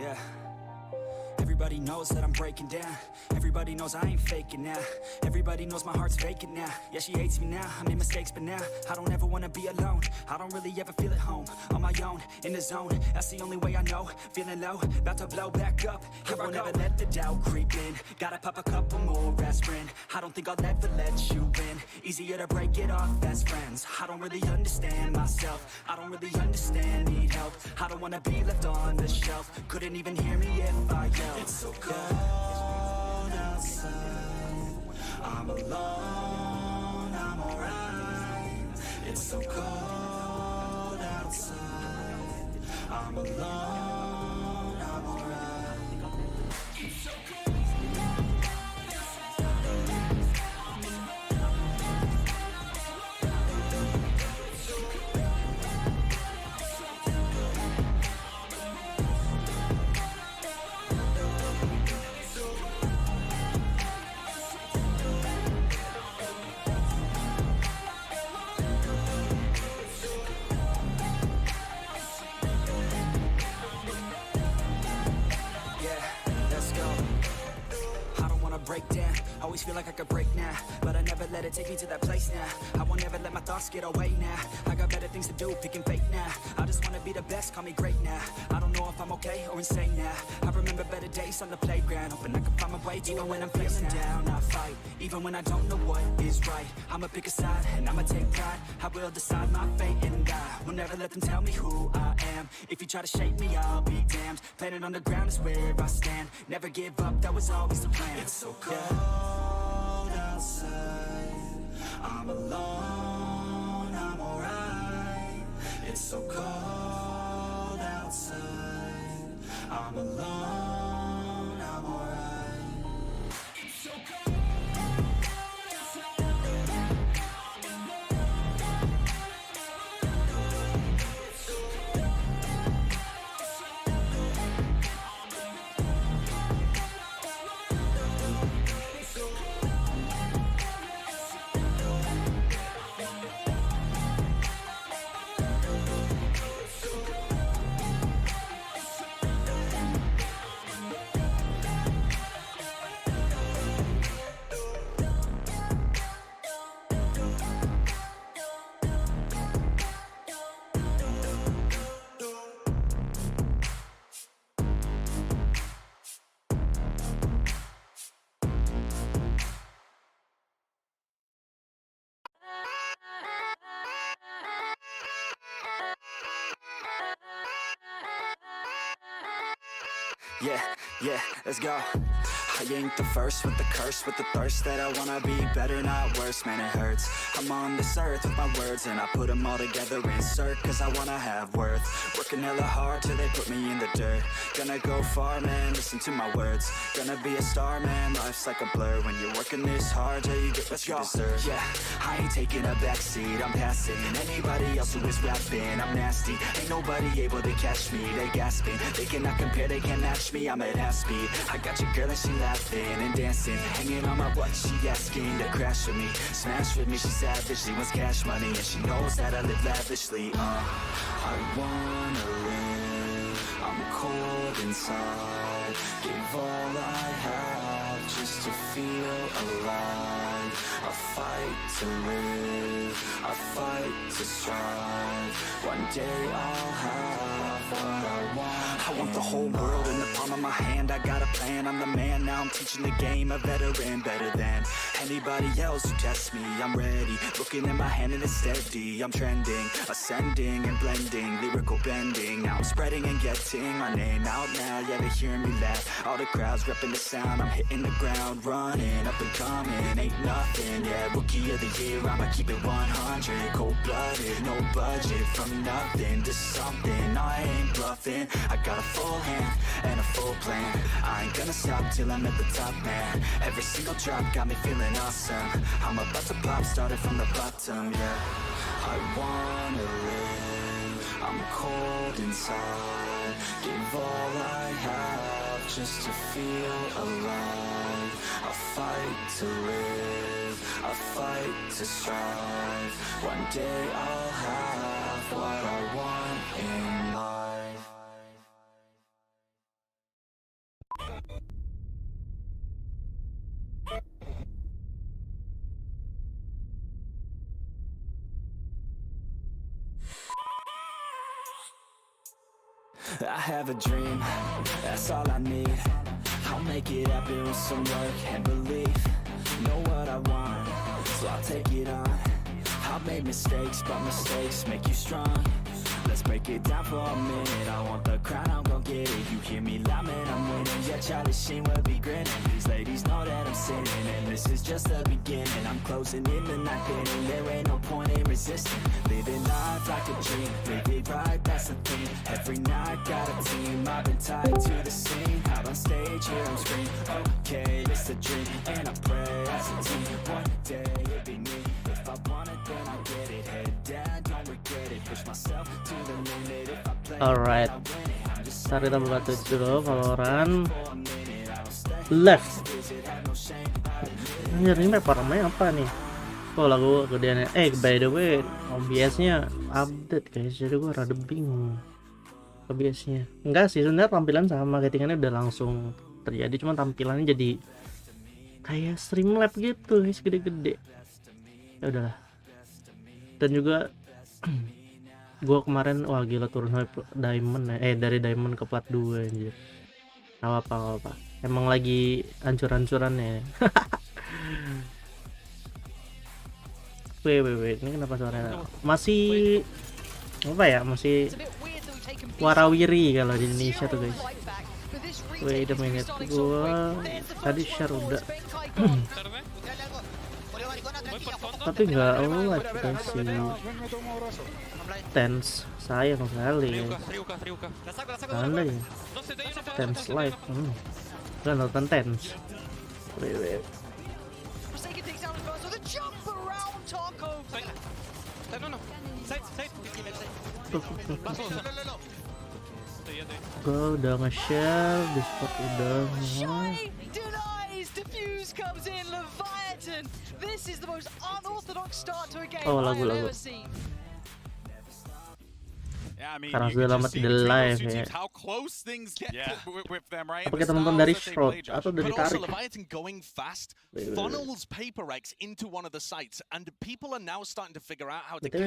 Yeah. Everybody knows that I'm breaking down. Everybody knows I ain't faking now. Everybody knows my heart's vacant now. Yeah, she hates me now, I made mistakes, but now I don't ever wanna be alone. I don't really ever feel at home. On my own, in the zone, that's the only way I know. Feeling low, about to blow back up. Here I won't ever let the doubt creep in. Gotta pop a couple more aspirin. I don't think I'll ever let you in. Easier to break it off best friends. I don't really understand myself. I don't really understand, need help. I don't wanna be left on the shelf. Couldn't even hear me if I yelled. It's so cold outside, I'm alone, I'm alright. It's so cold outside, I'm alone, I'm alright. It's so cold. Break down, always feel like I could break now, but I never let it take me to that place now. I won't ever let my thoughts get away now. I got better things to do, picking fate now. I just wanna be the best, call me great now. I don't know if I'm okay or insane now. I remember better days on the playground, hoping I can find my way to even when I'm feeling down. I fight, even when I don't know what is right. I'ma pick a side, and I'ma take pride. I will decide my fate and die. Will never let them tell me who I am. If you try to shape me, I'll be damned. Planet on the ground is where I stand. Never give up, that was always the plan. It's so cold outside, I'm alone, I'm alright. It's so cold outside, I'm alone, I'm alright. It's so cold. Yeah, let's go. I ain't the first with the curse, with the thirst that I wanna be better, not worse, man it hurts. I'm on this earth with my words and I put them all together, insert, cause I wanna have worth. Working hella hard till they put me in the dirt. Gonna go far, man, listen to my words. Gonna be a star, man, life's like a blur. When you're working this hard, yeah, you get what you deserve. Yeah, I ain't taking a backseat, I'm passing anybody else who is rapping. I'm nasty, ain't nobody able to catch me. They gasping, they cannot compare, they can't match me. I'm at half speed, I got your girl and she laughing and dancing, hanging on my butt, she asking to crash with me, smash with me. She savage, she wants cash money, and she knows that I live lavishly. I wanna live, I'm cold inside. Give all I have just to feel alive. I fight to live, I fight to strive. One day I'll have what I want. I want the whole world in the palm of my hand. I got a plan, I'm the man. Now I'm teaching the game, a veteran, better than anybody else who tests me. I'm ready, looking at my hand and it's steady. I'm trending, ascending and blending, lyrical bending. Now I'm spreading and getting my name out now. Yeah, they hearing me laugh, all the crowds repping the sound. I'm hitting the ground, running, up and coming, ain't nothing. Yeah, rookie of the year, I'ma keep it 100. Cold-blooded, no budget, from nothing to something. I ain't bluffing, I got a full hand and a full plan. I ain't gonna stop till I'm at the top, man. Every single drop got me feeling awesome. I'm about to pop, started from the bottom, yeah. I wanna live, I'm cold inside. Give all I have just to feel alive. I fight to live, I fight to strive. One day I'll have what I want in life. I have a dream, that's all I need. I'll make it happen with some work and belief. Know what I want, so I'll take it on. I've made mistakes, but mistakes make you strong. Let's break it down for a minute. I want the crown, I'm gon' get it. You hear me loud, man, I'm winning. Yeah, Charlie Sheen will be grinning. These ladies know that I'm sinning, and this is just the beginning. I'm closing in the night inning. There ain't no point in resisting. Living life like a dream, live it right, that's the thing. Every night got a team, I've been tied to the scene. Out on stage, here I'm screaming. Okay, it's a dream, and I pray as a team. One day it'll be me. If I want it, then I get it. Head down, don't regret it. Push myself to the limit. If I play Alright, ntar kita buka Twitch dulu, Valorant left. Anjir, ini map ramai apa nih? Oh, lagu gedeannya. By the way, OBS-nya update guys, jadi gue rada bingung OBS-nya. Enggak sih, sebenarnya tampilan sama, settingannya udah langsung terjadi, cuma tampilannya jadi kayak Streamlab gitu guys, gede-gede. Ya udahlah. Dan juga gue kemarin wah gila turun diamond dari diamond ke plat 2 anjir. Gak apa-apa. Emang lagi hancur-hancurannya. Wait, ini kenapa suaranya masih apa ya? Masih warawiri kalau di Indonesia tuh guys. Wait a minute, gua tadi share udah. Tapi nggak like guys sih. Tense, sayang sekali. Anda ya. Tense like. Gak nonton Tense. Wait. Gue udah nge-share, Discord udah. Oh, lagu-lagu. Karena sudah lama tidak live ya. Apa kita nonton dari short atau dari tarik? Betul,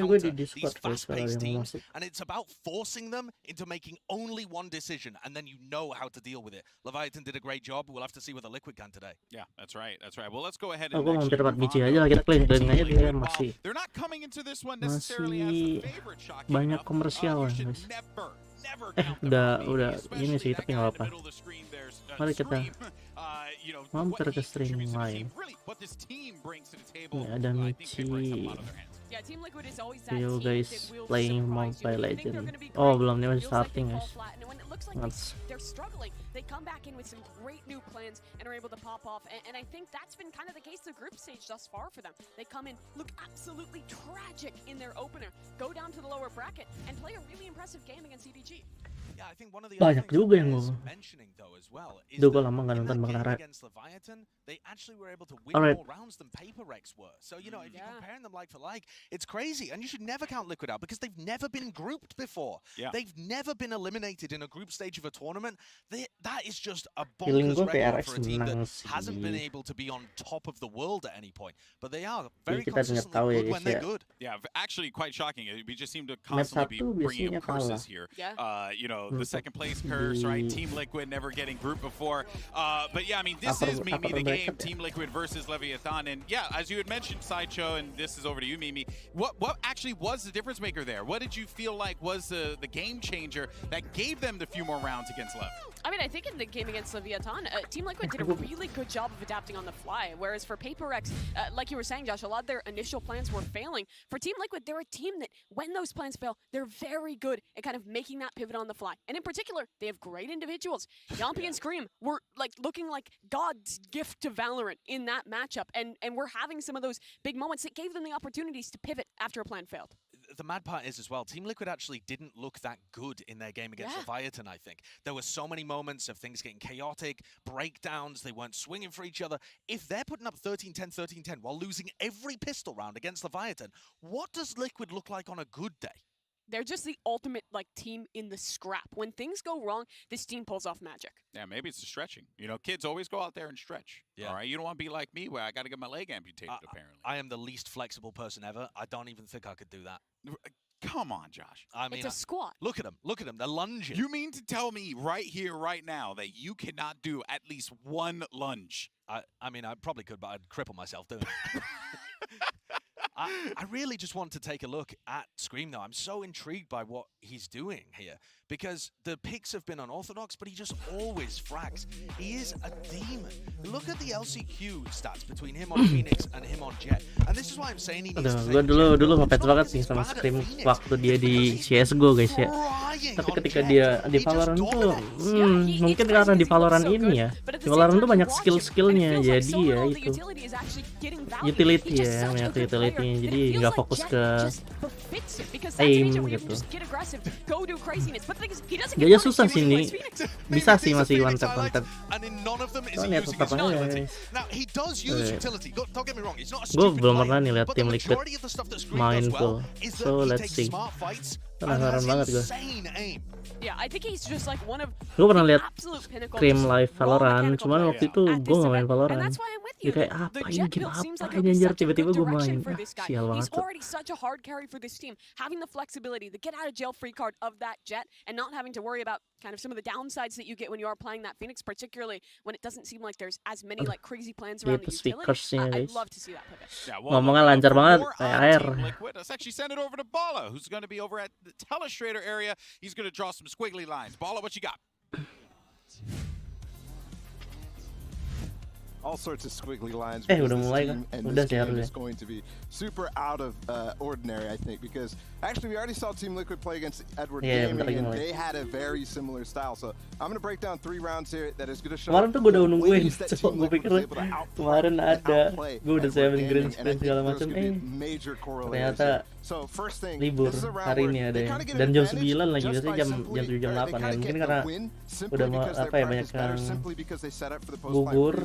gue di Discord guys kalau yang mau masuk. And it's about forcing them into making only one decision, and then you know how to deal with it. Leviathan did a great job. We'll have to see what the Liquid can today. Yeah, that's right. Well, let's go ahead Oh, and gue mampir dapat biji aja lah, kita clean aja dia masih banyak komersial guys. Udah ini sih, tapi nggak apa-apa. Mari kita mampir ke streaming lain. Ini ada Michi. You guys playing Mobile Legend. Oh, belum, ini masih starting guys. They're struggling. They come back in with some great new plans and are able to pop off. And I think that's been kind of the case the group stage thus far for them. They come in, look absolutely tragic in their opener, go down to the lower bracket, and play a really impressive game against CDG. Banyak juga yang gue Duh, gue lama gak nonton Bang Tara. Alright. So, you know, if you're comparing them like for like, it's crazy. And you should never count Liquid out because they've never been grouped before. They've never been eliminated in a group stage of a tournament. That is just a bonkers record for a team that hasn't been able to be on top of the world at any point. But they are very consistently good when they're good. Yeah, actually quite shocking. We just seem to constantly be bringing up curses here. You know, the second place curse, right? Team Liquid never getting grouped before. But yeah, I mean, this is Mimi the game, Team Liquid versus Leviathan. And yeah, as you had mentioned, Sideshow, and this is over to you, Mimi, what actually was the difference maker there? What did you feel like was the game changer that gave them the few more rounds against Lev? I mean, I think in the game against Leviathan, Team Liquid did a really good job of adapting on the fly, whereas for PaperX, like you were saying, Josh, a lot of their initial plans were failing. For Team Liquid, they're a team that, when those plans fail, they're very good at kind of making that pivot on the fly. And in particular, they have great individuals. Yampi and Scream were like looking like God's gift to Valorant in that matchup, and we're having some of those big moments that gave them the opportunities to pivot after a plan failed. The mad part is as well, Team Liquid actually didn't look that good in their game against Leviathan, I think. There were so many moments of things getting chaotic, breakdowns, they weren't swinging for each other. If they're putting up 13-10, 13-10 while losing every pistol round against Leviathan, what does Liquid look like on a good day? They're just the ultimate like team in the scrap. When things go wrong, this team pulls off magic. Yeah, maybe it's the stretching. You know, kids always go out there and stretch. All right, you don't want to be like me where I got to get my leg amputated, apparently. I am the least flexible person ever. I don't even think I could do that. Come on, Josh. I mean, it's a squat. Look at them. Look at them. They're lunging. You mean to tell me right here, right now, that you cannot do at least one lunge? I mean, I probably could, but I'd cripple myself doing it. I really just want to take a look at Scream, though. I'm so intrigued by what he's doing here, because the picks have been unorthodox, but he just always frags. He is a demon. Look at the LCQ stats between him on Phoenix and him on Jet. And this is why I'm saying he needs to gue dulu ngefans banget sih sama Scream waktu dia di CSGO guys ya. Tapi ketika dia di Valorant tuh, mungkin karena di Valorant ini ya, di Valorant tuh banyak skill-skillnya, jadi ya itu utility ya, banyak utility. Jadi nggak fokus ke aim gitu. Dia aja susah sih ini. Bisa sih masih one tap. Soalnya tetap aja. Gue belum pernah nih lihat tim Liquid main full. So let's see. Penasaran banget gue. Gue pernah lihat Scream live Valorant, cuman waktu itu gue gak main Valorant. Dia kayak apa ini, game apa ini anjir, tiba-tiba gue main. Sial banget tuh. Such a hard carry for this team, having the flexibility, the get out of jail free card of that Jet, and not having to worry about kind of some of the downsides that you get when you are playing that Phoenix, particularly when it doesn't seem like there's as many like crazy plans around the utility. I'd love to see that pivot. Ngomongnya lancar banget kayak air. Let's actually send it over to Bala, who's going to be over at the Telestrator area. He's going to draw some squiggly lines. Bala, what you got? All sorts of squiggly lines. Udah mulai kan? Udah sih harusnya. It's going to be super out of ordinary, I think, because actually we already saw Team Liquid play against Edward Gaming, and they had a very similar style. So I'm going to break down 3 rounds here that is going to show. Kemarin tuh gue udah nungguin, gue pikir kemarin ada, gue udah 7 green screen segala macam, ternyata libur hari ini ada ya. Dan jam 9 lagi, biasanya jam 7 jam 8 ya. Mungkin karena udah apa ya, banyak yang gugur,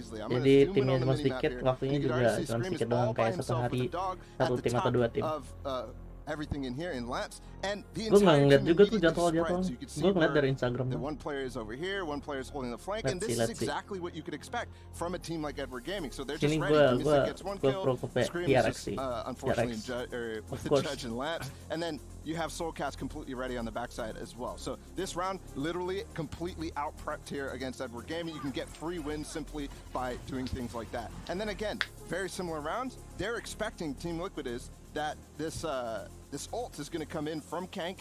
jadi timnya cuma sedikit, waktunya juga cuma sedikit doang, kayak satu hari 1 tim atau 2 tim. Everything in here in laps, and the gue nggak ngeliat juga tuh jadwal-jadwal. Gue ngeliat dari Instagram. One player is over here, one player is holding the flank, and this is exactly what you could expect from a team like Edward Gaming. So they're just ready. Mystic gets 1 kill. Scream is just unfortunately with the judge in laps, and then you have Soulcast completely ready on the backside as well. So this round, literally completely out-prepped here against Edward Gaming. You can get free wins simply by doing things like that. And then again, very similar rounds. They're expecting Team Liquid is that this ult is going to come in from Kang,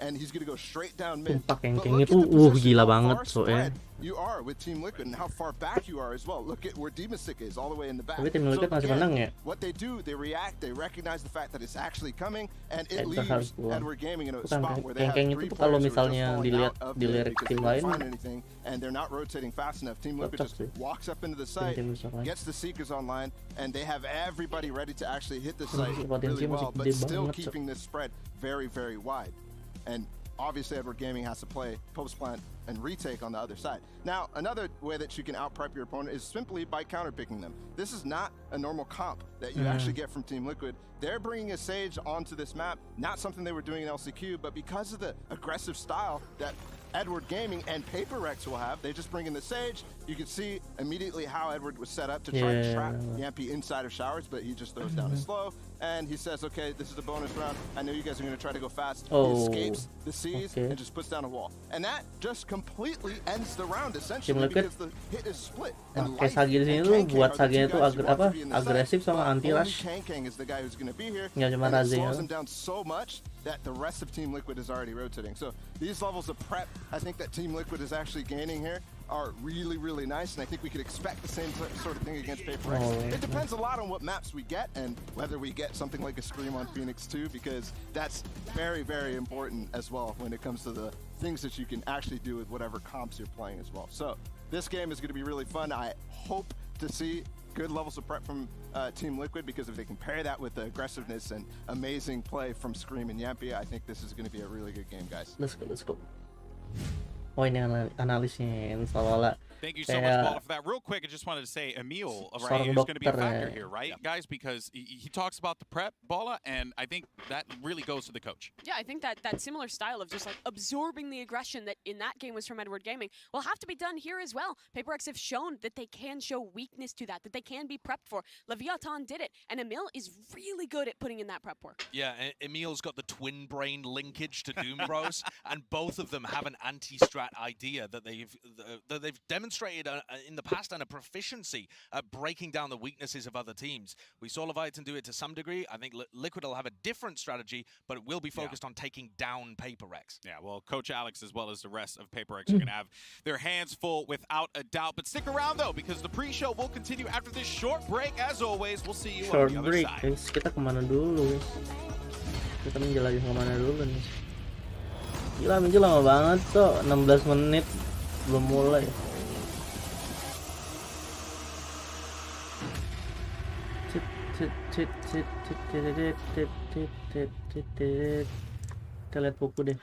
and he's going to go straight down mid. Kang itu gila banget soalnya. You are with Team Liquid and how far back you are as well. Look at where Demastic is, all the way in the back. Tapi Team Liquid masih menang ya. What they do, they react, they recognize the fact that it's actually coming, and it leaves Edward Gaming in a spot where they have 3 players kalau misalnya dilihat tim lain, and they're not rotating fast enough. Team Liquid just walks up into the site, gets the Seekers online, and they have everybody ready to actually hit the site really well, but still keeping this spread very, very wide. And obviously Edward Gaming has to play post plant and retake on the other side. Now, another way that you can out-prep your opponent is simply by counter-picking them. This is not a normal comp that you actually get from Team Liquid. They're bringing a Sage onto this map, not something they were doing in LCQ, but because of the aggressive style that Edward Gaming and Paper Rex will have, they just bring in the Sage. You can see immediately how Edward was set up to try to trap Yampy inside of showers, but he just throws down a slow, and he says, okay, this is a bonus round. I know you guys are going to try to go fast. He escapes the seas and just puts down a wall. And that just completely ends the round, essentially, because the hit is split. Kayak Sagi di sini tuh buat Saginya tuh agresif sama anti-rush. Kang is the guy who's going to be here. Nggak cuma Raze ya. Slows him down so much that the rest of Team Liquid is already rotating. So these levels of prep, I think that Team Liquid is actually gaining here, are really, really nice, and I think we could expect the same sort of thing against Paper X. It depends a lot on what maps we get and whether we get something like a Scream on Phoenix too, because that's very, very important as well when it comes to the things that you can actually do with whatever comps you're playing as well. So this game is going to be really fun. I hope to see good levels of prep from Team Liquid, because if they can pair that with the aggressiveness and amazing play from Scream and Yampy, I think this is going to be a really good game, guys. Let's go. Oh, ini analisnya seolah-olah Thank you so much, Paula, for that. Real quick, I just wanted to say Emil, right, is going to be a factor here, right, guys? Because he talks about the prep, Paula, and I think that really goes to the coach. Yeah, I think that similar style of just like absorbing the aggression that in that game was from Edward Gaming will have to be done here as well. PaperX have shown that they can show weakness to that they can be prepped for. Leviathan did it, and Emil is really good at putting in that prep work. Yeah, Emil's got the twin brain linkage to Doom Bros, and both of them have an anti-strat idea that they've demonstrated in the past, and a proficiency at breaking down the weaknesses of other teams. We saw Leviathan do it to some degree. I think Liquid will have a different strategy, but it will be focused on taking down PaperX. Yeah, well, Coach Alex, as well as the rest of PaperX, are going to have their hands full without a doubt. But stick around, though, because the pre-show will continue after this short break. As always, we'll see you on the other side. Short break, guys. Kita kemana dulu, guys? Kita menjelajahi kemana dulu nih? Gila, menjel lama banget, tuh. 16 menit belum mulai. Kita lihat buku deh.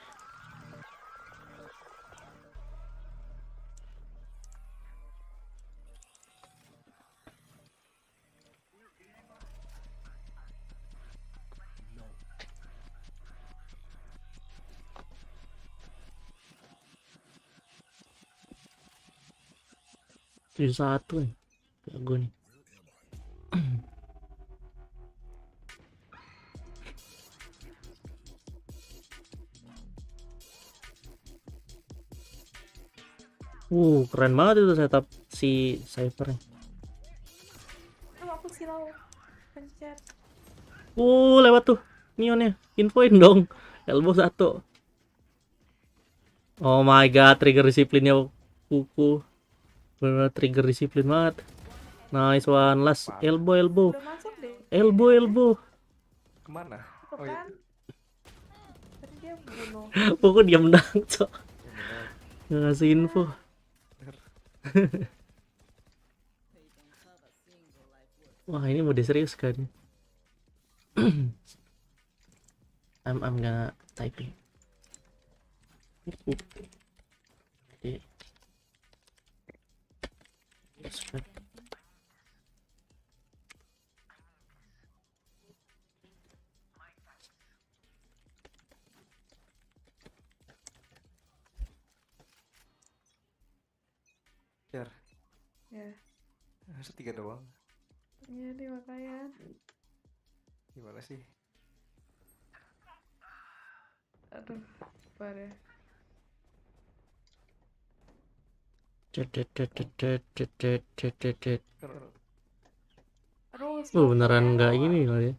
Tujuh satu nih, kayak gue nih. Keren banget itu setup si Cypher nih. Aku silau pencet. Lewat tuh Neonnya, infoin dong. Elbow 1. Oh my god, trigger disiplinnya kuku. Bener trigger disiplin banget. Nice one, last elbow. Udah masuk deh. Elbow. Kemana? Oh, kan? Tadi dia bunuh. Pokok dia menang, cok. Nggak ngasih info. Wah, ini mode serius kan. I'm gonna typing. Okay. That's good. Ya. Masa 3 doang? Iya deh makanya. Gimana sih? Aduh, parah. Beneran nggak ini loh ya.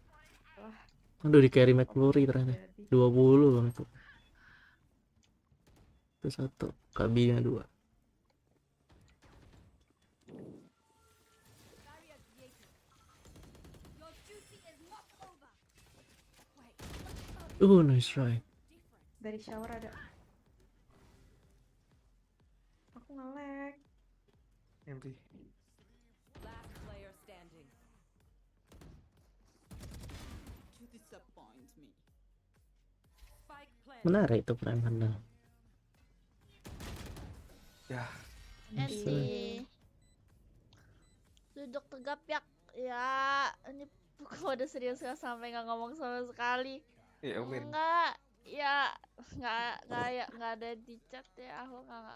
Aduh, di carry McFlurry ternyata 20 bang itu. Itu 1, KB-nya 2. Nice try. Dari shower ada. Aku nge-lag. Empty. Last player standing. You disappoint me. Spike plant. Menarik itu perangkatnya. Ya. Enti. Duduk tegap ya. Ini kok udah serius nggak sampai nggak ngomong sama sekali. Iya, Umin. Enggak, ya nggak ada di chat ya, aku nggak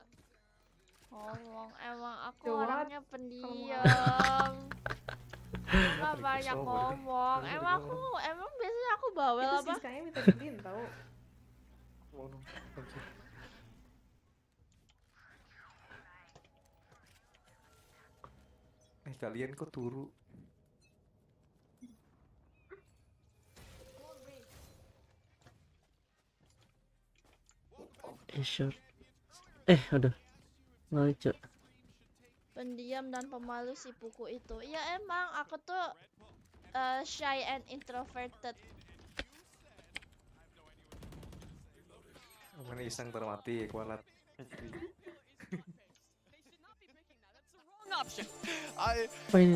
ngomong. Emang aku orangnya pendiam, nggak banyak ngomong. Emang biasanya aku bawel itu apa? Itu kayaknya minta diin tau. Kalian kok turu? Short. Udah lucu. Pendiam dan pemalu si Puku itu. Ya emang aku tuh shy and introverted. Mana iseng termati kualat.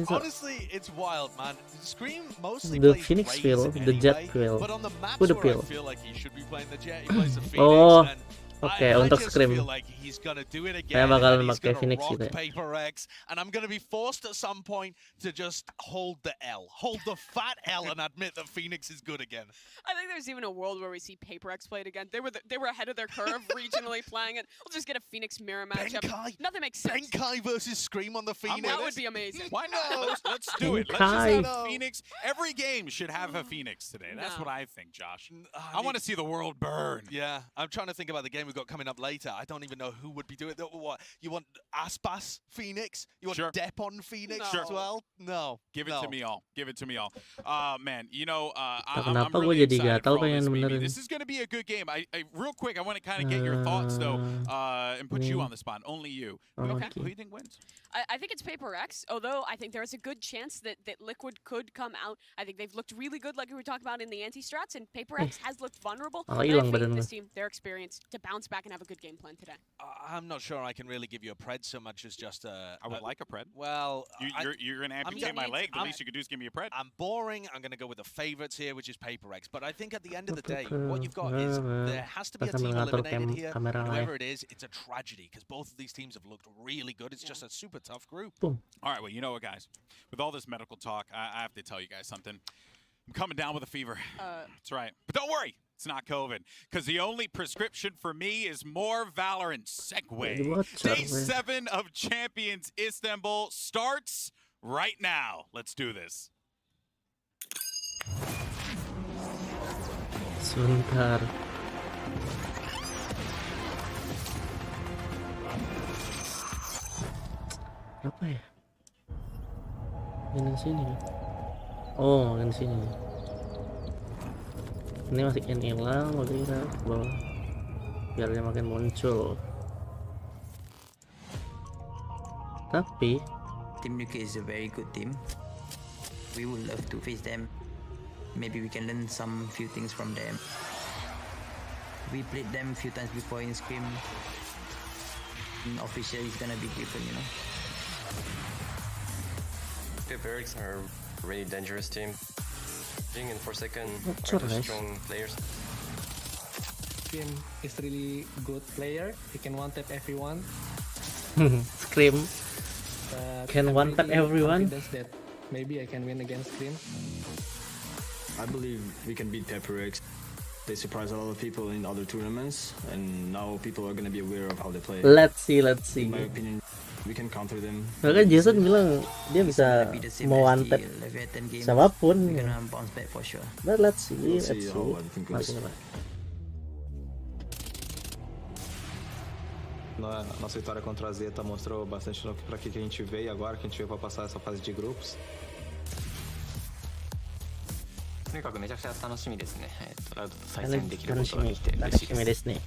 Honestly, it's wild, man. Scream mostly The plays Phoenix Raze pill, the anyway, Jet pill. but on the maps Who the where pill? I feel like he should be playing the Jet, he plays the Phoenix. Oh. And Oke, untuk Scream. Like he's gonna do it again. Saya bakal and he's pakai gonna Phoenix rock gitu ya. Paper X, and I'm gonna be forced at some point to just hold the fat L, and admit that Phoenix is good again. I think there's even a world where we see Paper X play it again. They were ahead of their curve regionally playing it. We'll just get a Phoenix mirror matchup. Nothing makes sense. Benkai versus Scream on the Phoenix. That would be amazing. Why not? Let's do it. Let's just have Phoenix. Every game should have a Phoenix today. That's what I think, Josh. I want to see the world burn. Yeah, I'm trying to think about the game we've got coming up later. I don't even know who would be doing it. What, you want Aspas Phoenix? You want Depon Phoenix as well? No. Give it to me all. Give it to me all. Man, you know, I'm Kenapa gue really jadi excited gatal for all pengen this, benerin. This is going to be a good game. Real quick, I want to kind of get your thoughts, though, and put you on the spot. Only you. Okay. Who do you think wins? I think it's Paper X, although I think there is a good chance that Liquid could come out. I think they've looked really good, like we were talking about in the anti-strats, and Paper X has looked vulnerable. Oh, I hilang think badan this gue. team, their experience, to bounce back and have a good game plan today. I'm not sure I can really give you a pred so much as just a... I would like a pred. Well... You're going to amputate my leg. The least you could do is give me a pred. I'm boring. I'm going to go with the favorites here, which is Paper X. But I think at the end of the day, what you've got is there has to be a team eliminated here. And whoever it is, it's a tragedy because both of these teams have looked really good. It's just a super tough group. Boom. All right, well, you know what, guys? With all this medical talk, I have to tell you guys something. I'm coming down with a fever. That's right. But don't worry. It's not COVID, because the only prescription for me is more Valorant. Segue. Day 7 of Champions Istanbul starts right now. Let's do this. Sebentar. Apa ya? Yang sini kan? Oh, yang sini. Ini masukin hilang, berarti kita ke bawah biar dia makin muncul. Tapi Team UK is a very good team. We would love to face them. Maybe we can learn some few things from them. We played them a few times before in Scrim. Officially, it's gonna be different, you know. The Barracks are a really dangerous team. Jing and Forsaken are two strong players. Scrim is really good player. He can one-tap everyone. Scream can one-tap everyone. That maybe I can win against Scrim. I believe we can beat Pepper X. They surprise a lot of people in other tournaments, and now people are gonna be aware of how they play. Let's see. In my opinion, we can counter them. Maka Jason bilang dia bisa mau one-tap siapapun. But let's see. Nossa vitória contra a Zeta mostrou bastante para que a gente veio agora, que a gente veio para passar essa fase de grupos. とにかくめちゃくちゃ楽しみですね。ラウドと再戦できることができて嬉しいです。で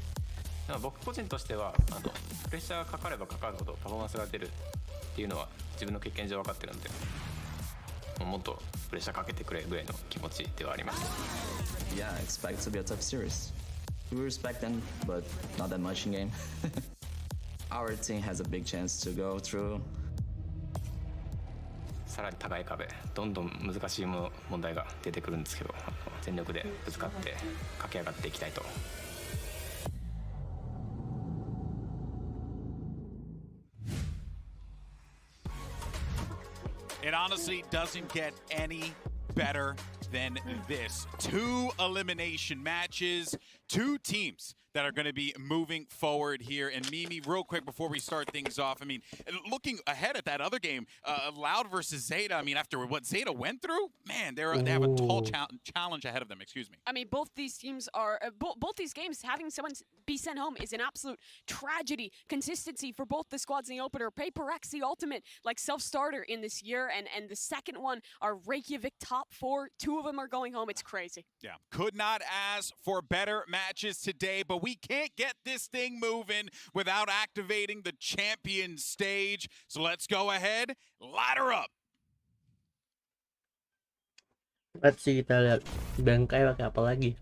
も僕個人としてはプレッシャーがかかればかかるほどパフォーマンスが出るっていうのは自分の経験上分かってるので、もっとプレッシャーかけてくれぐらいの気持ちではあります。Yeah, I expect it to be a tough series. We respect them, but not that much in game. Our team has a big chance to go through. さらに高い壁、どんどん難しい問題が出てくるんですけど、全力でぶつかって駆け上がっていきたいと。It honestly doesn't get any better than this. 2 elimination matches, 2 teams that are going to be moving forward here. And Mimi, real quick before we start things off, I mean, looking ahead at that other game, Loud versus Zeta, I mean, after what Zeta went through, man, they have a tall challenge ahead of them, excuse me. I mean, both these teams are, both these games, having someone be sent home is an absolute tragedy. Consistency for both the squads in the opener. Paper X, the ultimate, like, self-starter in this year, and the second one are Reykjavik top 4. 2 of them are going home. It's crazy. Yeah, could not ask for better matches today, but we can't get this thing moving without activating the champion stage. So let's go ahead, ladder up. Let's see, kita lihat Bangkai pakai apa lagi.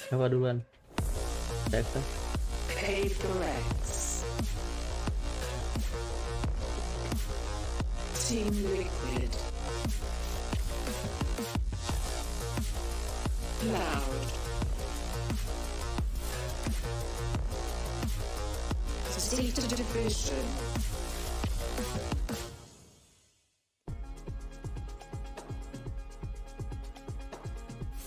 Siapa duluan? Tekta. Paperex. Team Liquid. Loud. State of division.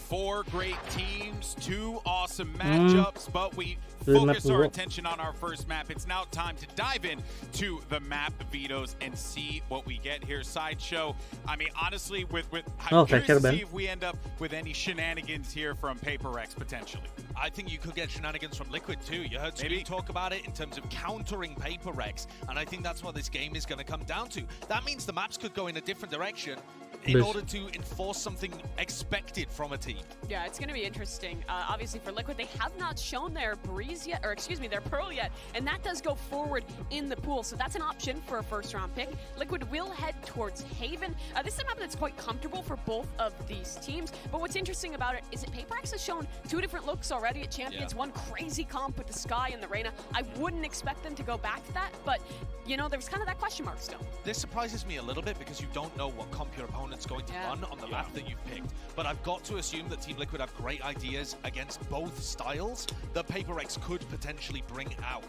Four great teams, two awesome matchups, but we focus our attention on our first map. It's now time to dive in to the map vetoes and see what we get here. Sideshow, I mean, honestly, I'm curious to see if we end up with any shenanigans here from Paperex potentially. I think you could get shenanigans from Liquid too. You heard me talk about it in terms of countering Paperex, and I think that's what this game is going to come down to. That means the maps could go in a different direction in order to enforce something expected from a team. Yeah, it's going to be interesting. Obviously, for Liquid, they have not shown their Breeze yet, or excuse me, their Pearl yet, and that does go forward in the pool, so that's an option for a first-round pick. Liquid will head towards Haven. This is a map that's quite comfortable for both of these teams, but what's interesting about it is that Paperex has shown two different looks already at Champions. One crazy comp with the Sky and the Reyna. I wouldn't expect them to go back to that, but, you know, there's kind of that question mark still. This surprises me a little bit because you don't know what comp your opponent's going to run on the map that you've picked. But I've got to assume that Team Liquid have great ideas against both styles that Paperex could potentially bring out.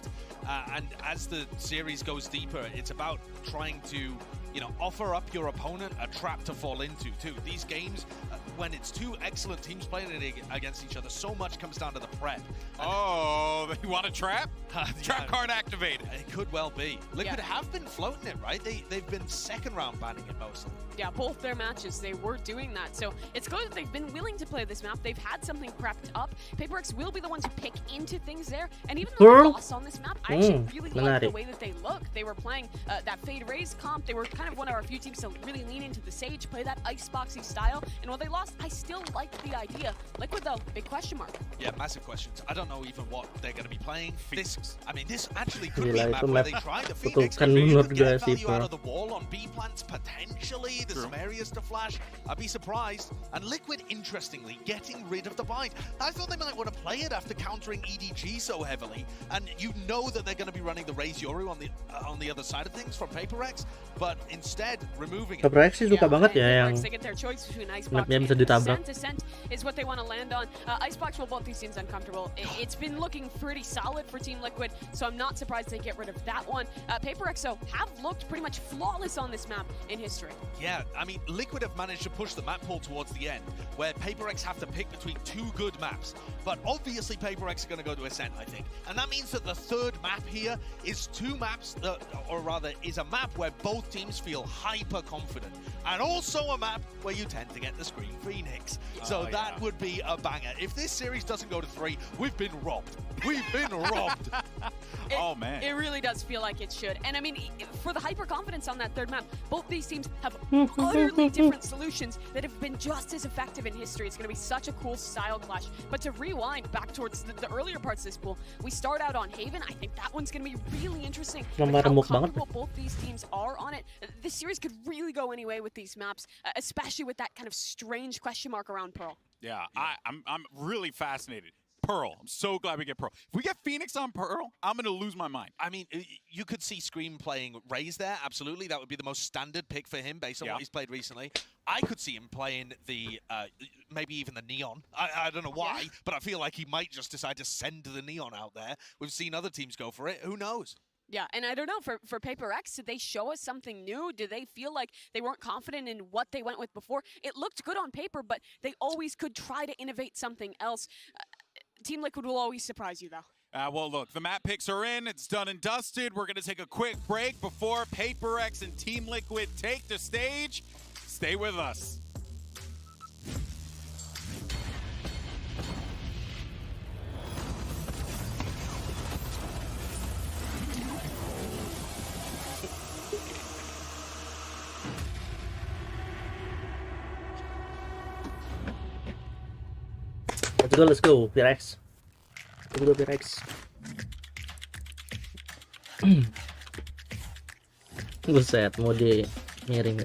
And as the series goes deeper, it's about trying to, you know, offer up your opponent a trap to fall into too. These games, when it's two excellent teams playing against each other, so much comes down to the prep. Oh, you want a trap? Trap card activated. It could well be. Liquid have been floating it, right? They've been second round banning it mostly. Yeah, both their matches, they were doing that. So it's good that they've been willing to play this map. They've had something prepped up. Paperex will be the ones who pick into things there. And even though they lost on this map, I actually really like the way that they look. They were playing that Fade Raise comp. They were kind of one of our few teams to really lean into the Sage, play that iceboxy style. And while they lost, I still like the idea. Liquid, though, big question mark. Yeah, massive questions. I don't know even what they're going to be playing. This actually could be a map where they try the Phoenix. You could get value out of the wall on B plants, potentially. There's some areas to flash. I'd be surprised. And Liquid, interestingly, getting rid of the bind. I thought they might want to play it after countering EDG so heavily. And you know that they're going to be running the Raise Yoru on the other side of things from Paperex, but instead removing it. Paperex sih suka banget ya yang mapnya bisa ditabrak. Descent is what they want to land on. Icebox will both these teams uncomfortable. It's been looking pretty solid for Team Liquid, so I'm not surprised they get rid of that one. Paperex, though, have looked pretty much flawless on this map in history. Yeah, I mean, Liquid have managed to push the map pool towards the end, where Paperex have to pick between two good maps. But obviously, Paperex are going to go to Ascent, I think. And that means that the third map here is two maps, or rather, is a map where both teams feel hyper confident. And also a map where you tend to get the Scream Phoenix. So that would be a banger. If this series doesn't go to 3, we've been robbed. We've been robbed. Oh, man. It really does feel like it should. And I mean, for the hyper confidence on that third map, both these teams have utterly different solutions that have been just as effective in history. It's going to be such a cool style clash. But to rewind back towards the earlier parts of this pool, we start out on Haven. I think that one's going to be really interesting. Like how comfortable both these teams are on it. This series could really go any way with these maps, especially with that kind of strange question mark around Pearl. Yeah, I'm really fascinated. Pearl. I'm so glad we get Pearl. If we get Phoenix on Pearl, I'm going to lose my mind. I mean, you could see Scream playing Raze there. Absolutely. That would be the most standard pick for him based on what he's played recently. I could see him playing the, maybe even the Neon. I don't know why, but I feel like he might just decide to send the Neon out there. We've seen other teams go for it. Who knows? Yeah, and I don't know, for Paperex, did they show us something new? Did they feel like they weren't confident in what they went with before? It looked good on paper, but they always could try to innovate something else. Team Liquid will always surprise you, though. Well, look, the map picks are in. It's done and dusted. We're going to take a quick break before Paperex and Team Liquid take the stage. Stay with us. Let's go, Paperex. Let's go, Paperex. Buset, mode miring.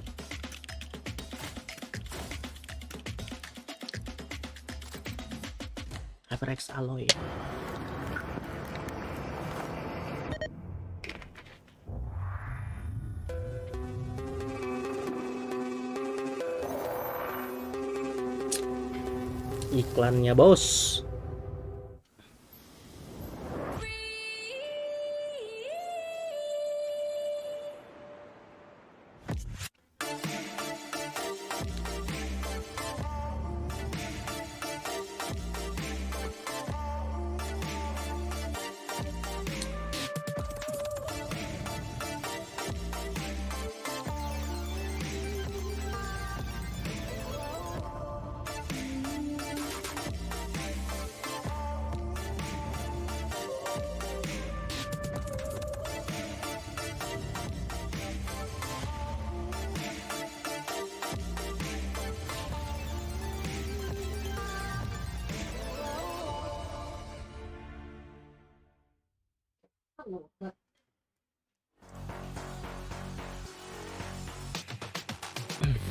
HyperX Alloy. Iklannya bos.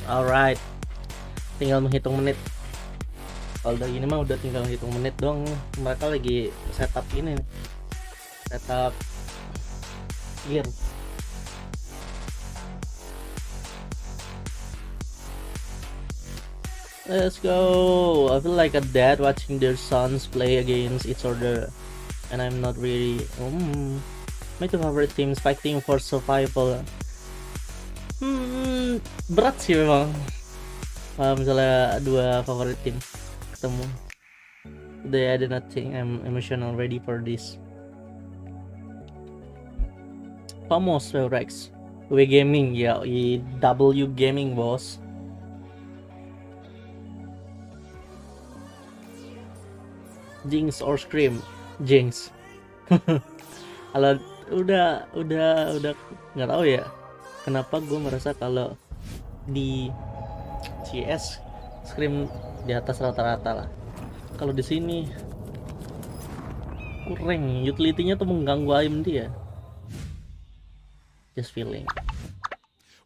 Alright, tinggal menghitung menit. Kalau udah gini mah udah tinggal menghitung menit dong. Mereka lagi setup ini nih. Setup gear. Let's go. I feel like a dad watching their sons play against each other, and I'm not really. My two favorite teams fighting for survival. Berat sih memang misalnya dua favorit tim ketemu. I do not think I'm emotional ready for this. Almost Rex. W Gaming ya, W Gaming bos. Jinx or Scream? Jinx. Kalau udah nggak tahu ya. Kenapa gue merasa kalau di CS Scream di atas rata-rata lah. Kalau di sini kurang, utility-nya tuh mengganggu aim dia. Just feeling.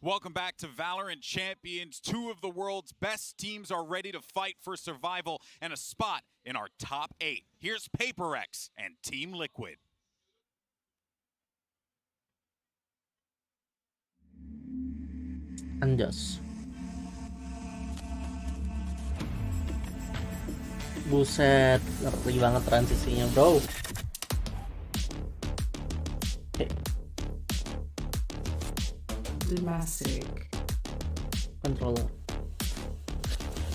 Welcome back to Valorant Champions. Two of the world's best teams are ready to fight for survival and a spot in our top 8. Here's PaperX and Team Liquid. Anjas. Buset, ngeri banget transisinya, bro. Classic. Controller.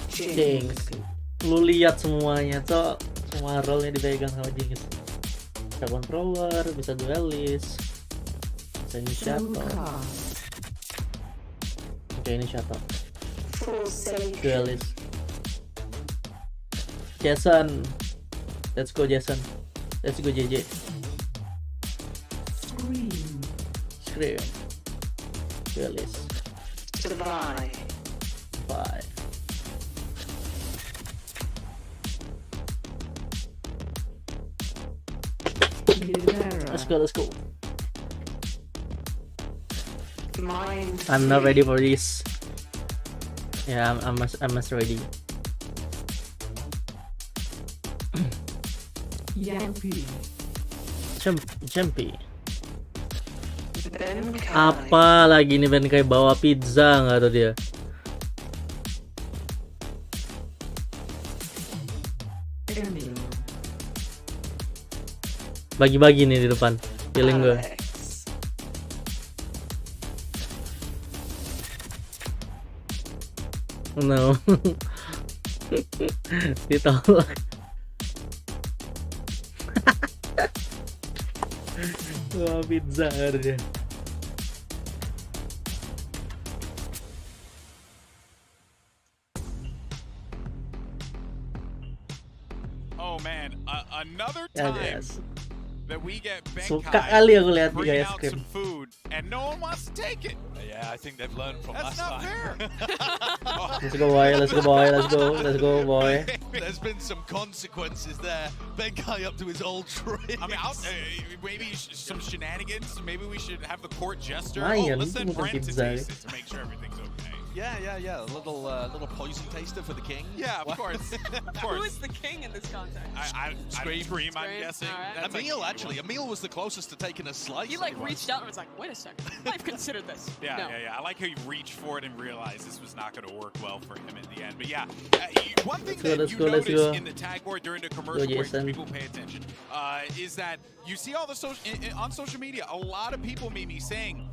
Jinx. Lu lihat semuanya, Cok. Semua role-nya dipegang sama Jinx. Bisa controller, bisa duelist, bisa initiator. Oke, initiator. Duelist. Jason. Let's go Jason. Let's go JJ. Scream. Duelist. Survive. Bye. Let's go. I'm not ready for this. Yeah, I'm must ready. Jumpy. Apa lagi nih Ben kayak bawa pizza nggak tuh dia? Bagi-bagi nih di depan, feeling gue. No. Ditolak. Wah, pizza dia. Oh man, another time that we get suka kali aku lihat dia es krim. Food and no one wants to take it. Yeah, I think they've learned from last time. Let's go boy. There's been some consequences there. Benkai up to his old tricks. I mean, maybe some shenanigans. Maybe we should have the court jester. Mayan, Let's send Brent to pizza. taste it to make sure everything's okay. Yeah. A little poison taster for the king. Yeah, of course. Who is the king in this context? Scream, I'm guessing. Right. Emil, actually. Emil was the closest to taking a slice. He reached out and was like, wait a second, I've considered this. Yeah. I like how you reached for it and realized this was not going to work well for him in the end. But yeah, one thing that you notice in the tag war during the commercial break, people pay attention, is that you see all the on social media, a lot of people meet me saying,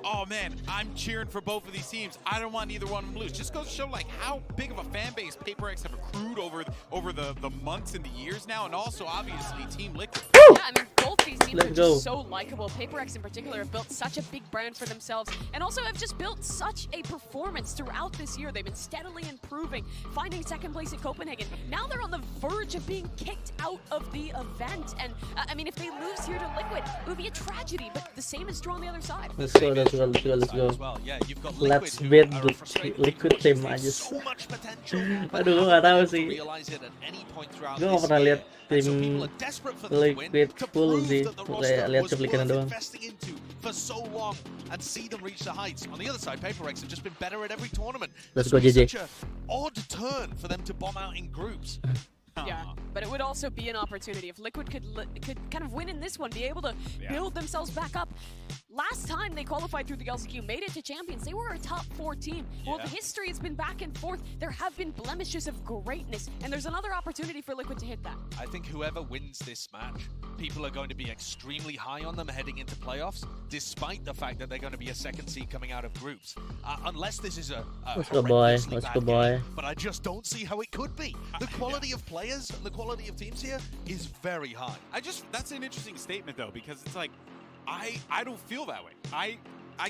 oh man, I'm cheering for both of these teams. I don't want either one of them to lose. Just goes to show like how big of a fan base PaperX have accrued over the months and the years now, and also obviously Team Liquid. Yeah, I mean, both these teams are just so likable. PaperX in particular have built such a big brand for themselves, and also have just built such a performance throughout this year. They've been steadily improving, finding second place at Copenhagen. Now they're on the verge of being kicked out of the event, and I mean, if they lose here to Liquid, it would be a tragedy, but the same is true on the other side. Let's go. Let's bet Liquid team aja. Aduh, gue gak tahu sih. Gue gak pernah lihat tim Liquid full sih. Kayak lihat cuplikannya doang. Let's go JJ. Odd turn for them to bomb out in groups. Yeah, but it would also be an opportunity if Liquid could kind of win in this one, be able to build themselves back up. Last time they qualified through the LCQ, made it to champions, they were a top 4 team. Well, the history has been back and forth. There have been blemishes of greatness, and there's another opportunity for Liquid to hit that. I think whoever wins this match, people are going to be extremely high on them heading into playoffs, despite the fact that they're going to be a second seed coming out of groups. Unless this is a let's go boy. Game, but I just don't see how it could be. The quality of players and the quality of teams here is very high. That's an interesting statement though, because it's like, I don't feel that way. I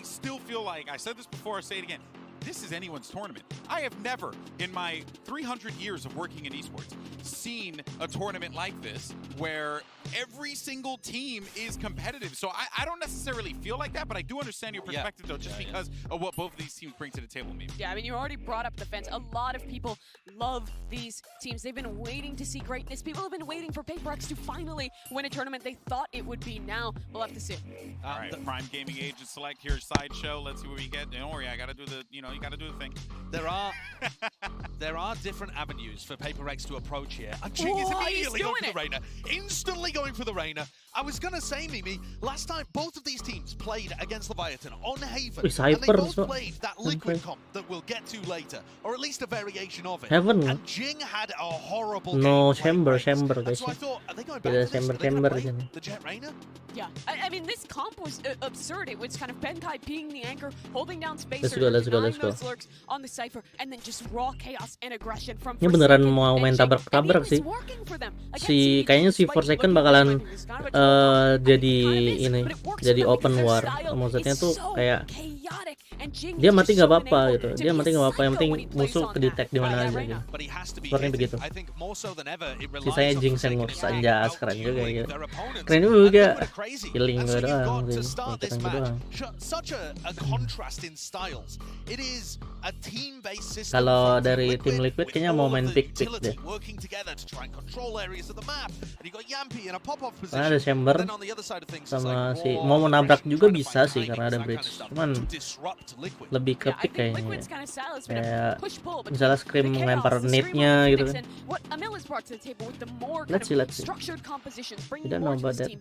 still feel like, I said this before, I'll say it again, this is anyone's tournament. I have never, in my 300 years of working in esports, seen a tournament like this where every single team is competitive. So I don't necessarily feel like that, but I do understand your perspective though, just because of what both of these teams bring to the table, maybe. Yeah, I mean, you already brought up the fence. A lot of people love these teams. They've been waiting to see greatness. People have been waiting for PaperX to finally win a tournament they thought it would be. Now we'll have to see. All right, Prime Gaming Agent select here, sideshow. Let's see what we get. Don't worry, I gotta do the, you gotta do the thing. There are different avenues for PaperX to approach here. And Ching is immediately going for the Reyna. Instantly going for the Reyna. I was going to say, Mimi, last time both of these teams played against Leviathan on Haven. And they both played that Liquid comp that we'll get to later. Or at least a variation of it. Heaven. And Jing had a horrible No, chamber guys. So I thought, are they going back to this? Are they going to play the Jet Reyna? Yeah, I mean, this comp was absurd. It was kind of Benkai being the anchor, holding down Spacer, let's go. those lurks on the Cypher, and then just raw chaos and aggression from Ini beneran mau main tabrak-tabrak sih. Kayaknya si Forsaken bakalan jadi open war. Maksudnya tuh kayak dia mati nggak apa-apa gitu. Dia mati nggak apa-apa, yang penting musuh ke-detect di mana aja gitu. Sepertinya begitu. Sisanya Jinx and Murs aja, keren juga gitu. Keren juga. Healing gue doang sih. Ikutan gue doang. Kalau dari tim Liquid kayaknya mau main pick-pick deh. Karena ada Chamber sama si mau menabrak juga bisa sih karena ada bridge. Cuman lebih ke pick kayaknya. Kayak misalnya Scream melempar nade-nya gitu kan. Let's see. We don't know about that.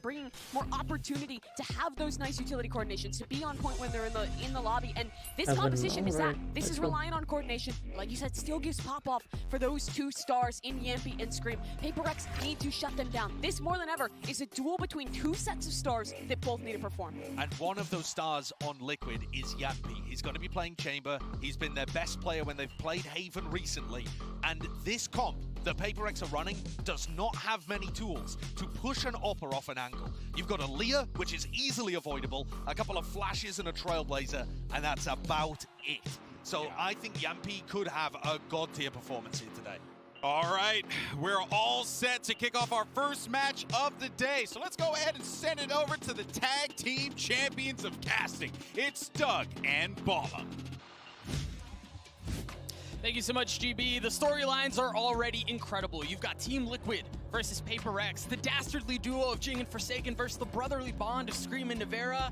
More opportunity to have those nice utility coordinations, to be on point when they're in the lobby, and this composition is that. This is relying on coordination. Like you said, still gives pop-off for those 2 stars in Yampi and Scream. PaperX need to shut them down. This, more than ever, is a duel between 2 sets of stars that both need to perform. And one of those stars on Liquid is Yampi. He's going to be playing Chamber. He's been their best player when they've played Haven recently. And this comp that PaperX are running does not have many tools to push an Opper off an angle. You've got a Leah, which is easily avoidable, a couple of flashes and a Trailblazer, and that's about it. So I think Yampi could have a god-tier performance here today. All right, we're all set to kick off our first match of the day. So let's go ahead and send it over to the tag team champions of casting. It's Doug and Bala. Thank you so much, GB. The storylines are already incredible. You've got Team Liquid versus Paper X, the dastardly duo of Jing and Forsaken versus the brotherly bond of Scream and Navera.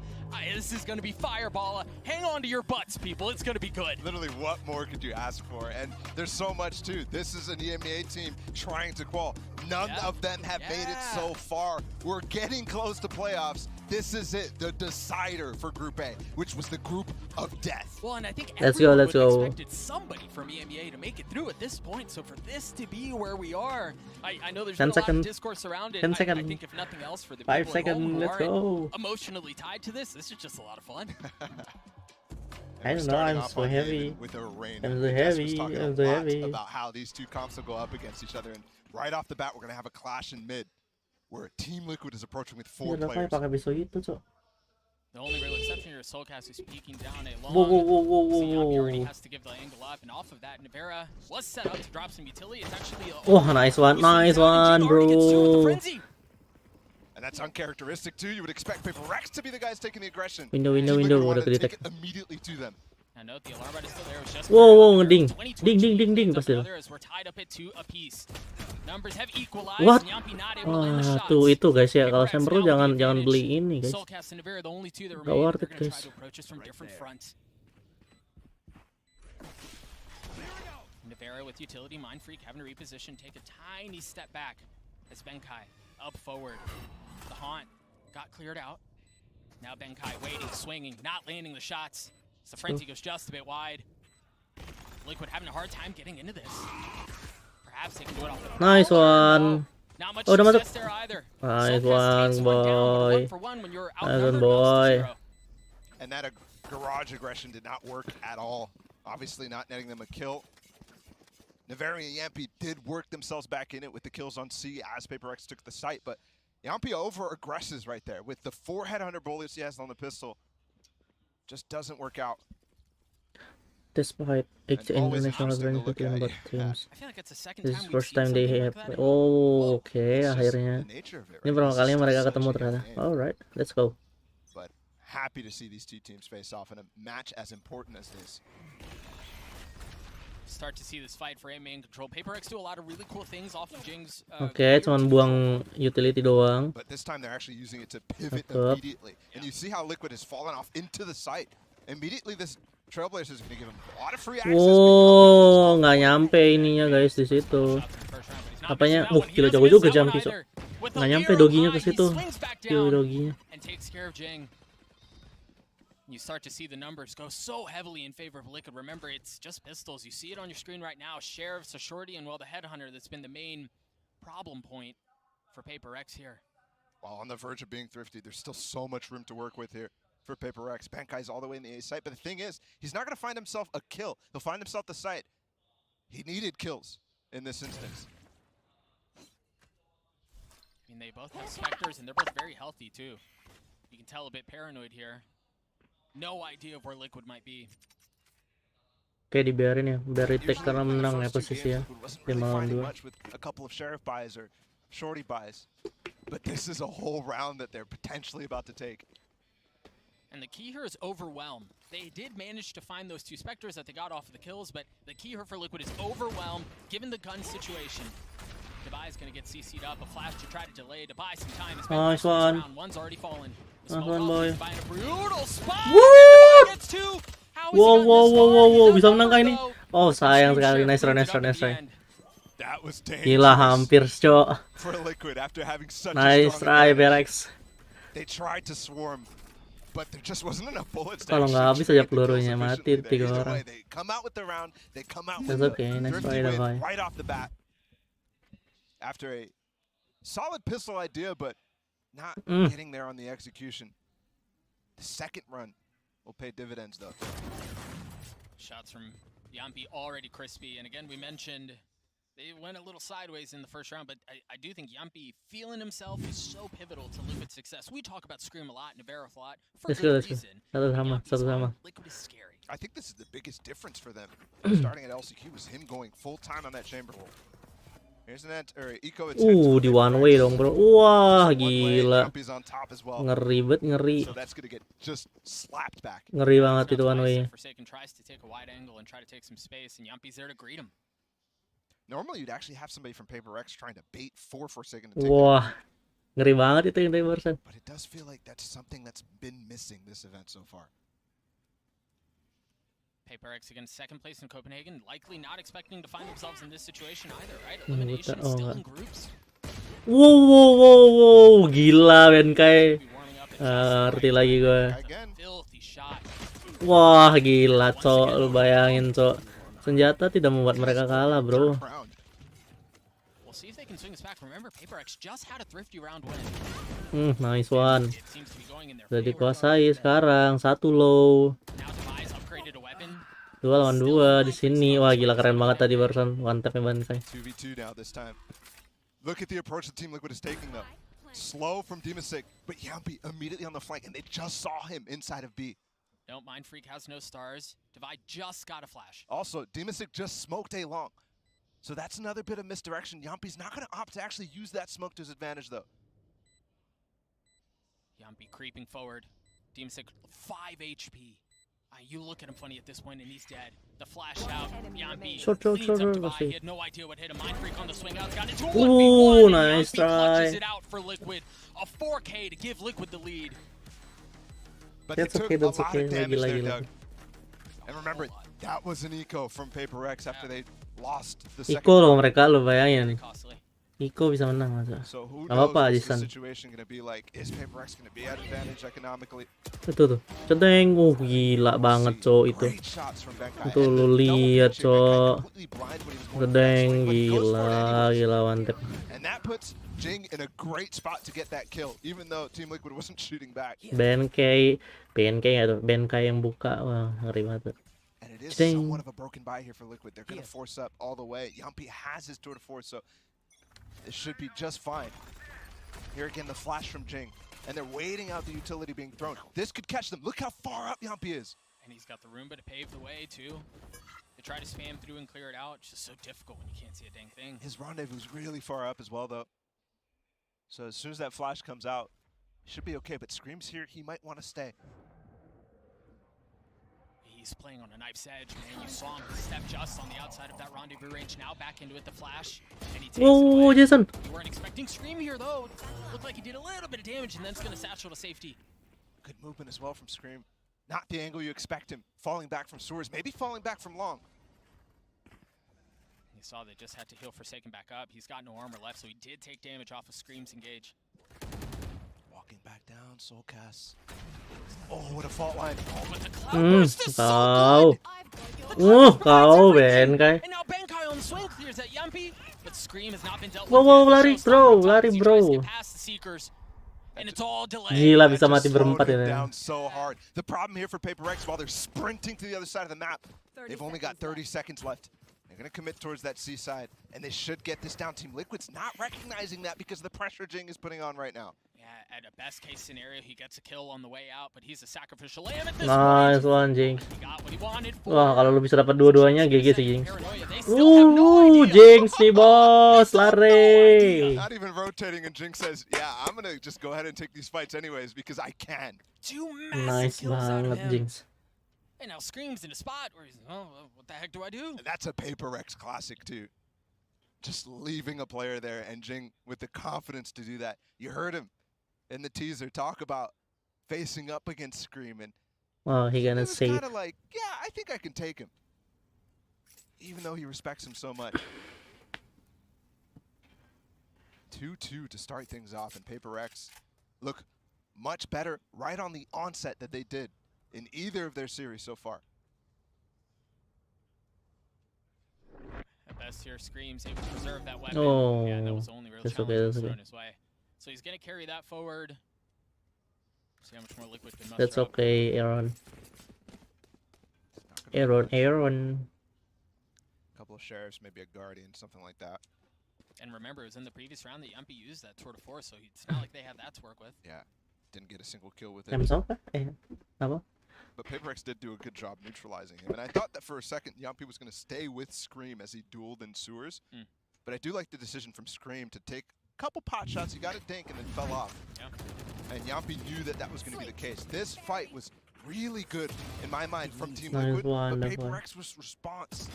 This is going to be fireball. Hang on to your butts, people. It's going to be good. Literally, what more could you ask for? And there's so much, too. This is an EMEA team trying to qual. None of them have made it so far. We're getting close to playoffs. This is it, the decider for Group A, which was the group of death. Well, and I think let's everyone go. expected somebody from EMEA to make it through at this point. So for this to be where we are, I know there's been a lot of discourse around it. 10 seconds. I think if nothing else, for the 5 people at home seconds. who Let's go. aren't emotionally tied to this is just a lot of fun. I don't know. I'm so heavy. With a rain. I'm so heavy. I'm so heavy. About how these two comps will go up against each other, and right off the bat, we're gonna have a clash in mid, where Team Liquid is approaching with 4 players. The only real exception here is Soulcast who's peeking down a long. Whoa. Yami already has to give the angle up, and off of that, Navera was set up to drop some utility. It's actually nice one, bro. And that's uncharacteristic too. You would expect Paper Rex to be the guys taking the aggression. Window. Udah take it immediately to them. I note the alarm is still there. It was just Whoa, ding pasti. We're tied up at 2 apiece. Numbers have equalized. What? Yampi not able to land the shots. Tuh itu guys ya, kalau Semper jangan beli ini guys. Soulcast and Navera the only 2 that Gak remain. worth They're it going to try guys. to approach us from different fronts. Navera with utility, Mind Freak having to reposition, take a tiny step back as Benkai up forward. The haunt got cleared out. Now Benkai waiting, swinging, not landing the shots. So Frenzy goes just a bit wide. Liquid having a hard time getting into this. Perhaps they can do it off the Nice one. Not much udah masuk. success there either. Nice Soulcast takes one, one down, boy. 1 for 1 when you're Nice one, outnumbered boy. 0. And that garage aggression did not work at all. Obviously not netting them a kill. Naveri and Yampi did work themselves back in it with the kills on C as Paper X took the site, but Yampi over-aggresses right there with the 4 headhunter bullets he has on the pistol. Just doesn't work out. Despite its international ranking number teams, I feel like it's the second this time is we've first seen time they something have. like that. Oh, okay, akhirnya. Nature of it, Ini right? pertama This kali is mereka such ketemu a good ternyata. game. Alright, let's go. But happy to see these 2 teams face off in a match as important as this. Start to see this fight for A main control. Paper X do a lot of really cool things off of Jing's. Oke, cuman buang utility doang. But this time they're actually using it to pivot Tetep. immediately. And you see how Liquid has fallen off into the site. Immediately this Trailblazer is going to give him a lot of free access. Wow, nggak nyampe ininya guys di situ. Apanya? Gila jago juga Jumpy so. Nggak nyampe doginya ke situ. Doginya. And takes care of Jing. You start to see the numbers go so heavily in favor of Liquid. Remember, it's just pistols. You see it on your screen right now. Sheriff, Shorty, and well, the Headhunter that's been the main problem point for Paper X here. While on the verge of being thrifty, there's still so much room to work with here for Paper X. Bankai's all the way in the A site, but the thing is, he's not going to find himself a kill. He'll find himself the site. He needed kills in this instance. I mean, they both have Spectres, and they're both very healthy, too. You can tell a bit paranoid here. No idea of where Liquid might be. Oke, dibiarin ya, biar retake karena menang ya posisinya 5-2. A couple of Sheriff buys or Shorty buys, but this is a whole round that they're potentially about to take. And the key here is overwhelmed. They did manage to find those 2 Spectres that they got off of the kills, but the key here for Liquid is overwhelmed, given the gun situation. Debai is going to get CC'd up. A flash to try to delay, to buy some time. Nice one. One's already fallen. Nice one, boy. A brutal spot. Woo! Gets 2. Wow, bisa menang kah ini? Oh, sayang sekali. Nice try. That was Gila, hampir, cok. For Liquid after having such Nice a strong try, Berex. They tried to swarm, but there just wasn't enough bullets. Kalau nggak habis aja pelurunya, mati 3 orang. They come out with the round. They come out That's with okay. the Nice thrifty try, win right off the bat. After a solid pistol idea, but not getting there on the execution. The second run will pay dividends, though. Shots from Yampi already crispy. And again, we mentioned they went a little sideways in the first round, but I do think Yampi feeling himself is so pivotal to Liquid's success. We talk about Scream a lot, Navera a lot, for good reason. Satu sama. Liquid is scary. I think this is the biggest difference for them. Starting at LCQ was him going full time on that chamber. Here's an eco attack. Di one way dong, bro. Wah, gila. Ngeri banget, ngeri. So that's gonna get just slapped back. Ngeri banget itu one way. Forsaken tries to take a wide angle and try to take some space, and Yampi's there to greet him. Normally you'd actually have somebody from Paper X trying to bait for Forsaken to take Wah, ngeri banget itu yang dari barusan. But it does feel like that's something that's been missing this event so far. Paper X against second place in Copenhagen, likely not expecting to find themselves in this situation either, right? Elimination still in groups. Wow, gila Benkai. Ngerti lagi gue. Wah, gila, Cok. Lu bayangin, Cok. Senjata tidak membuat mereka kalah, bro. Nice one. Udah dikuasai sekarang. 1 low. 2 lawan 2 di sini. Wah, gila keren banget tadi barusan one tap-nya Benkai. 2v2 now this time. Look at the approach that Team Liquid is taking though. Slow from Demasig, but Yampi immediately on the flank, and they just saw him inside of B. Don't mind Freak has no stars. Divide just got a flash. Also, Demasig just smoked A long. So that's another bit of misdirection. Yampi's not going to opt to actually use that smoke to his advantage though. Yampi creeping forward. Demasig 5 HP. You look at him funny at this point and he's dead. The flash out. Yampi cleans up Divide. He had no idea what hit him. Mind Freak on the swing out. Got into a 1v1. Nice try. Clutches it out for Liquid. A 4K to give Liquid the lead. But that's okay, that's okay. Doug. And remember, that was an eco from Paper X after they lost the second. Eco loh mereka, lo bayangin. Eco bisa menang masa. Gak apa-apa Jisan. Itu tuh. Cedeng, gila banget Cok itu. Itu lu lihat Cok. Cedeng, gila one tap. Jing in a great spot to get that kill, even though Team Liquid wasn't shooting back. BNK atau BNK yang buka, wah ngeri banget. And it is somewhat of a broken buy here for Liquid. They're gonna force up all the way. Yampi has his tour de force, so it should be just fine. Here again, the flash from Jing, and they're waiting out the utility being thrown. This could catch them. Look how far up Yampi is. And he's got the Roomba to pave the way too. They try to spam through and clear it out. It's just so difficult when you can't see a dang thing. His rendezvous's really far up as well, though. So as soon as that flash comes out, he should be okay. But Scream's here, he might want to stay. He's playing on a knife's edge, man. You saw him step just on the outside of that rendezvous range. Now back into it, the flash, and he takes it away. Jason. You weren't expecting Scream here, though. Looked like he did a little bit of damage, and then it's going to satchel to safety. Good movement as well from Scream. Not the angle you expect him. Falling back from Sewers, maybe falling back from Long. You saw they just had to heal Forsaken back up. He's got no armor left, so he did take damage off of Scream's engage. Walking back down, Soulcast. Oh, what a fault line. Oh, but the Cloudburst is so good. Kau Benkai. And now Benkai on the swing clears at Yampi, but Scream has not been dealt with. Wow, lari bro. Past the Seekers. And it's all delayed. Gila bisa mati berempat ini. Down so hard. The problem here for Paper X, while they're sprinting to the other side of the map, they've only got 30 seconds left. They're going to commit towards that seaside, and they should get this down. Team Liquid's not recognizing that because of the pressure Jing is putting on right now. Yeah, at a best case scenario, he gets a kill on the way out, but he's a sacrificial lamb at this nice point. One, Jing. He got what he wanted for. Wah, kalau lu bisa dapat dua-duanya, GG sih, Jing. Jinx nih, bos, lari. Not even rotating, and Jing says, yeah, I'm going to just go ahead and take these fights anyways because I can. Two massive nice kills out of banget, him. Jinx. And now Scream's in a spot where he's, oh, what the heck do I do? And that's a Paper X classic, too. Just leaving a player there, and Jing with the confidence to do that. You heard him in the teaser talk about facing up against Scream, and he gonna save. Kind of like, yeah, I think I can take him, even though he respects him so much. 2-2 to start things off, and Paper X look much better right on the onset that they did in either of their series so far. At best here, Scream's able to preserve that weapon. Oh, yeah, that was the only real challenge thrown his way. So he's going to carry that forward. See how much more Liquid can muster That's up. okay, Aaron. Aaron. A couple of sheriffs, maybe a guardian, something like that. And remember, it was in the previous round that Yampi used that tour de force, so it's not like they have that to work with. Yeah, didn't get a single kill with it. But Paper X did do a good job neutralizing him. And I thought that for a second, Yampi was going to stay with Scream as he dueled in Sewers. But I do like the decision from Scream to take a couple pot shots. He got a dink and then fell off. Yeah. And Yampi knew that that was going to be the case. This fight was really good in my mind from Team Liquid. But Paper X's response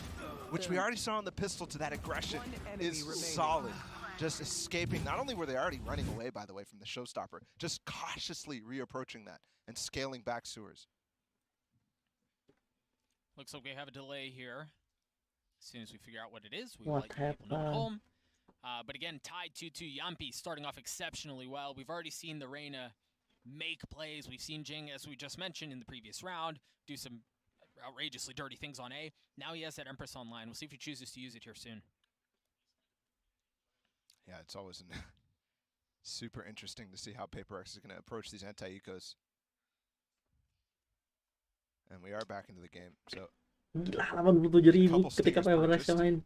which we already saw on the pistol to that aggression, is solid. Just escaping. Not only were they already running away, by the way, from the showstopper, just cautiously reapproaching that and scaling back sewers. Looks like we have a delay here. As soon as we figure out what it is, we will let people know at home. But again, tied 2-2. Yampi starting off exceptionally well. We've already seen the Reyna make plays. We've seen Jing, as we just mentioned in the previous round, do some outrageously dirty things on A. Now he has that Empress online. We'll see if he chooses to use it here soon. Yeah, it's always super interesting to see how PaperX is going to approach these anti-ecos. And we are back into the game. So gila, 87.000 ketika PaperX main.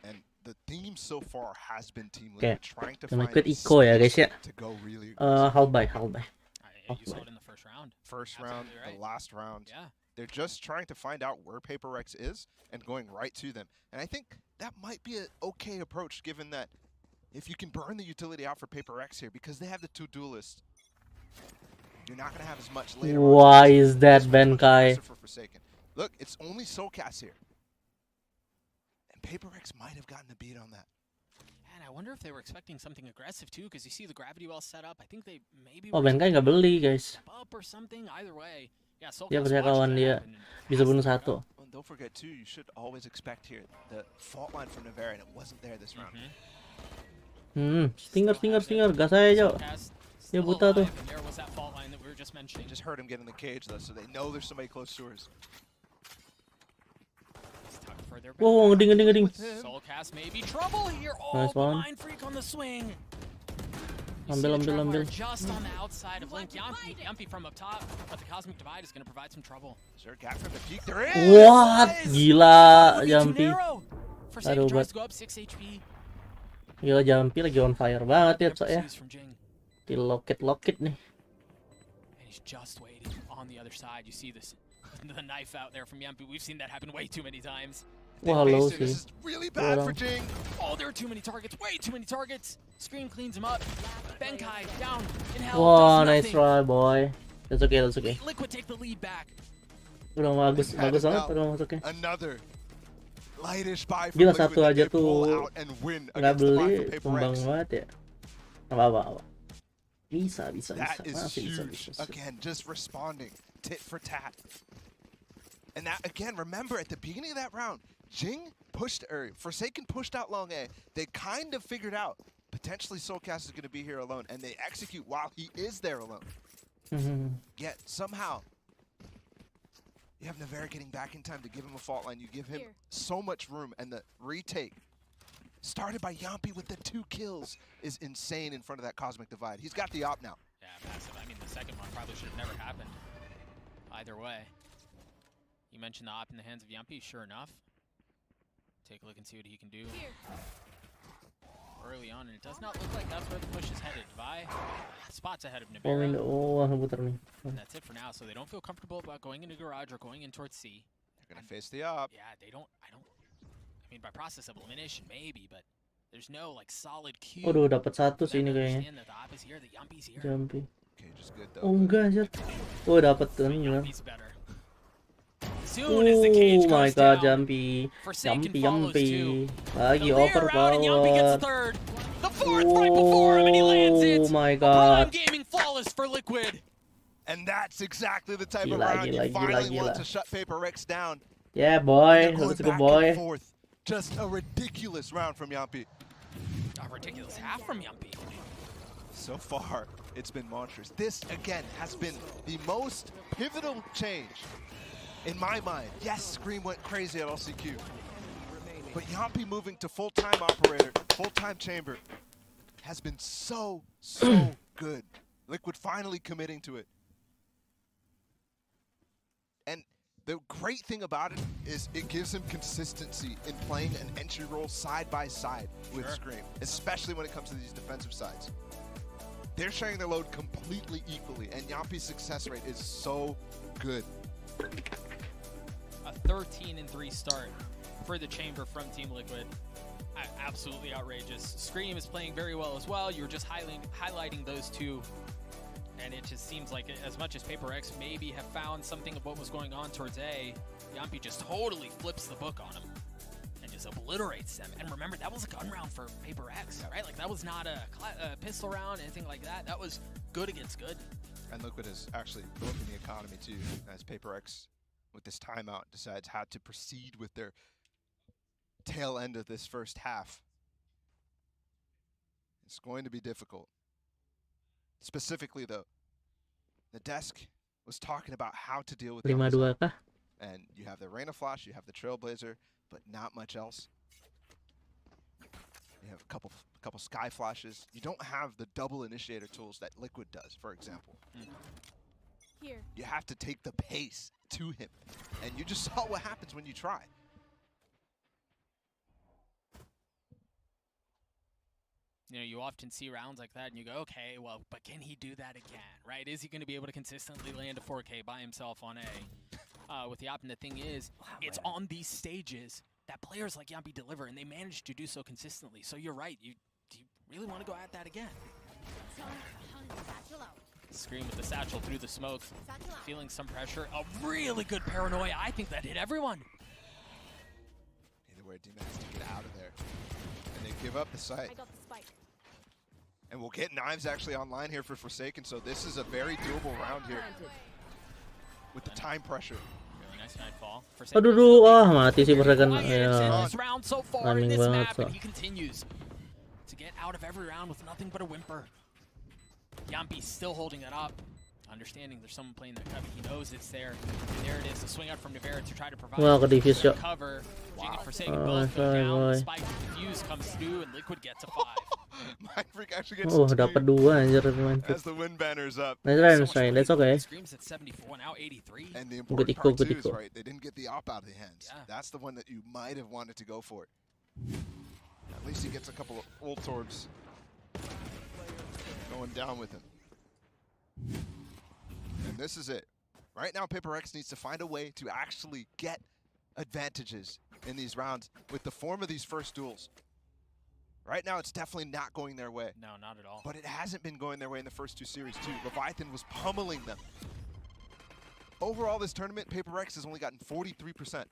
And the theme so far has been Team Liquid trying to find Eco ya guys ya. to go really Hold by. You saw it in the first round. Round, right. The last round. Yeah. They're just trying to find out where PaperX is and going right to them. And I think that might be an okay approach, given that if you can burn the utility out for PaperX here, because they have the two duelists, you're not going to have as much later. Why is that Benkai? Look, it's only SOCAS here. And PaperX might have gotten a beat on that. And I wonder if they were expecting something aggressive too, because you see the gravity well set up. I think they maybe Benkai nggak beli guys. Up or something. Either way. Yeah, dia percaya kawan dia bisa bunuh satu. And don't forget too, you should always expect here the fault line from Navarre, and it wasn't there this round. Stinger, gas aja Jo. Dia buta tuh. There was that fault line that we were just mentioning. Just heard him get in the cage though, so they know there's somebody close to hers. Wow, ngeding. Soulcast may be trouble here. Nice one. Mind freak on the swing. Ambil. Just on the outside of Link. Yampi from up top, but the Cosmic Divide is going to provide some trouble. Is there a gap from the peak? There is! What? Gila, Yampi. Aduh, tries to go up 6 HP. Gila, Yampi lagi on fire banget ya, so ya. Di locket nih. And he's just waiting on the other side. You see this, the knife out there from Yampi. We've seen that happen way too many times. Wow, low sih. This is really bad for Jing. Oh, there are too many targets. Way too many targets. Screen cleans him up. Benkai down in hell. Wow, nice try, boy. That's okay. Liquid take the lead back. Udah bagus banget, udah masuk ya. Another lightish buy from Gila, Liquid. satu aja tuh nggak beli, tumbang banget ya. Apa-apa. Bisa. That is huge. Again, just responding tit for tat. And that, again, remember at the beginning of that round, Jing pushed, Forsaken pushed out long A. They kind of figured out potentially SOCAS is going to be here alone, and they execute while he is there alone. Yet somehow you have Navarre getting back in time to give him a fault line. You give him so much room, and the retake started by Yampi with the 2 kills is insane in front of that Cosmic Divide. He's got the op now. Yeah, massive. I mean, the second one probably should have never happened. Either way. You mentioned the op in the hands of Yampi, sure enough. Take a look and see what he can do early on, and it does not look like that's where the push is headed. Vi, spots ahead of Navarre. And that's it for now, so they don't feel comfortable about going into garage or going in towards C. They're going to face the op. Yeah, I mean, by process of elimination, maybe, but there's no, like, solid cue. Waduh, dapat satu sih ini kayaknya. That the op is here, the Yampi's here. Yampi. Okay, just good though. Oh, enggak, anjir. Oh, dapat tuh nih. Yampi's better. Soon as the cage oh my goes god, down, Yampi. Yampi. Lagi overpower. Yampi gets third. The fourth right before him, and he lands it. Oh my god. Prime gaming flawless for Liquid. And that's exactly the type of round you finally want to shut PaperX down. Yeah, boy. Let's go, boy. Just a ridiculous round from Yampi. A ridiculous half from Yampi. So far, it's been monstrous. This, again, has been the most pivotal change in my mind. Yes, Scream went crazy at LCQ. But Yampi moving to full-time operator, full-time chamber, has been so good. Liquid finally committing to it. And the great thing about it is it gives him consistency in playing an entry role side by side with Scream, especially when it comes to these defensive sides. They're sharing their load completely equally, and Yampi's success rate is so good. A 13-3 start for the chamber from Team Liquid. Absolutely outrageous. Scream is playing very well as well. You were just highlighting those two And it just seems like as much as Paper X maybe have found something of what was going on towards A, Yampi just totally flips the book on him and just obliterates them. And remember, that was a gun round for Paper X, right? Like, that was not a pistol round, anything like that. That was good against good. And Liquid is actually broken the economy too, as Paper X, with this timeout, decides how to proceed with their tail end of this first half. It's going to be difficult. Specifically, though, the desk was talking about how to deal with the 5-2 kah? And you have the Reina Flash, you have the Trailblazer, but not much else. You have a couple Sky Flashes. You don't have the double initiator tools that Liquid does, for example. Here. You have to take the pace to him. And you just saw what happens when you try. You know, you often see rounds like that and you go, okay, well, but can he do that again, right? Is he going to be able to consistently land a 4K by himself on A? With Yap, and the thing is, it's on these stages that players like Yampi deliver, and they manage to do so consistently. So you're right. Do you really want to go at that again? Scream with the satchel through the smoke, feeling some pressure. A really good paranoia. I think that hit everyone. Either way, Demon has to get out of there. And they give up the site. I got the spike. And we'll get Knives actually online here for Forsaken, so this is a very doable round here. With the time pressure. Really nice nightfall. Aduh, mati sih Forsaken. Ya, This round so far in timing this banget. map, and he continues to get out of every round with nothing but a whimper. Yampi still holding it up, understanding there's someone playing that cover. He knows it's there. And there it is, the swing out from Nivera to try to provide cover. Jing and Forsaken both go down. The spike fuse comes through, and Liquid gets a 5. Mind Freak actually gets dapat 2 anjir Mind Freak. as the win banner's up. Nice try, that's okay. Screams at 74, now 83. And the important part too is, right, they didn't get the op out of the hands. Yeah. That's the one that you might have wanted to go for. At least he gets a couple of ult orbs going down with him. And this is it. Right now, Paper X needs to find a way to actually get advantages in these rounds with the form of these first duels. Right now, it's definitely not going their way. No, not at all. But it hasn't been going their way in the first 2 series, too. Leviathan was pummeling them. Overall, this tournament, Paper X has only gotten 43%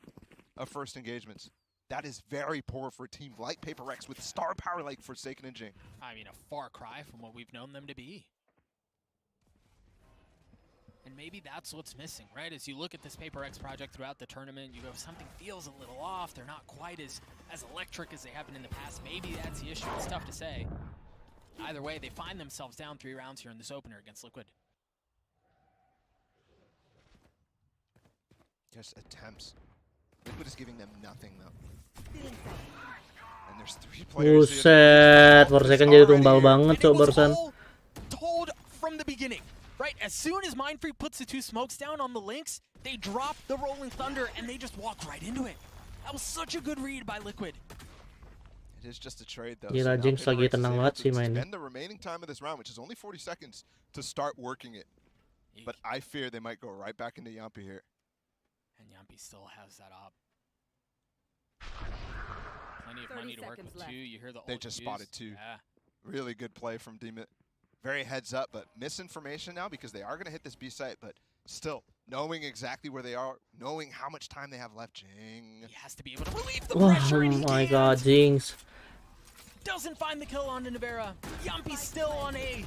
of first engagements. That is very poor for a team like Paper X with star power like Forsaken and Jing. I mean, a far cry from what we've known them to be. And maybe that's what's missing, right? As you look at this Paper X project throughout the tournament, you go, something feels a little off. They're not quite as electric as they have been in the past. Maybe that's the issue. It's tough to say. Either way, they find themselves down 3 rounds here in this opener against Liquid. Just attempts. Liquid is giving them nothing, though. And there's 3 players. Buset, Forsaken jadi tumbal banget cok barusan. Told from the beginning. Right, as soon as Mind Freak puts the 2 smokes down on the links, they drop the Rolling Thunder and they just walk right into it. That was such a good read by Liquid. It is just a trade, though. Gila, Jinx lagi tenang banget sih mainnya. Spend the remaining time of this round, which is only 40 seconds, to start working it. But I fear they might go right back into Yampi here. And Yampi still has that op. Plenty of money to work with, too. You hear the They just spotted 2. Yeah. Really good play from Demon. Very heads up, but misinformation now because they are going to hit this B site, but still, knowing exactly where they are, knowing how much time they have left, Jing. He has to be able to relieve the pressure. Oh my god, Jinx. Doesn't find the kill on Nivera. Yampi's still on A.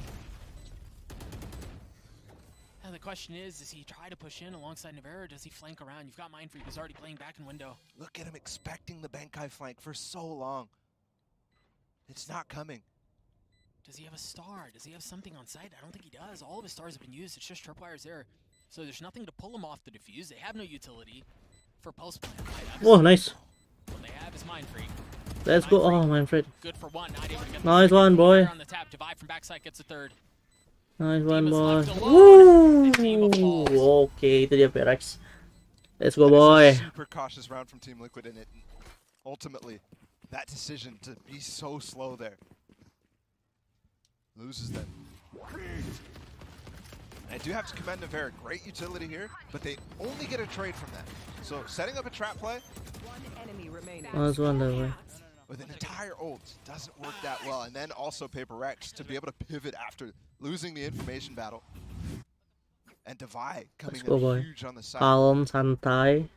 Now the question is he try to push in alongside Nivera, or does he flank around? You've got Mind Freak who's already playing back in window. Look at him expecting the Bankai flank for so long. It's not coming. Does he have a star? Does he have something on site? I don't think he does. All of his stars have been used. It's just tripwires there. So there's nothing to pull him off the defuse. They have no utility for post-plant. Oh, nice. What they have is Mind Freak. Let's go. Oh, Mind Freak. Good for 1. Not able to get nice one, boy. On the tap. Divide from backside gets a 3rd. Nice one, boy. Woo! Okay, itu dia Perex. Let's go, boy. Super cautious round from Team Liquid, and it ultimately that decision to be so slow there loses them. I do have to commend Nivera. Great utility here, but they only get a trade from that. So setting up a trap play Nice one, boy. with an entire ult doesn't work that well. And then also Paper X to be able to pivot after losing the information battle. And Divide coming Let's go, in boy. huge on the side. Calm, santai.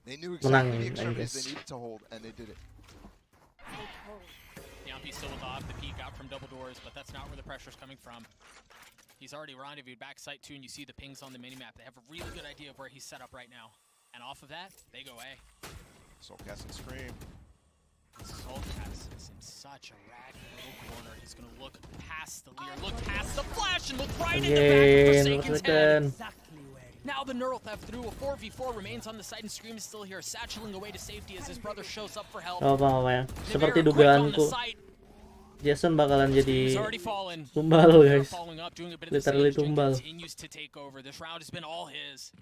They knew exactly the Menang, extremities guys. they needed to hold, and they did it. Yampi still with off the peek out from double doors, but that's not where the pressure's coming from. He's already rendezvoused backside too, and you see the pings on the minimap. They have a really good idea of where he's set up right now. And off of that, they go A. Soulcast and Scream. Soulcast is in such a ragged little corner. He's going to look past the Leer, look past the flash, and look right in the back of Forsaken's head. Now the neural theft through a 4v4 remains on the side, and Scream is still here, satcheling away to safety as his brother shows up for help. Apa ya? Seperti dugaanku, Jason bakalan jadi tumbal, guys. Literally tumbal. This round has been all his.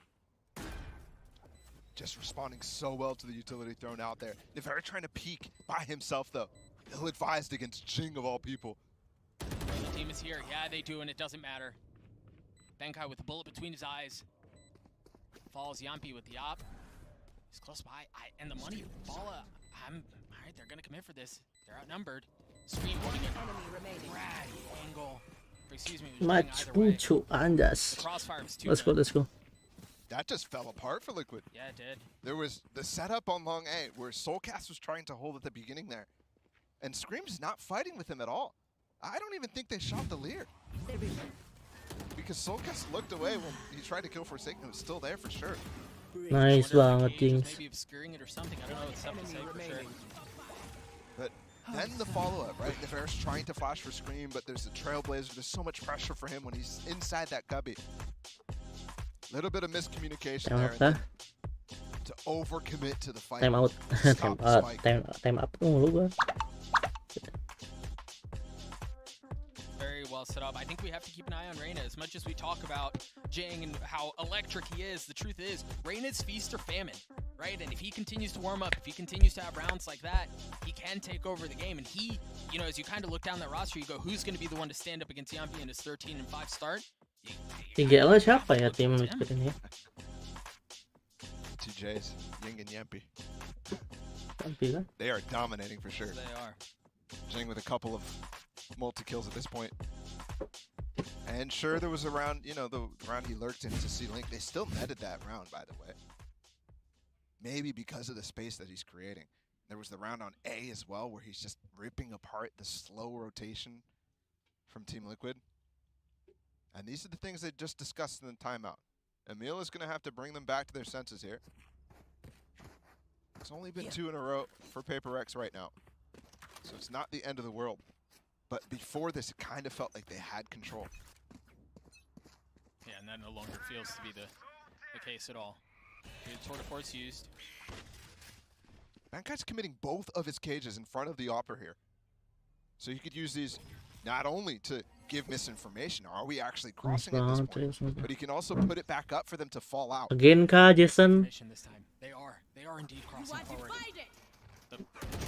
Just responding so well to the utility thrown out there. Nevera trying to peek by himself, though. Ill-advised against Jing of all people. The team is here. Yeah, they do, and it doesn't matter. Benkai with a bullet between his eyes. Falls Yampi with the op. He's close by. And the money. Bala. Alright, they're going to commit for this. They're outnumbered. Scream holding it. Rad angle. Excuse me. Much mucho anjas. Let's go. That just fell apart for Liquid. Yeah, it did. There was the setup on Long A where Soulcast was trying to hold at the beginning there. And Scream's not fighting with him at all. I don't even think they shot the Leer. Because Soulcast looked away when he tried to kill Forsaken. It was still there for sure. Nice banget, Jinx. Maybe obscuring it or something. I don't know. It's tough to say for sure. But then the follow-up, right? Nevera's trying to flash for Scream, but there's the Trailblazer. There's so much pressure for him when he's inside that cubby. Little bit of miscommunication there. To overcommit to the fight. Time out. Time up mulu gua. Very well set up. I think we have to keep an eye on Reyna. As much as we talk about Jing and how electric he is, the truth is, Reyna's feast or famine, right? And if he continues to warm up, if he continues to have rounds like that, he can take over the game. And he, you know, as you kind of look down that roster, you go, who's going to be the one to stand up against Yampi in his 13-5 start? 3L siapa ya tim Liquid ini? TJs, Ying and Yampi. Yampi kan? They are dominating for sure. They are. Jing with a couple of multi-kills at this point. And sure, there was a round, you know, the round he lurked in to see Link. They still netted that round, by the way. Maybe because of the space that he's creating. There was the round on A as well, where he's just ripping apart the slow rotation from Team Liquid. And these are the things they just discussed in the timeout. Emil is going to have to bring them back to their senses here. It's only been 2 in a row for Paper X right now. So it's not the end of the world. But before this, it kind of felt like they had control. Yeah, and that no longer feels to be the case at all. Good Tour de Force used. Bankai's committing both of his cages in front of the Opera here. So you could use these not only to give misinformation, are we actually crossing at this point, but he can also put it back up for them to fall out. Again kah, Jason? They are indeed crossing forward. The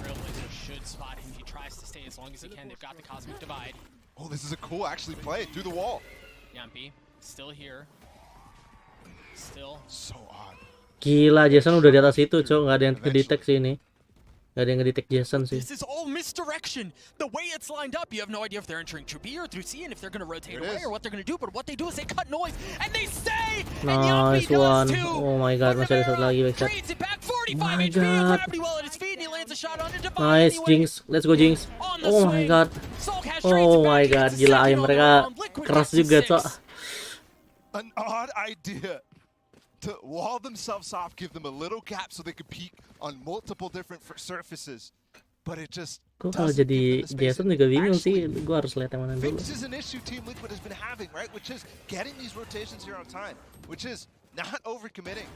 Trailblazer should spot him. He tries to stay as long as he can. They've got the Cosmic Divide. Oh, this is a cool actually play through the wall. Yampi still here. Still. So odd. Gila, Jason udah di atas itu, cok. Nggak ada yang ngedetek sih ini. Nggak ada yang ngedetek Jason sih. This is all misdirection. The way it's lined up, you have no idea if they're entering through B or through C, and if they're going to rotate away or what they're going to do. But what they do is they cut noise and they stay. Nice one. Oh my god, masih ada satu lagi backside. Oh my god. Nice, Jinx. Let's go, Jinx. Oh my god. Oh my god, gila ayam mereka keras juga, cok. An odd idea to wall themselves off, give them a little gap so they could peek on multiple different surfaces. But it just Kok kalau jadi Jason juga bingung sih, gue harus lihat yang mana dulu. This is an issue Team Liquid has been having, right? Which is getting these rotations here on time, which is not overcommitting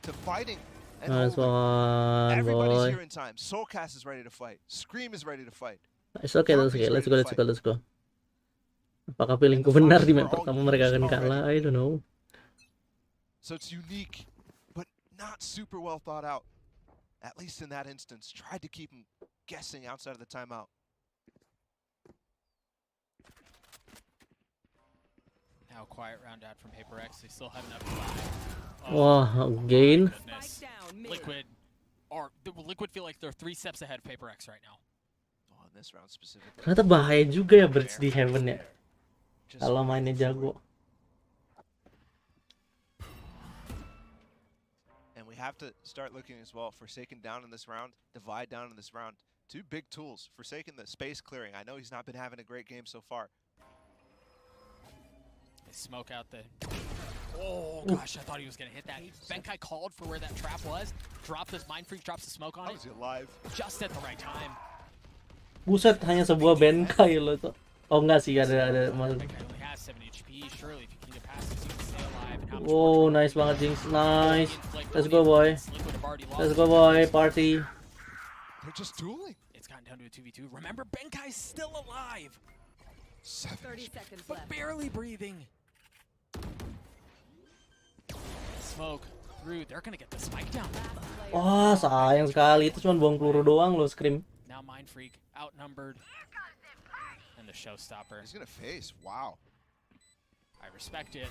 to fighting and Nice one, everybody's boy. here in time. Soulcast is ready to fight. Scream is ready to fight. It's okay, let's go. Apakah feelingku benar di map pertama mereka akan kalah? I don't know. So it's unique, but not super well thought out. At least in that instance, tried to keep him guessing outside of the timeout. Now quiet round out from Paper X. They still have enough time. Wah, gain. Liquid feel like they're 3 steps ahead of Paper X right now. Oh, in this round specifically. Ternyata bahaya juga ya Birds di Heaven ya. Kalau mainnya jago. have to start looking as well. Forsaken down in this round, Divide down in this round. Two big tools. Forsaken, the space clearing. I know he's not been having a great game so far. They smoke out the... Oh, gosh, I thought he was going to hit that. Benkai called for where that trap was. Dropped this Mind Freak, drops the smoke on it. How is he alive? Just at the right time. Buset, hanya sebuah Benkai loh itu. Oh enggak sih, ada maksud. Benkai only has 7 HP. Surely, if you can get past this, you can stay alive. And how much Oh, nice banget, Jinx. Nice. Let's go, boy. Let's go, boy. Party. They're just dueling. It's gotten down to a 2v2. Remember, Benkai's still alive. 30 seconds but left. barely breathing. Smoke through. They're gonna get the spike down. Wah, sayang sekali. Itu cuma buang peluru doang loh, Scream. Now Mind Freak outnumbered. And the showstopper. He's gonna face. Wow. I respect it.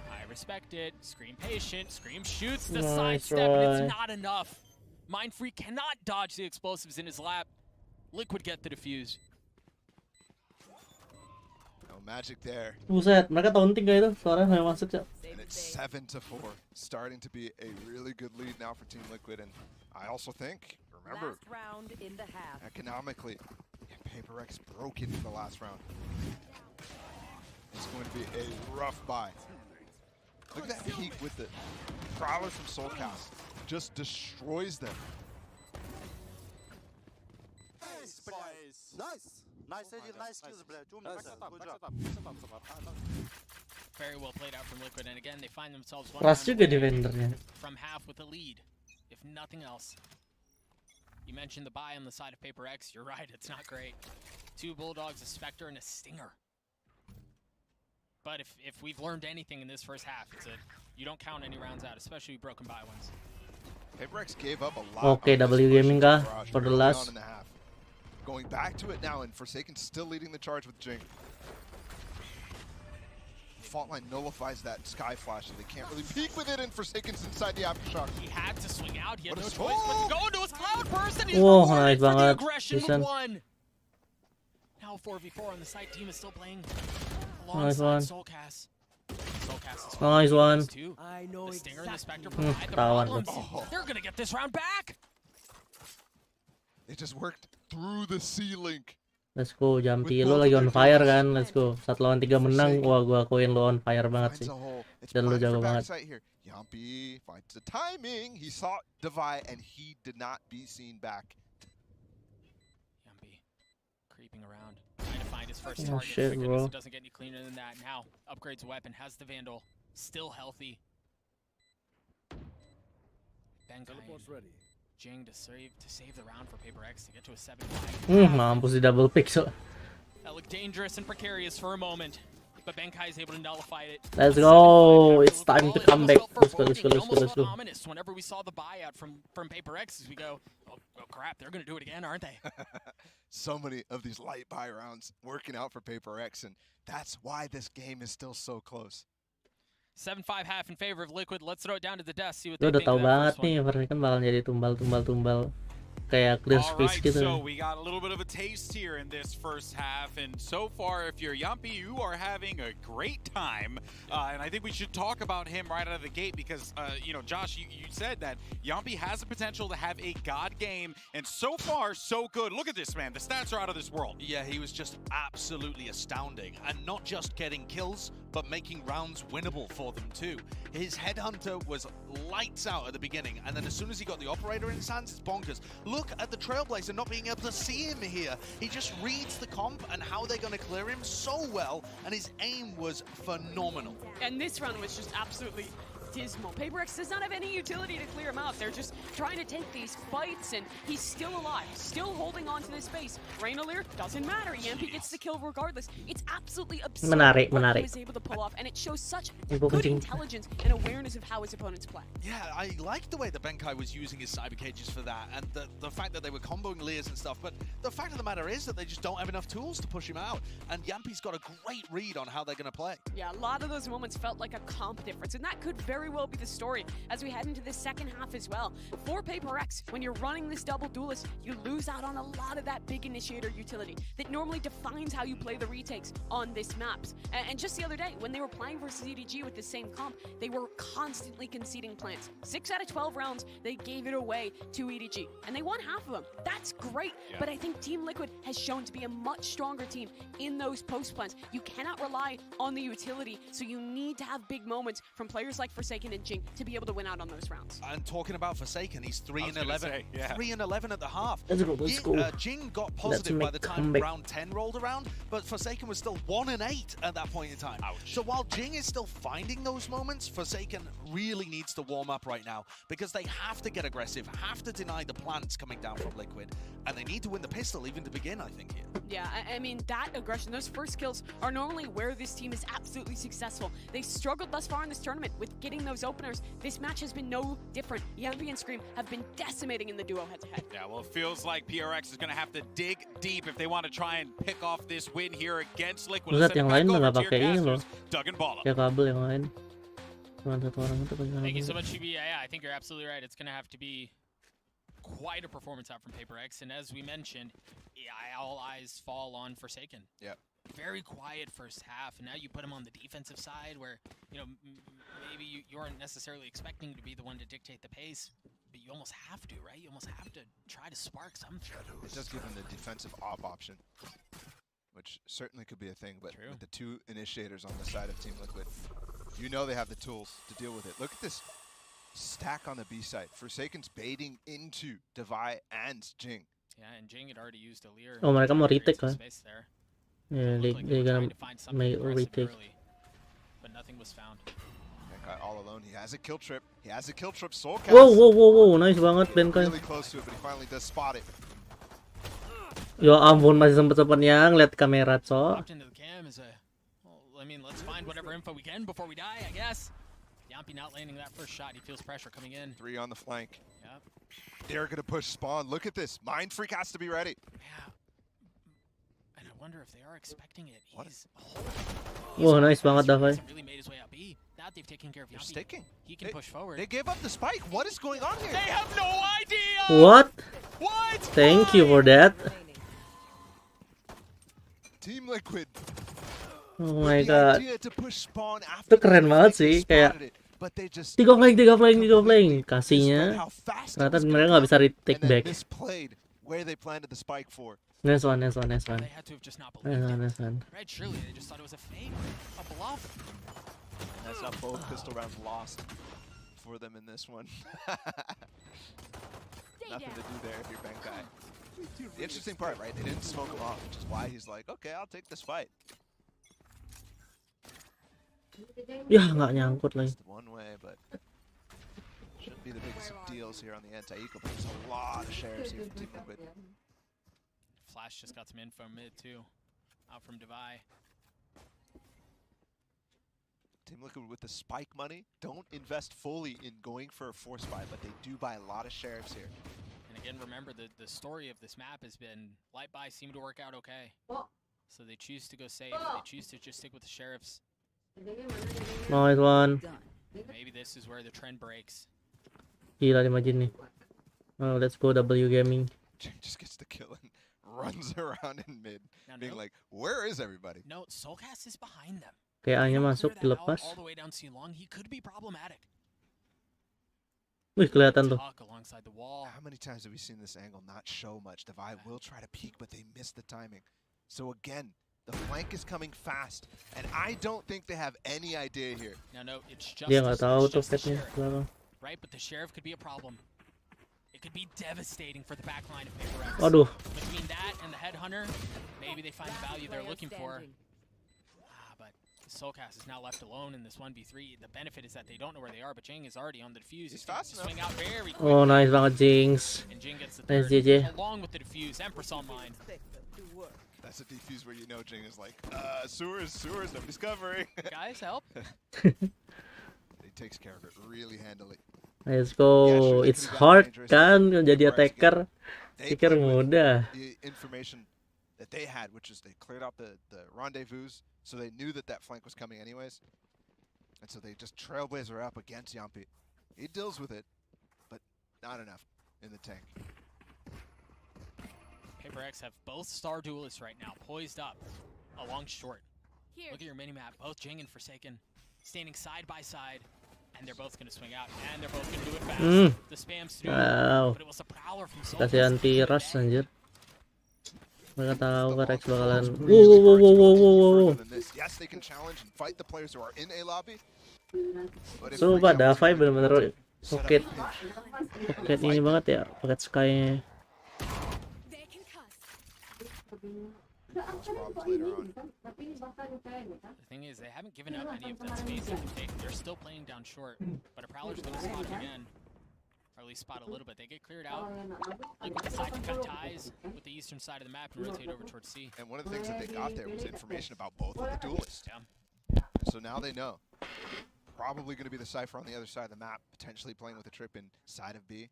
I respect it. Scream patient. Scream shoots the Nice sidestep, and try. it's not enough. Mind Freak cannot dodge the explosives in his lap. Liquid get the defuse. No magic there. Buset, mereka taunting gak itu? Suaranya nggak masuk, Cak. And it's 7-4. Starting to be a really good lead now for Team Liquid. And I also think, remember, Last round in the half. economically, PaperX broke into the last round. It's going to be a rough buy. Look at that peak with the Prowler from Soulcast. Just destroys them. Nice kills, блядь. Very well played out from Liquid, and again they find themselves one Keras round juga away defendernya. from half with a lead, if nothing else. You mentioned the buy on the side of PaperX. You're right, it's not great. 2 Bulldogs, a Spectre, and a Stinger. But if we've learned anything in this first half, it's you don't count any rounds out, especially broken buy ones. PaperX gave up a lot. Okay, W Gaming kah for the last. Going back to it now, and Forsaken still leading the charge with Jing. Faultline nullifies that Sky Flash, and they can't really peek with it, and Forsaken's inside the Aftershock. He had to swing out, he had What no a choice but to go into his Cloud Burst, and he's Whoa, rewarded nice for the banget. aggression with Listen. 1. Now 4v4 on the side, team is still playing Nice alongside one. Soulcast. Soulcast is Nice one. too. I know The Stinger and the Spectre Hmm, provide the tawan problems. tuh. They're gonna get this round back. It just worked through the C-Link. Let's go, Jumpy. Lo lagi on fire kan? Let's go. 1 lawan 3 menang. Wah, gua akuin lo on fire banget sih. Dan lo jago banget. Here. Yampy finds the timing. He saw Divide, and he did not be seen back. Yumpy creeping around, trying to find his first Oh, target. shit, For goodness, bro. it doesn't get any cleaner than that. Now upgrades a weapon, has the Vandal, still healthy. Benkai and Jing to save the round for PaperX to get to a 7-5. Mampus di double pick so. That looked dangerous and precarious for a moment, but Benkai is able to nullify it. Let's go. It's time to come back. Let's go, let's go, let's go, let's go. Ominous whenever we saw the buyout from PaperX, as we go, oh crap, they're gonna do it again, aren't they? So many of these light buy rounds working out for PaperX, and that's why this game is still so close. 7-5 half in favor of Liquid. Let's throw it down to the desk. See what Lo they udah think tahu of that banget first one. nih, Forsaken bakal jadi tumbal. Kayak clear space Alright, gitu. so we got a little bit of a taste here in this first half, and so far, if you're Yumpy, you are having a great time, and I think we should talk about him right out of the gate because, you know, Josh, you said that Yumpy has the potential to have a god game, and so far, so good. Look at this, man. The stats are out of this world. Yeah, he was just absolutely astounding, and not just getting kills, but making rounds winnable for them too. His Headhunter was lights out at the beginning, and then as soon as he got the Operator in his hands, it's bonkers. Look at the Trailblazer not being able to see him here. He just reads the comp and how they're going to clear him so well, and his aim was phenomenal. And this round was just absolutely dismal. PaperX does not have any utility to clear him out. They're just trying to take these fights, and he's still alive, still holding on to this space. Rainalier doesn't matter. Yampy gets the kill regardless. It's absolutely absurd what he was able to pull off, and it shows such good intelligence and awareness of how his opponents play. Yeah, I liked the way that Benkai was using his cyber cages for that, and the fact that they were comboing Lears and stuff, but the fact of the matter is that they just don't have enough tools to push him out, and Yampy's got a great read on how they're going to play. Yeah, a lot of those moments felt like a comp difference, and that could very very well be the story as we head into the second half as well. For Paper X, when you're running this double duelist, you lose out on a lot of that big initiator utility that normally defines how you play the retakes on this maps. And just the other day, when they were playing versus EDG with the same comp, they were constantly conceding plants. 6 out of 12 rounds, they gave it away to EDG, and they won half of them. That's great, but I think Team Liquid has shown to be a much stronger team in those post plans. You cannot rely on the utility, so you need to have big moments from players like Forsaken and Jing to be able to win out on those rounds. And talking about Forsaken, he's 3-11. 3-11 at the half. Let's go. Jing got positive by the time round 10 rolled around, but Forsaken was still 1-8 at that point in time. Ouch. So while Jing is still finding those moments, Forsaken really needs to warm up right now because they have to get aggressive, have to deny the plants coming down from Liquid, and they need to win the pistol even to begin, I think, here. Yeah, I mean, that aggression, those first kills are normally where this team is absolutely successful. They struggled thus far in this tournament with getting those openers. This match has been no different. Yampi and Scream have been decimating in the duo head-to-head. Yeah, well, it feels like PRX is going to have to dig deep if they want to try and pick off this win here against Liquid. Lihat yang lain nggak pakai ini loh. Kayak kabel yang lain. Cuma satu orang itu pakai kabel. Thank you so much, Chibi. Yeah, I think you're absolutely right. It's going to have to be quite a performance out from Paper X, and as we mentioned, all eyes fall on Forsaken. Yeah. Very quiet first half, and now you put him on the defensive side where, you know, maybe you aren't necessarily expecting to be the one to dictate the pace, but you almost have to, right? You almost have to try to spark something. It does give him the defensive op option, which certainly could be a thing, but with the two initiators on the side of Team Liquid, you know they have the tools to deal with it. Look at this stack on the B side. Forsaken's baiting into Devi and Jing. Yeah, and Jing had already used a Lear. Oh, mereka mau retake kan? Yeah, they're gonna make a retake. But nothing was found. That guy all alone. He has a kill trip. He has a kill trip. Soul cast. Wow, nice banget Benkai. Really close to it, but he finally does spot it. Ya ampun, masih sempet-sempetnya ngeliat kamera, Cok. I mean, let's find whatever info we can before we die, I guess. Yampi not landing that first shot. He feels pressure coming in. 3 on the flank. Yep. They're gonna push spawn. Look at this. Mind Freak has to be ready. Yeah. And I wonder if they are expecting it. Wah, nice banget Davai. Really made his way out B. Now they've taken care of Yampi. Sticking. He can push forward. They gave up the spike. What is going on here? They have no idea. What? What? Thank you for that. Team Liquid. Oh my god. Itu keren banget sih, kayak tiga flank kasihnya. Ternyata mereka nggak bisa retake back. Nice one. They had to have just not believed it. Right, surely they just thought it was a fake, a bluff. And that's not both pistol rounds lost for them in this one. Nothing to do there if you're Benkai. The interesting part, right? They didn't smoke him off, which is why he's like, okay, I'll take this fight. Ya, nggak nyangkut lagi. One way, but shouldn't be the biggest of deals here on the anti-eco, but there's a lot of shares here from Team Liquid. Flash just got some info mid too, out from Devi. Team Liquid with the spike money don't invest fully in going for a force buy, but they do buy a lot of sheriffs here. And again, remember the story of this map has been light buy seem to work out okay. So they choose to go safe. They choose to just stick with the sheriffs. Nice one. Maybe this is where the trend breaks. Gila dimajin nih. Oh, let's go W Gaming. Just gets the kill and runs around in mid, being like, where is everybody? No, Soulcast is behind them. Kayak A-nya masuk dilepas. All the way down C-Long, he could be problematic. Wih, kelihatan tuh. Alongside the wall. How many times have we seen this angle not show much? Devi will try to peek, but they miss the timing. So again, the flank is coming fast, and I don't think they have any idea here. No, it's just Dia nggak tahu tuh petnya belakang. Right, but the sheriff could be a problem. It could be devastating for the back line of Paper X. Waduh. Between that and the headhunter, maybe they find the value they're looking for. But Soulcast is now left alone in this 1v3. The benefit is that they don't know where they are, but Jing is already on the defuse. He's fast enough. Swing out very quickly. Oh, nice banget Jinx. And Jing gets the nice third, JJ. along with the defuse. Empress online. That's a defuse where you know Jing is like, sewers, nobody's covering. Guys, help. He takes care of it really handily. Let's go. Yeah, sure, it's hard kan jadi attacker. Pikir mudah. The information that they had, which is they cleared out the rendezvous, so they knew that flank was coming anyways. And so they just trailblazer up against Yampi. He deals with it, but not enough in the tank. PaperX have both star duelists right now, poised up along short. Look at your mini-map, both Jing and Forsaken standing side by side, and they're both going to swing out, and they're both going to do it fast. The spam's through, but it was a prowler from Soul. Kasih anti-rush anjir. Mereka tahu Rex bakalan wow. Yes, they can challenge and fight the players who are in A lobby. Sumpah Davai bener-bener pocket ini banget ya, pocket sky-nya. The thing is, they haven't given up any of that space that they've taken. They're still playing down short, but a prowler's going to spot it again. Or at least spot a little bit. They get cleared out. Liquid decide to cut ties with the eastern side of the map and rotate over towards C. And one of the things that they got there was information about both of the duelists. Yeah. So now they know. Probably going to be the Cypher on the other side of the map, potentially playing with a trip inside of B.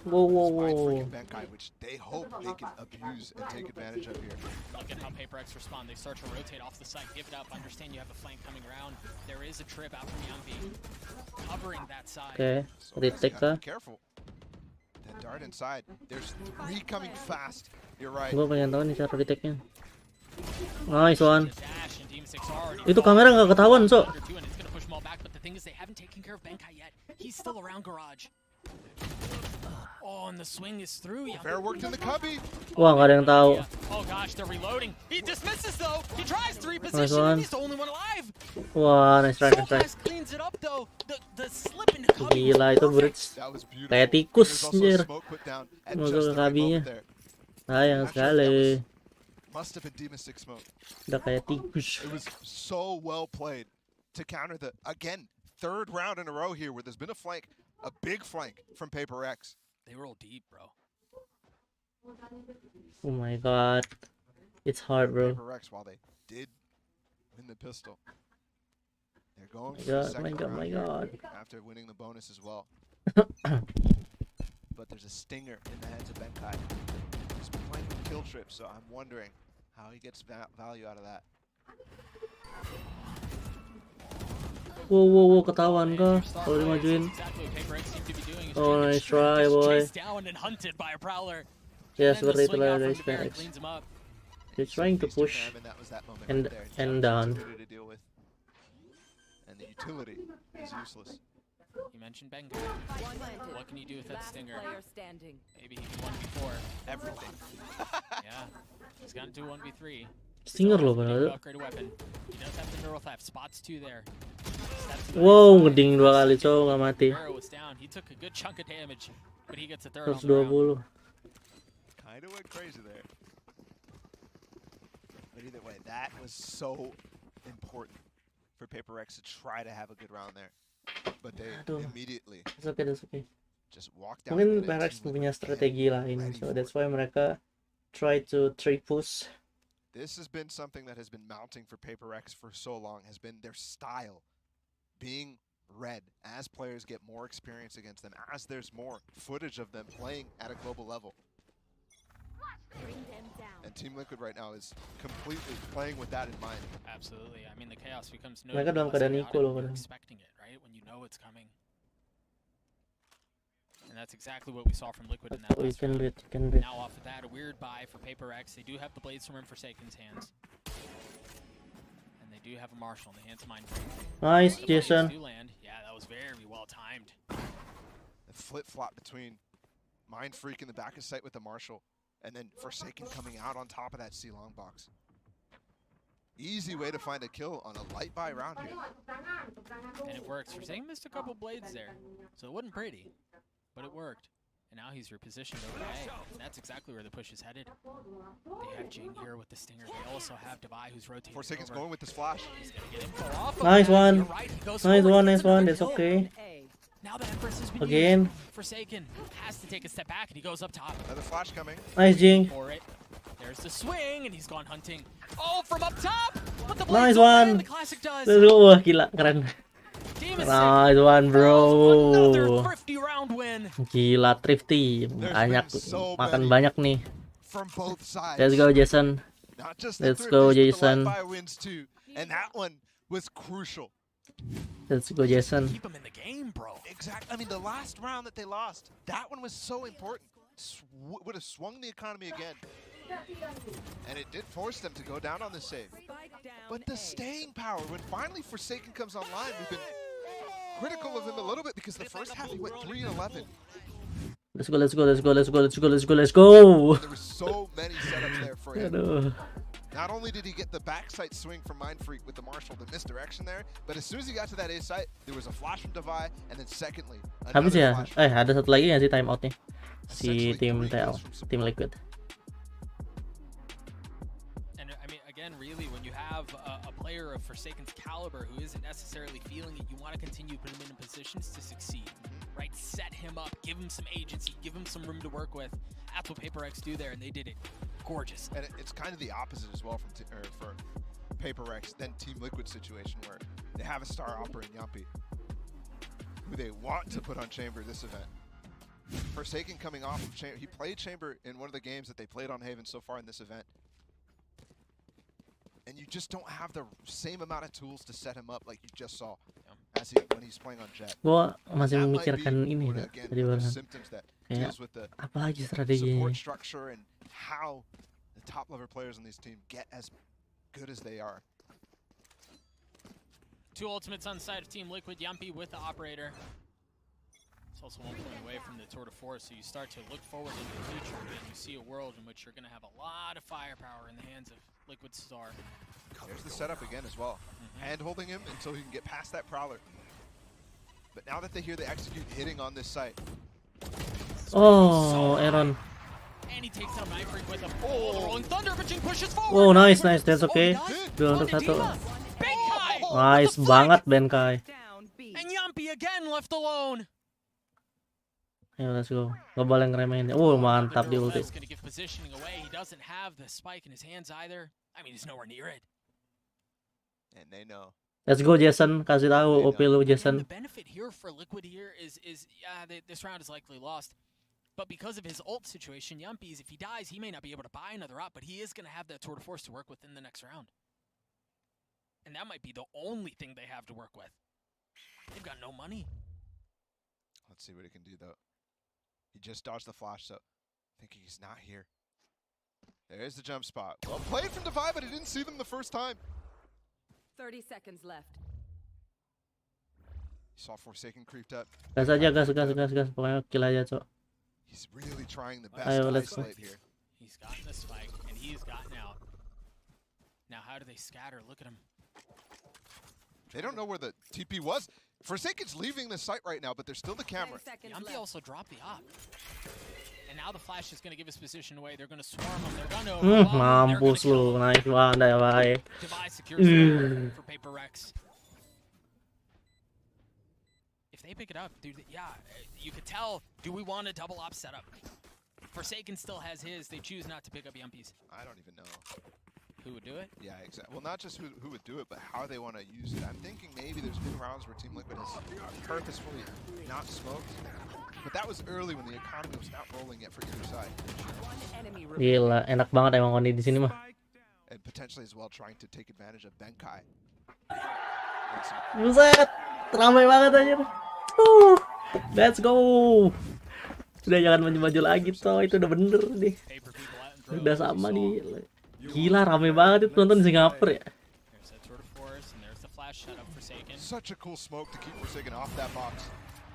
Whoa. Benkai, which they hope they can abuse and take advantage of here. Look at how PaperX respond. They start to rotate off the site, give it up, understand you have a flank coming around. There is a trip out from Yampi, covering that side. Okay, retake kah? Careful. That dart inside. There's 3 coming fast. You're right. Gue pengen tahu nih cara retake-nya. Nice one. Itu kamera nggak ketahuan, so. But the thing is, they haven't taken care of Benkai yet. He's still around garage. Oh, and the swing is through. Fair worked in the cubby. Wah, nggak ada yang tahu. Oh gosh, they're reloading. He dismisses though. He tries 3 position and he's the only one alive. Wah, nice try. Cleans it up though. The slip in the cubby. Gila itu bridge. Kayak tikus anjir. Masuk ke kabinya. Sayang sekali. Must have been Demon 6 smoke. Udah kayak tikus. It was so well played to counter the, again, 3rd round in a row here where there's been a flank, a big flank from PaperX. They roll deep, bro. Oh my god. It's hard, bro. PaperX, while they did win the pistol, they're going for the second round my god. After winning the bonus as well. But there's a stinger in the hands of Benkai. He's been playing with kill trips, so I'm wondering how he gets value out of that. Wow, ketahuan kah? Kalau dimajuin. Oh, nice try, boy. Ya, seperti itulah guys, PaperX. They're trying to push and down. And the utility is useless. You mentioned Benkai. What can you do with that stinger? Maybe he can 1v4 everything. Yeah, he's gonna do 1v3. Stinger loh padahal. Upgrade weapon. He does have the neural theft. Spots 2 there. Wow, ngeding 2 kali, cowok nggak mati. He took a good chunk of damage, but he gets a third. 120. Kinda went crazy there. But either way, that was so important for PaperX to try to have a good round there. But they immediately That's okay. just walked down. Mungkin PaperX punya strategi lain, so that's why mereka try to trade push. This has been something that has been mounting for PaperX for so long, has been their style being read as players get more experience against them, as there's more footage of them playing at a global level. And Team Liquid right now is completely playing with that in mind. Absolutely. I mean, the chaos becomes no Mereka dalam keadaan equal loh, expecting it, right? When you know it's coming. And that's exactly what we saw from Liquid in that last round. Now off of that, a weird buy for PaperX. They do have the blades from Forsaken's hands. And they do have a Marshall in the hands of Mindfreak. Nice, Jason. Yeah, that was very well timed. The flip-flop between Mindfreak in the back of sight with the Marshall, and then Forsaken coming out on top of that C-long box. Easy way to find a kill on a light buy round here. And it works. Forsaken missed a couple blades there, so it wasn't pretty. But it worked, and now he's repositioned over A, and that's exactly where the push is headed. They have Jing here with the stinger. They also have Davai who's rotating. Forsaken's going with this flash. He's gonna get info off of Nice one. Right, Nice one. That's okay. Now the Empress has been Again. used. Forsaken has to take a step back, and he goes up top. Another flash coming. Nice, Jing. There's the swing, and he's gone hunting. Oh, from up top! But the Nice one. one. The classic does. Wah, gila, keren. Nice one, bro. Gila, Thrifty. Banyak, makan banyak nih. Let's go, Jason. Let's go, Jason. And that one was crucial Let's go, Jason. Keep him in the game, bro. Exactly. I mean, the last round that they lost, that one was so important. Would have swung the economy again. And it did force them to go down on the save. But the staying power, when finally Forsaken comes online, we've been critical of him a little bit because the first half he went 3-11. Let's go, let's go, let's go, let's go, let's go, let's go, let's go. There were so many setups there for him. Aduh. Not only did he get the backside swing from Mindfreak with the Marshall, the misdirection there, but as soon as he got to that A site, there was a flash from Devi, and then secondly, Habis ya? flash. Ada satu lagi nggak sih timeoutnya? Si tim TL, tim Liquid. And I mean, again, really, when you have a player of Forsaken's caliber who isn't necessarily feeling it, you want to continue putting him in positions to succeed, right? Set him up, give him some agency, give him some room to work with. That's what PaperX do there, and they did it. Gorgeous. And it's kind of the opposite as well for PaperX than Team Liquid situation where they have a star opera in Yampi who they want to put on Chamber this event. Forsaken coming off of Chamber, he played Chamber in one of the games that they played on Haven so far in this event. And you just don't have the same amount of tools to set him up like you just saw as when he's playing on Jet. Gua masih memikirkan ini tadi barusan. Kayak apa lagi strateginya? Support structure and how the top level players on this team get as good as they are. Two ultimates on the side of Team Liquid, Yampi with the operator. It's also 1 point away from the Tour de Force, so you start to look forward into the future and you see a world in which you're going to have a lot of firepower in the hands of Liquid Star. There's the setup again as well. Hand holding him until he can get past that Prowler. But now that they hear the execute hitting on this site. Oh, Aaron. And he takes out Mindfreak with a rolling thunder, but Jing pushes forward. Oh, nice, nice. That's okay. 2 untuk 1. Nice banget Benkai. And Yampi again left alone. Ayo, let's go. Gak boleh ngeremehin. Oh, mantap di ulti. Gonna give positioning away. He doesn't have the spike in his hands either. I mean, he's nowhere near it. And they know. Let's go, Jason. Kasih tahu OP lu, Jason. The benefit here for Liquid here is this round is likely lost. But because of his ult situation, Yampi's, if he dies, he may not be able to buy another op, but he is going to have that Tour de Force to work with in the next round. And that might be the only thing they have to work with. They've got no money. Let's see what he can do, though. He just dodged the flash, so thinking he's not here. There's the jump spot. Well played from Devi, but he didn't see them the first time. 30 seconds left. He saw Forsaken creeped up. Gas aja, gas. Pokoknya kill aja, Cok. He's really trying the best Ayo, to let's go. isolate here. He's gotten the spike, and he's gotten out. Now, how do they scatter? Look at him. They don't know where the TP was. Forsaken's leaving the site right now, but there's still the camera. Yampi also dropped the op. And now the flash is going to give his position away. They're going to swarm him. They're going to Mampus lu, nice banget ya, bye. Devi secures the for PaperX. If they pick it up, dude, yeah, you could tell, do we want a double op setup? Forsaken still has his. They choose not to pick up Yampi's. I don't even know. Who would do it? Yeah, exactly. Well, not just who would do it, but how they want to use it. I'm thinking maybe there's been rounds where Team Liquid has purposefully not smoked. But that was early when the economy was not rolling yet for either side. Gila, enak banget emang Oni di sini mah. And potentially as well trying to take advantage of Benkai. Buset, ramai banget aja. Let's go. Udah jangan maju-maju lagi toh, itu udah bener nih. Udah sama nih. Gila, rame banget itu nonton di Singapura ya. Such a cool smoke to keep Forsaken off that box.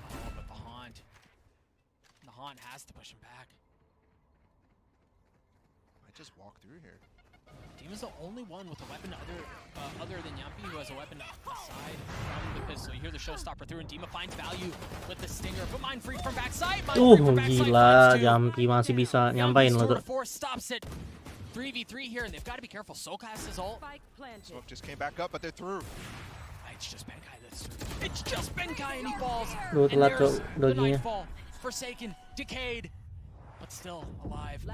Oh, but the Haunt has to push him back. Might just walk through here. Team is the only one with a weapon other than Yampi who has a weapon aside from the pistol. You hear the showstopper through, and Dima finds value with the stinger. But Mindfreak from backside. Gila, Yampi masih bisa nyampain loh tuh. Stops it. 3v3 here, and they've got to be careful. Soulcast his ult. Smoke just came back up, but they're through. It's just Benkai that's through. It's just Benkai, and he falls. And there's the nightfall. Forsaken, decayed, but still alive.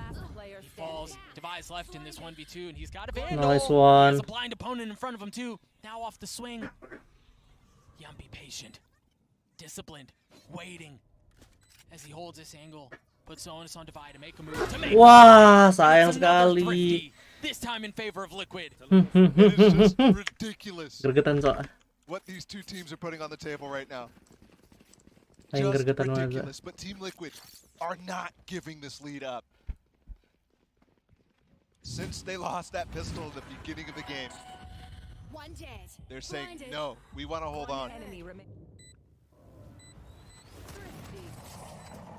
He falls. Devi's left in this 1v2, and he's got a vandal. Nice one. He has a blind opponent in front of him too. Now off the swing. Yampi patient, disciplined, waiting as he holds this angle. Puts onus on Devi to make a move. Wah, sayang sekali. This time in favor of Liquid. It's just ridiculous. Gregetan, Cok. what these two teams are putting on the table right now. Yang Just gergetan banget. ridiculous, but Team Liquid are not giving this lead up. Since they lost that pistol at the beginning of the game, they're saying, no, we want to hold on.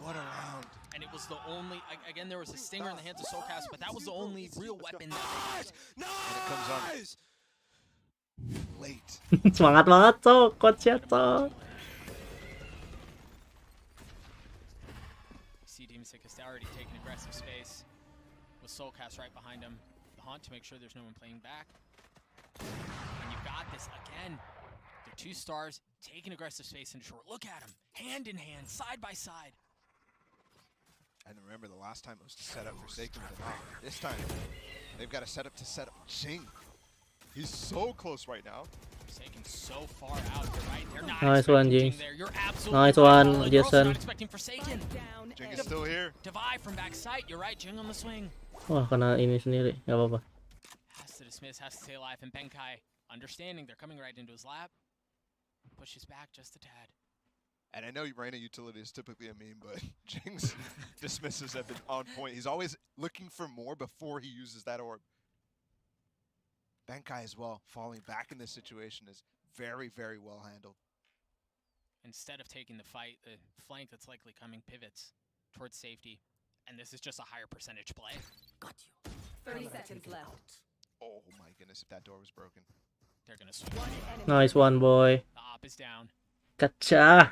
What a round. And it was the only, again, there was a stinger in the hands of SOCAS, but that was the only real weapon that they had. And it comes on late. Semangat banget, Cok. Coachnya, Cok. See Team Sickest already taking aggressive space with SOCAS right behind him. The Haunt to make sure there's no one playing back. And you got this again. They're 2 stars taking aggressive space in short. Look at them, hand in hand, side by side. And remember, the last time it was to set up Forsaken with an off. This time, they've got to set up Jing. He's so close right now. Forsaken so far out. They're right. They're not Nice one, Jinx. there. You're absolutely Nice right. one, You're Jason. not expecting Forsaken. Jing is still here. Divide from backside. You're right. Jing on the swing. Wah, kena ini sendiri. Gak apa-apa. Has to dismiss, has to stay alive, and Benkai, understanding they're coming right into his lap, pushes back just a tad. And I know Reina utility is typically a meme, but Jing's dismisses have been on point. He's always looking for more before he uses that orb. Benkai as well, falling back in this situation is very, very well handled. Instead of taking the fight, the flank that's likely coming pivots towards safety, and this is just a higher percentage play. Got you. 30 seconds left. Oh my goodness, if that door was broken. They're gonna swing. Nice one, boy. The op is down. Kacha.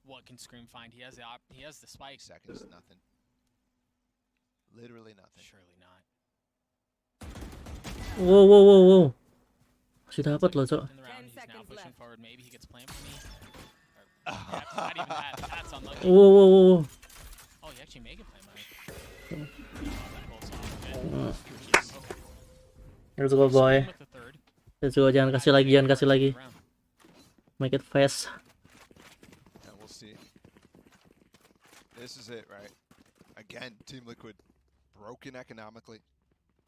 What can Scream find? He has the op, he has the spike. Seconds, nothing. Literally nothing. Surely not. Wow. Masih dapat loh, Cok. In the round, he's now pushing forward. Maybe he gets planned for me. Not even that. That's unlucky. Wow. Oh, you actually make it play money. Let's go, boy. Let's go, jangan kasih lagi. Make it fast. Yeah, we'll see. This is it, right? Again, Team Liquid broken economically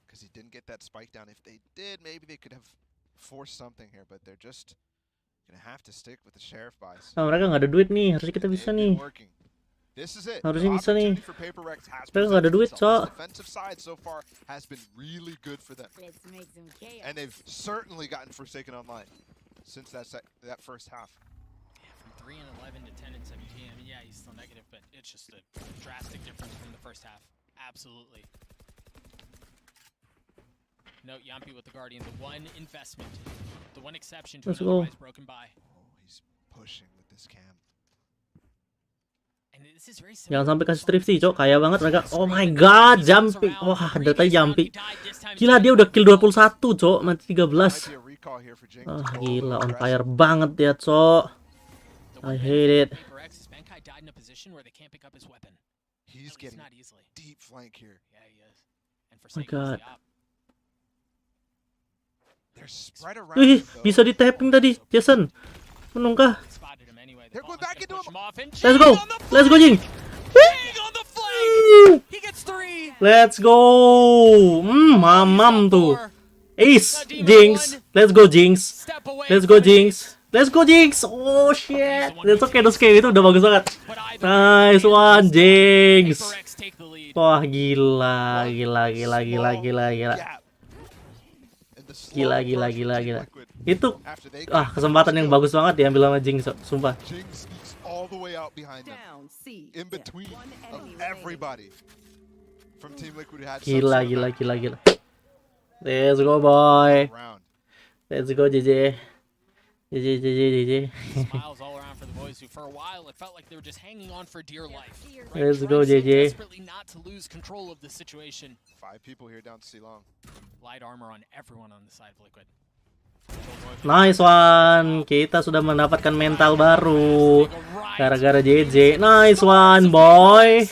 because he didn't get that spike down. If they did, maybe they could have forced something here, but they're just gonna have to stick with the sheriff buys. Nah, mereka nggak ada duit nih, harusnya kita bisa nih. This is it. Harusnya bisa nih. Mereka nggak ada duit, Cok. Defensive side so far has been really good for them. And they've certainly gotten Forsaken online since that first half. Yeah, from 3 and 11 to 10 and 17. I mean, yeah, he's still negative, but it's just a drastic difference from the first half. Absolutely. Note Yampi with the Guardian, the one investment, the one exception to an otherwise broken buy. Oh, he's pushing with this cam. And this is very Jangan sampai kasih strip sih, Cok. Kaya banget mereka. Oh my god, jumping. Wah, data jumping. Gila, dia udah kill 21, Cok. Mati 13. Ah, gila, on fire banget dia, Cok. I hate it. He's getting deep flank here. Oh my god. They're spread around. Wih, bisa di tapping tadi, Jason. Menung kah? They're going back into him. Let's go, Jing. Let's go. Mamam tuh. Ace, Jinx. Let's go, Jinx. Oh shit. That's okay. Itu udah bagus banget. Nice one, Jinx. Wah, gila. Gila. Itu kesempatan yang bagus banget diambil sama Jinx, sumpah. All the way out behind them. In between of everybody from Team Liquid had gila. Let's go, boy. Let's go, JJ. Smiles all around for the boys who for a while it felt like they were just hanging on for dear life. Right? Let's go, JJ. Desperately not to lose control of the situation. 5 people here down to C-Long. Light armor on everyone on the side of Liquid. Nice one. Kita sudah mendapatkan mental baru gara-gara JJ. Nice one, boy.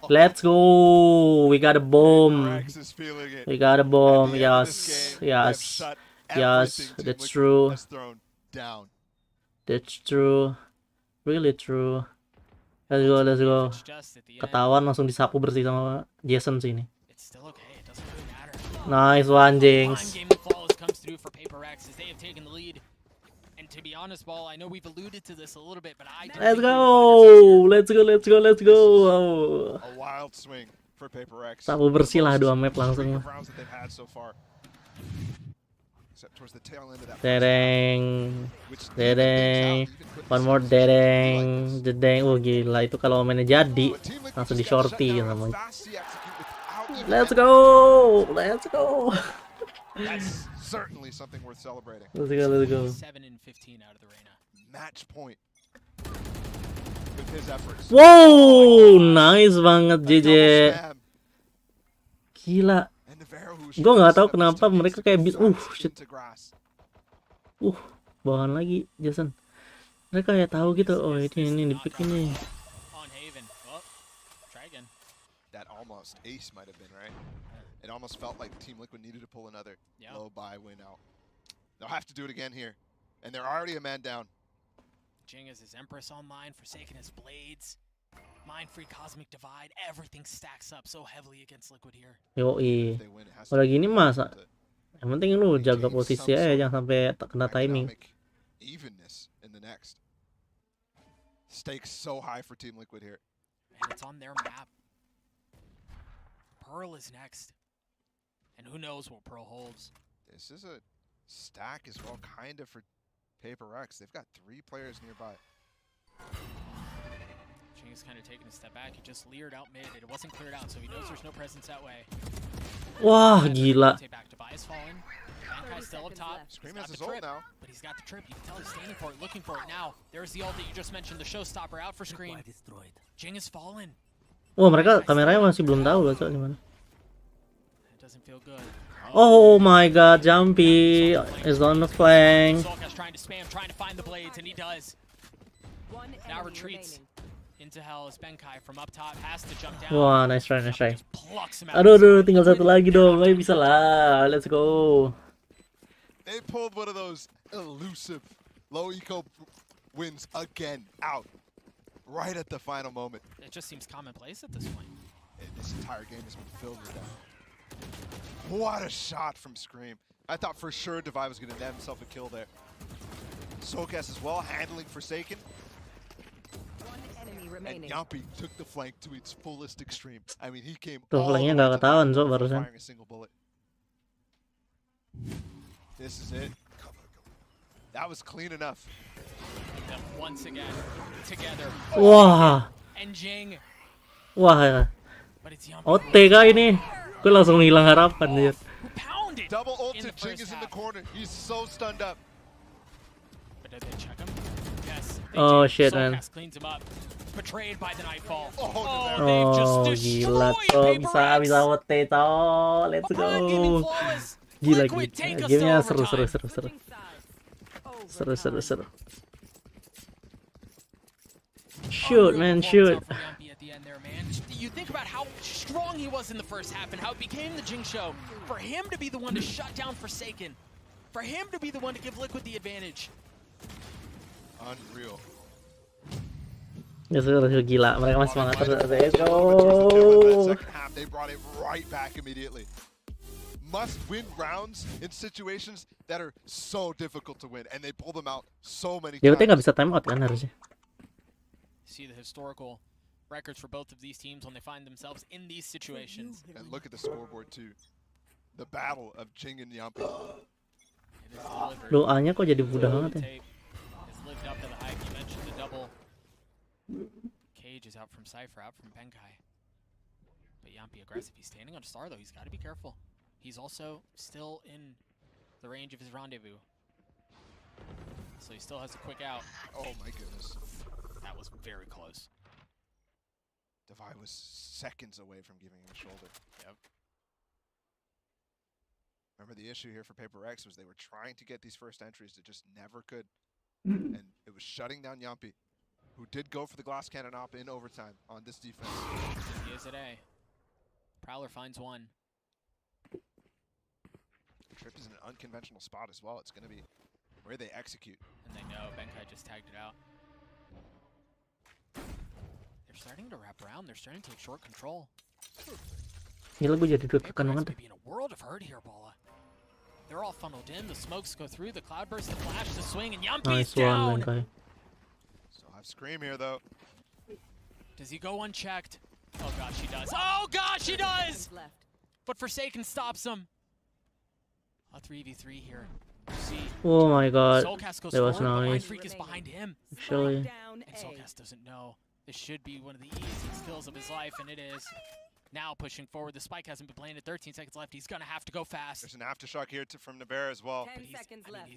Let's go. We got a bomb. Yes. That's true. Really true. Let's go. Ketahuan langsung disapu bersih sama Jason sini. Nice one, Jinx. And to be honest, Ball, I know we've alluded to this a little bit, but I Let's go. A wild swing for Paper X. Sapu bersih lah 2 map langsung. Dedeng. One more dedeng. Oh gila, itu kalau mainnya jadi langsung di shorty namanya. Let's go. That's certainly something worth celebrating. Let's go. 7 and 15 out of the arena. Match point with his efforts. Wow, nice banget JJ. Gila. Gue nggak tahu kenapa mereka kayak shit. Bawahan lagi Jason. Mereka kayak tahu gitu. Oh ini di pick ini. That almost ace might have been right. It almost felt like Team Liquid needed to pull another low buy win out. They'll have to do it again here. And they're already a man down. Jing has his Empress online, Forsaken his Blades. Mind-free Cosmic Divide, everything stacks up so heavily against Liquid here. Yoi. Kalau gini masa yang penting lu jaga posisi aja, jangan sampai kena timing. Evenness in the next. Stakes so high for Team Liquid here. And it's on their map. Pearl is next. And who knows what Pearl holds. This is a stack as well, kind of, for Paper X. They've got 3 players nearby. Jing is kind of taking a step back. He just leered out mid. It wasn't cleared out, so he knows there's no presence that way. Wah, gila. Still up top. Scream has his ult now. But he's got the trip. You can tell he's standing for it, looking for it now. There's the ult that you just mentioned, the showstopper out for Scream. Jing has fallen. Wah, mereka kameranya masih belum tahu loh di mana. Doesn't feel good. Oh my god, Jumpy is on the flank. Trying to spam, trying to find the blades, and he does. Now retreats into hell as Benkai from up top has to jump down. Wah, nice try. Aduh, tinggal 1 lagi dong. Ayo bisa lah. Let's go. They pulled one of those elusive low eco wins again out right at the final moment. It just seems commonplace at this point. This entire game has been filled with that. What a shot from Scream. I thought for sure Divide was going to net himself a kill there. Sokas as well, handling Forsaken. And Yampy took the flank to its fullest extreme. I mean, he came all the way to the top, firing a single bullet. This is it. That was clean enough. Once again, together. Wah. And Jing. Wah. OTK ini. Gue langsung hilang harapan dia. Double ulted, Jing is in the corner. He's so stunned up. But did they check him? Yes. Oh shit, man. Cleans him up. Betrayed by the Nightfall. Oh, gila tuh, bisa OT toh. Let's go. Gila. Gamenya seru. Shoot, man, shoot. You think about how strong he was in the first half and how it became the Jing show. For him to be the one to shut down Forsaken. For him to be the one to give Liquid the advantage. Unreal. Ya sudah gila, mereka masih semangat terus. Let's go. They brought it right back immediately. Must win rounds in situations that are so difficult to win, and they pull them out so many times. Dia nggak bisa time out kan harusnya. See the historical records for both of these teams when they find themselves in these situations. And look at the scoreboard too. The battle of Jing and Yampy. Doanya kok jadi mudah banget ya. Lived up to the hype. You mentioned the double. Cage is out from Cypher, out from Benkai. But Yampy aggressive. He's standing on Star though. He's got to be careful. He's also still in the range of his rendezvous. So he still has a quick out. Oh my goodness. That was very close. Divide was seconds away from giving him a shoulder. Yep. Remember the issue here for Paper X was they were trying to get these first entries that just never could. And it was shutting down Yampy, who did go for the glass cannon op in overtime on this defense. He is at A. Prowler finds one. Trip is in an unconventional spot as well. It's going to be where they execute. And they know Benkai just tagged it out. They're starting to wrap around. They're starting to take short control. Gila gue jadi deg-degan banget. Be in a world of hurt here, Bola. They're all funneled in. The smokes go through. The cloudburst, the flash, the swing, and Yumpy's Nice down. one, Benkai. So I have Scream here though. Does he go unchecked? Oh gosh, he does. Oh gosh, he does! But Forsaken stops him. A 3v3 here. See, Oh my god, Soulcast goes that was forward, but nice. Mindfreak is behind him. Actually, And Soulcast doesn't know. This should be one of the easiest kills of his life, and it is. Now pushing forward. The spike hasn't been planted. 13 seconds left. He's gonna have to go fast. There's an aftershock here from Navarre as well. But he's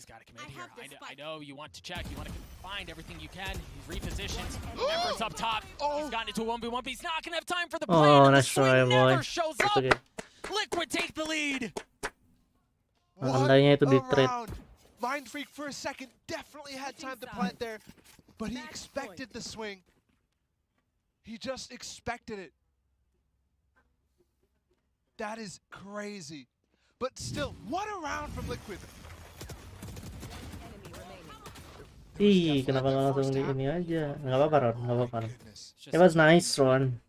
got to commit here. I know you want to check. You want to find everything you can. He repositions. Ember's up top. He's gotten into a 1v1, but he's not gonna have time for the play. oh, The nice swing try, never boy. shows It's up. okay. Liquid take the lead. Andainya itu di trade. Mindfreak for a second definitely had time to plant there, but he expected the swing. He just expected it. That is crazy. But still, what a round from Liquid. Ih, kenapa nggak langsung di ini aja? Nggak apa-apa, Ron. Nggak apa-apa, Ron. It was nice, Ron.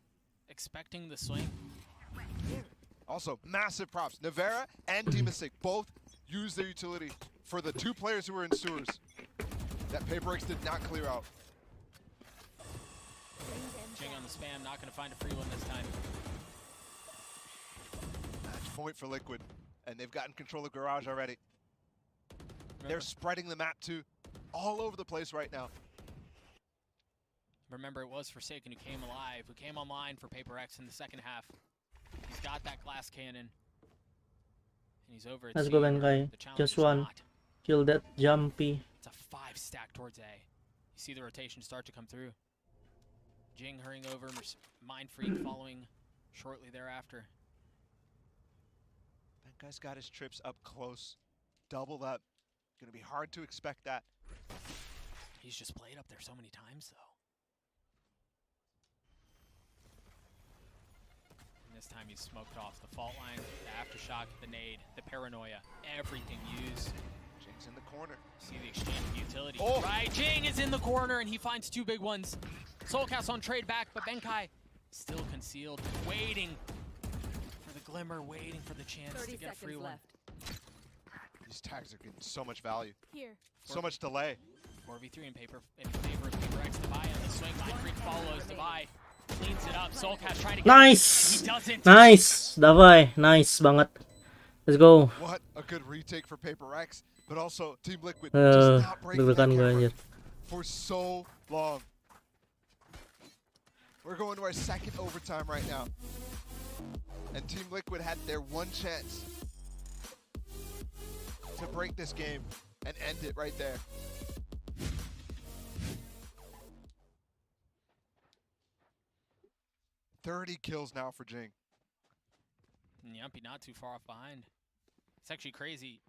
Expecting the swing. Also, massive props. Navarre and Demasig both used their utility for the two players who were in sewers that PaperX did not clear out. Jing on the spam, not going to find a free one this time. Match point for Liquid, and they've gotten control of Garage already. They're spreading the map too, all over the place right now. Remember, it was Forsaken who came alive, who came online for PaperX in the second half. He's got that glass cannon. And he's over at Let's C. go, Benkai. The challenge Just is one. not. Kill that Jumpy. It's a 5 stack towards A. You see the rotation start to come through. Jing hurrying over, Mindfreak following shortly thereafter. That guy's got his trips up close. Double up. Gonna be hard to expect that. He's just played up there so many times, though. And this time he's smoked off the fault line, the aftershock, the nade, the paranoia, everything used. Jing's in the corner. See the exchange of utility. Oh. Right, Jing is in the corner, and he finds 2 big ones. Soulcast on trade back, but Benkai still concealed, waiting for the glimmer, waiting for the chance to get a free one. These tags are getting so much value. Here. So much delay. 4v3 in favor of PaperX. Devi on the swing. Mindfreak follows. Devi cleans it up. Soulcast trying to get Nice! He doesn't. Nice! Davai, nice banget. Let's go. What a good retake for PaperX, but also Team Liquid just not breaking that camera for so long. We're going to our second overtime right now. And Team Liquid had their one chance to break this game and end it right there. $30 kills now for Jing. And Yumpy not too far off behind. It's actually crazy.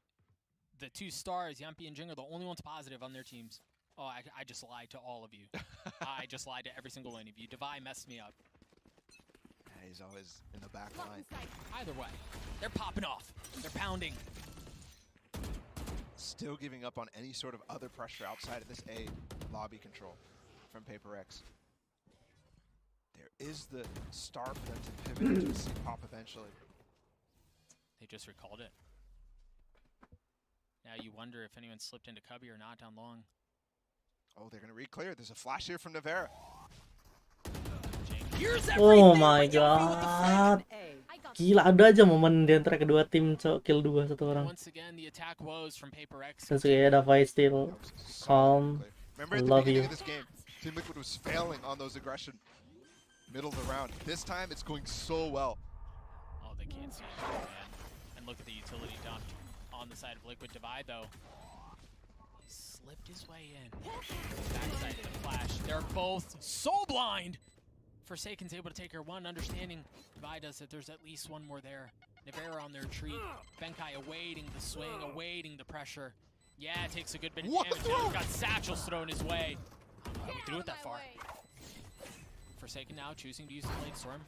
The 2 stars, Yumpy and Jing, are the only ones positive on their teams. Oh, I just lied to all of you. I just lied to every single one of you. Devi messed me up. Yeah, he's always in the back line. Either way, they're popping off. They're pounding. Still giving up on any sort of other pressure outside of this A lobby control from PaperX. There is the star for them to pivot into a C pop eventually. They just recalled it. Now you wonder if anyone slipped into Cubby or not down long. Oh, they're going to re-clear. There's a flash here from Navarre. Oh my god. Gila, ada aja momen di antara kedua tim kill 2 satu orang. Once again, the attack woes from PaperX. Terus kayak Davai still calm. Remember I at the love beginning you. of this game, Team Liquid was failing on those aggression middle of the round. This time it's going so well. Oh, they can't see it, man. And look at the utility dumped on the side of Liquid Divide, though. He slipped his way in. Backside of the flash. They're both so blind. Forsaken's able to take her one, understanding Divide does that there's at least one more there. Navarre on their retreat. Benkai awaiting the swing, awaiting the pressure. Yeah, it takes a good bit of damage. Now he's got satchels thrown his way. How we threw it that far? Forsaken now choosing to use the Blade Storm.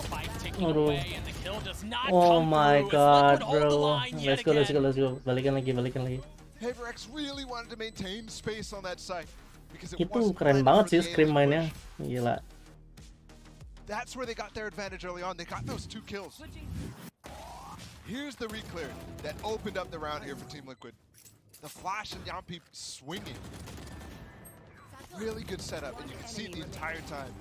Spike taking away, and the kill does not come my through. god, Hold the bro. line yet Let's go. again. Balikan lagi. PaperX really wanted to maintain space on that site because it Itu wasn't keren planned banget for sih the scrim A-lane mainnya. push. Gila. That's where they got their advantage early on. They got those 2 kills. Here's the reclear that opened up the round here for Team Liquid. The flash and Yampi swinging. Really good setup, and you can see it the entire time.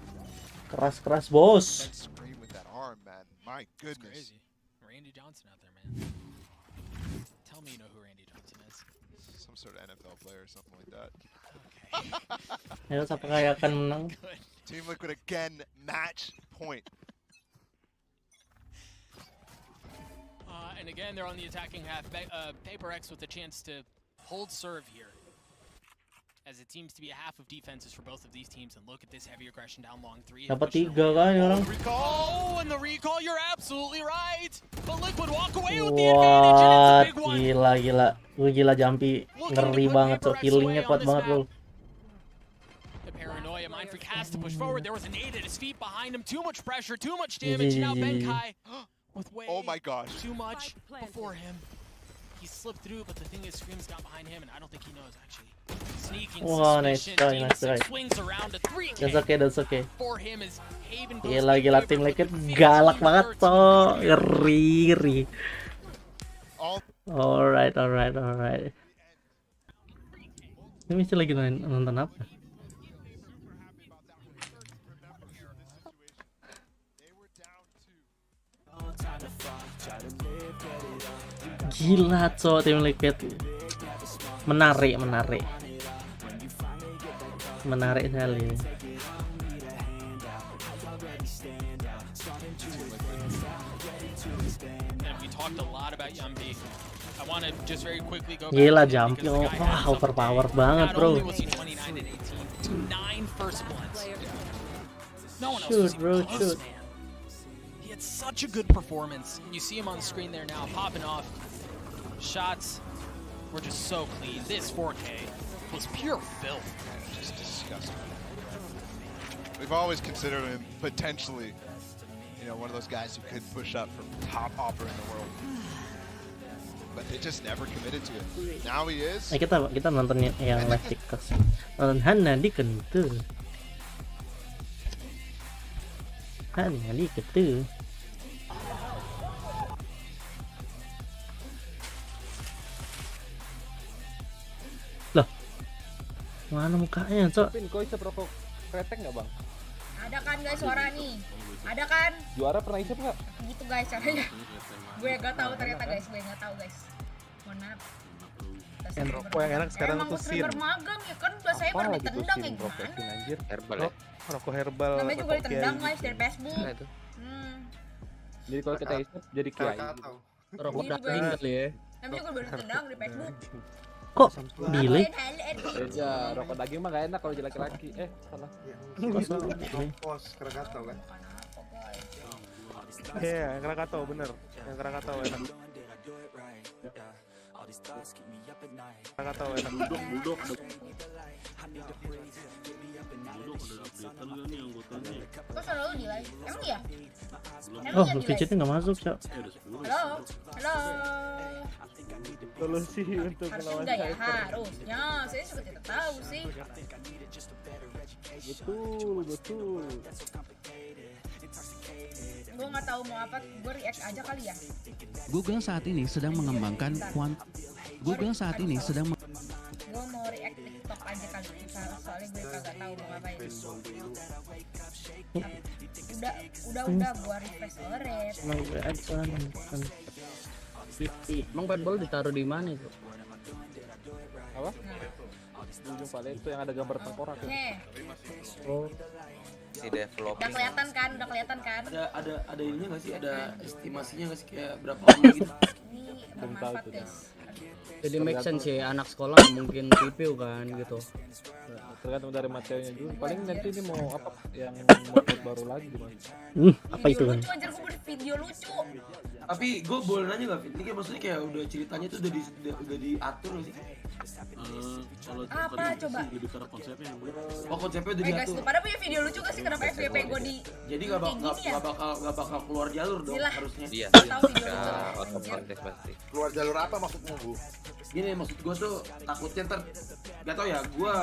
Keras bos. That scream with that arm, man. My goodness. Crazy. Randy Johnson out there, man. Tell me you know who Randy Johnson is. Some sort of NFL player or something like that. Ayo, siapa kaya akan menang? Team Liquid again, match point. And again, they're on the attacking half. Paper X with a chance to hold serve here, as it seems to be a half of defenses for both of these teams. And look at this heavy aggression down long three. Dapat 3 kan orang. Oh, and the recall, you're absolutely right. But Liquid walk away with the advantage, and it's a big one. Gila Jampi, ngeri banget, so healingnya kuat banget bro. The paranoia, Mindfreak has to push forward. There was a nade at his feet behind him. Too much pressure, too much damage. Now Benkai with way too much before him. He slipped through, but the thing is, Scream's got behind him, and I don't think he knows actually. Sneaking suspicion. Nice try. Swings around to 3K. That's okay. For him is Haven. Gila Team Liquid galak banget toh, ngeri. Alright. Ini mesti lagi nonton apa? Gila coy, Team Liquid menarik sekali. Gila Jampi, wah overpower banget bro. Shoot bro, shoot. He had such a good performance. You see him on the screen there now, popping off. Shots were just so clean. This 4K was pure filth. Just disgusting. We've always considered him potentially, one of those guys who could push up from top opera in the world. But they just never committed to it. Now he is. Kita nonton yang live TikTok. Nonton Hana di kentu. Loh, mana mukanya, Cok? Kau isep rokok kretek nggak, Bang? Ada kan guys suara nih? Ada kan? Juara pernah isep nggak? Gitu guys caranya. Gue nggak tahu ternyata guys, gue nggak tahu guys. Mohon maaf. Yang rokok yang enak sekarang tuh sin. Bermagang ya kan, udah saya baru ditendang ya gimana? Anjir. Herbal ya? Rokok herbal. Namanya juga ditendang guys dari Facebook. Jadi kalau kita isep jadi kiai. Rokok daging kali ya? Namanya juga baru ditendang dari Facebook. Kok delay? Ya, rokok daging mah gak enak kalau jadi laki-laki. Salah. Pos Krakatau kan? Iya, Krakatau bener. Yang Krakatau enak. Krakatau enak. Budok. Kok selalu delay? Emang iya? Oh, VCT nggak masuk, Cok. Halo. Solusi untuk melawan saya. Harusnya, saya juga tidak tahu sih. Betul. Gue nggak tahu mau apa, gue react aja kali ya. Google saat ini sedang mengembangkan Gue mau react TikTok aja kali, soalnya gue kagak tahu mau ngapain. Udah gue refresh oret. Emang paintball ditaruh di mana itu? Apa? Di ujung paling itu yang ada gambar tengkorak. Oh. Si developer. Udah kelihatan kan? Ada ininya nggak sih? Ada estimasinya nggak sih kayak berapa lama gitu? Ini bermanfaat guys. Jadi make sense sih, anak sekolah mungkin CPU kan gitu. Tergantung dari materinya juga. Paling nanti ini mau apa yang mode baru lagi gimana? Apa itu kan? Anjir, gue buat video lucu. Tapi gue boleh nanya nggak, Fit? Ini kayak maksudnya kayak udah ceritanya tuh udah diatur nggak sih? Apa coba? Oh, konsepnya udah guys, diatur. lu pada punya video lucu gak sih kenapa FVP gue di? Jadi nggak bakal keluar jalur dong harusnya. Iya. Otomatis pasti. Keluar jalur apa maksudmu, Bu? Gini maksud gue tuh takutnya ntar gak tau ya, gue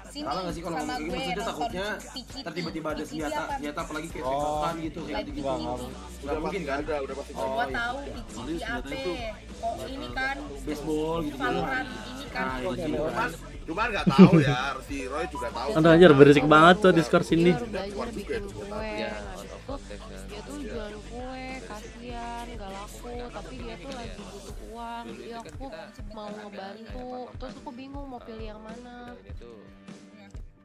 sini Salah nggak sih kalau sama ngomong gue maksudnya nonton takutnya PCT. ntar tiba-tiba ada PCT apa? senjata apalagi kayak Oh. tembakan gitu kayak Live gitu. PCT. Nggak mungkin kan? Udah pasti. Oh, gua iya. tahu PCT apa. Oh, ini kan Baseball gitu. Valorant ini kan. Nah, itu gitu kan. Cuman nggak tahu ya, si Roy juga tahu. Aduh anjir berisik banget tuh Discord sini. Dia belajar bikin kue, dia tuh jual kue, kasihan, gak laku, tapi dia tuh lagi butuh uang, jadi aku mau ngebantu, terus aku bingung mau pilih yang mana.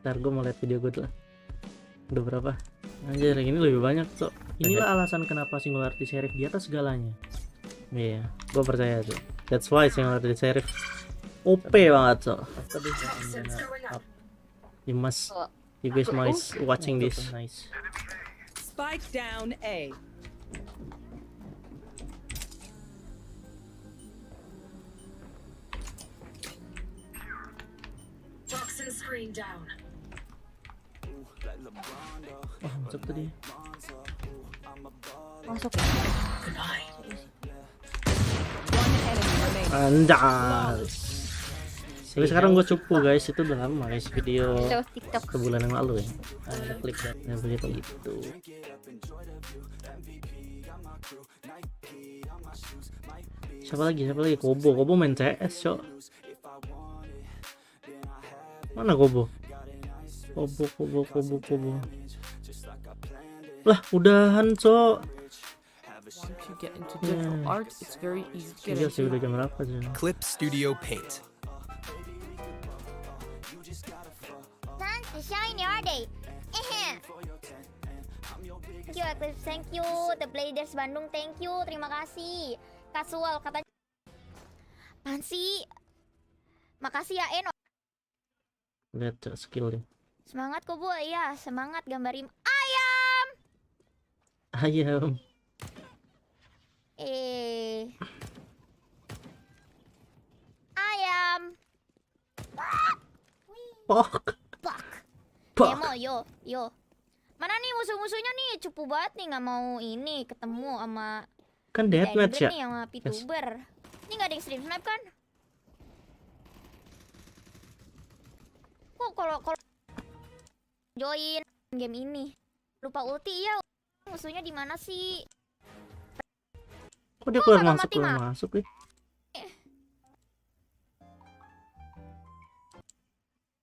Ntar gue mau lihat video gue dulu. Udah berapa? Anjir ini lebih banyak tuh. Inilah alasan kenapa singularity sheriff di atas segalanya. Iya, gue percaya tuh. That's why singularity sheriff OP banget so. You guys must watching this. Nice. Spike down A. Toxin screen down. Wah, masuk tadi. Masuk. Anjas. Tapi sekarang gue cupu guys, itu udah lama guys video TikTok sebulan yang lalu ya. Ada klik dan begitu gitu. Siapa lagi? Kobo main CS cok. Mana Kobo? Kobo. Lah udahan cok. Once you get into digital art, it's very easy to get Iya sih into. udah jam berapa sih? Clip Studio Paint. Shine your day. Thank you Eclipse, thank you. The Players Bandung, thank you. Terima kasih. Casual katanya. Apaan sih? Makasih ya Eno. Lihat cok skill deh. Semangat kok Bu. Iya, semangat gambarin Ayam. Ayam. Pok. Demo yo. Mana nih musuh-musuhnya nih? Cupu banget nih, nggak mau ini ketemu sama Kan deathmatch ya? nih sama VTuber. Ini nggak ada yang stream snipe kan? Kok kalau join game ini lupa ulti ya? Musuhnya di mana sih? Kok dia keluar masuk nih?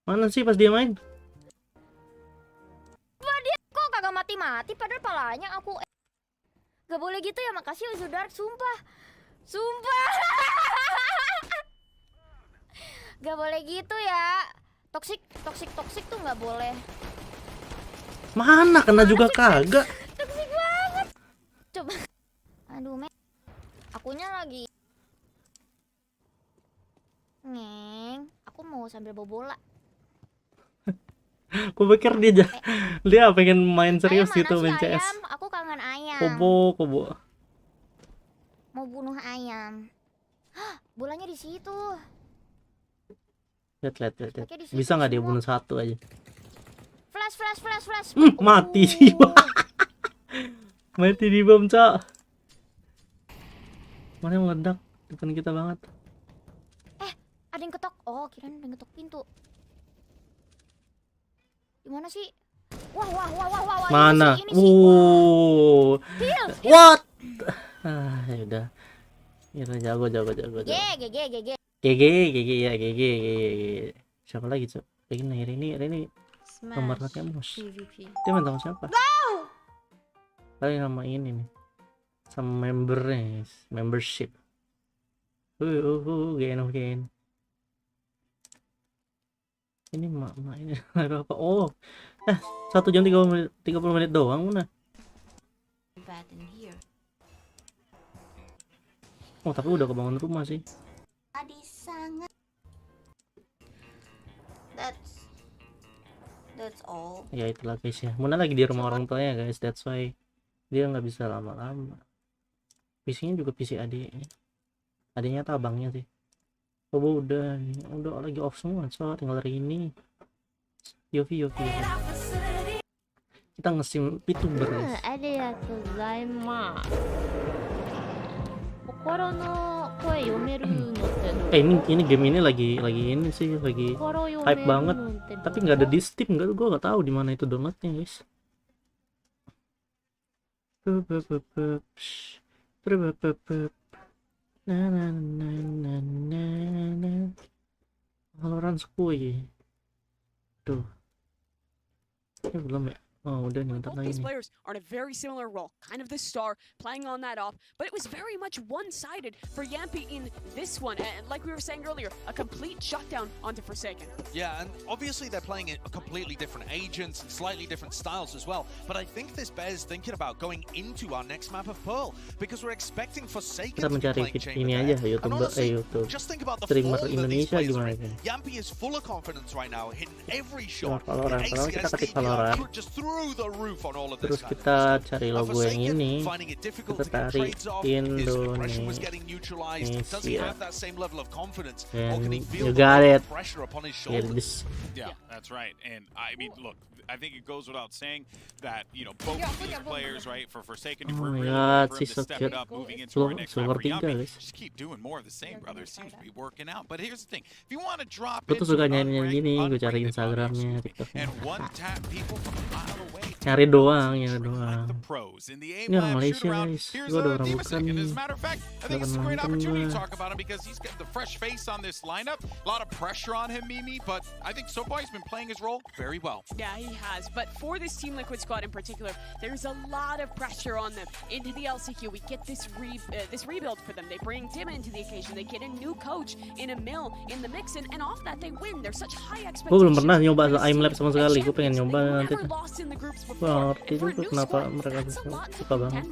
Mana sih pas dia main? Wah dia kok kagak mati-mati padahal palanya aku gak boleh gitu ya, makasih Uzudark, sumpah gak boleh gitu ya, toxic tuh gak boleh. Mana kena juga kagak. Toxic banget. Coba. Aduh men, akunya lagi ngeng, aku mau sambil bawa bola. Aku pikir dia pengen main serius gitu main CS. Ayam? Aku kangen ayam. Kobo. Mau bunuh ayam. Hah, bolanya di situ. Lihat. Bisa nggak dia bunuh satu aja? Flash. Mati sih. Mati di bom, Cak. Mana yang meledak depan kita banget. Ada yang ketok. Oh, kirain ada yang ketok pintu. Gimana sih? Wah. Mana? Ini sih. What? Ya udah. Ya jago. GG. Siapa lagi, Cok? Ini nomor naknya mus. Dia main sama siapa? Kali nama ini nih. Sama membernya, membership. Gain. Ini mak ini ada apa? Oh, 1 jam 30 menit doang mana? Oh tapi udah kebangun rumah sih. Tadi sangat. That's all. Ya itulah guys ya. Muna lagi di rumah orang tuanya guys. That's why dia nggak bisa lama-lama. PC-nya juga PC adiknya. Adiknya atau abangnya sih. Oh udah lagi off semua, so tinggal hari ini. Yofi. Kita ngesim VTuber guys. ありがとうございます。心の Ini game ini lagi ini sih lagi hype banget. Tapi nggak ada di Steam, gue nggak tahu di mana itu downloadnya guys. Valorant Squid. Tuh. Belum ya? Oh, udah nih, bentar lagi These nih. players are in a very similar role, kind of the star, playing on that off, but it was very much one-sided for Yampi in this one, and like we were saying earlier, a complete shutdown onto Forsaken. Yeah, and obviously they're playing it completely different agents and slightly different styles as well, but I think this bears thinking about going into our next map of Pearl, because we're expecting Forsaken Kita to be mencari playing Chamber ini there. aja, And YouTube, honestly, YouTube. just think about the Streamer form that these Indonesia players are gimana in. kan? Yampi is full of confidence right now, hitting every shot. Valorant, His kalau kita ACS, ketik DPR, Valorant, just through the roof on all of this terus kind of kita stuff. cari logo yang ini, Finding it difficult kita to get tarik trades off. His aggression was Indonesia. getting neutralized. Does he have that same level of confidence, or And can he feel you got the it. pressure upon his Yeah, shoulders? Yeah, that's right. And I mean, look, I think it goes without saying that, you know, both of these players, right, for Forsaken, if Oh we're my really God, looking for him to she's so step cute. it up moving into our next map for Silver 3 Yampi, guys. just keep doing more of the same, brother. It seems to be working out. But here's the thing. If you want to drop Gue into tuh suka an nyanyi gini, gue cari unrated Instagramnya, TikToknya. and one tap people from a mile away, Nyari doang, nyari doang. pros in the aim Ini orang lab shoot Malaysia around. guys, Here's gue udah pernah Diva bukan Sick, and nih. as a matter of fact, I Udah think it's a pernah great nonton opportunity to gue. talk about him because he's got the fresh face on this lineup. A lot of pressure on him, Mimi, but I think SoBoy's been playing his role very well. Yeah, he has. But for this Team Liquid squad in particular, there's a lot of pressure on them. Into the LCQ, we get this rebuild for them. They bring Dim into the occasion. They get a new coach in a mill in the mix, and off that they win. There's such high expectations. Gue belum pernah nyoba LAIN lab sama sekali. Gue pengen nyoba nanti. Wah, ngerti juga kenapa mereka suka banget.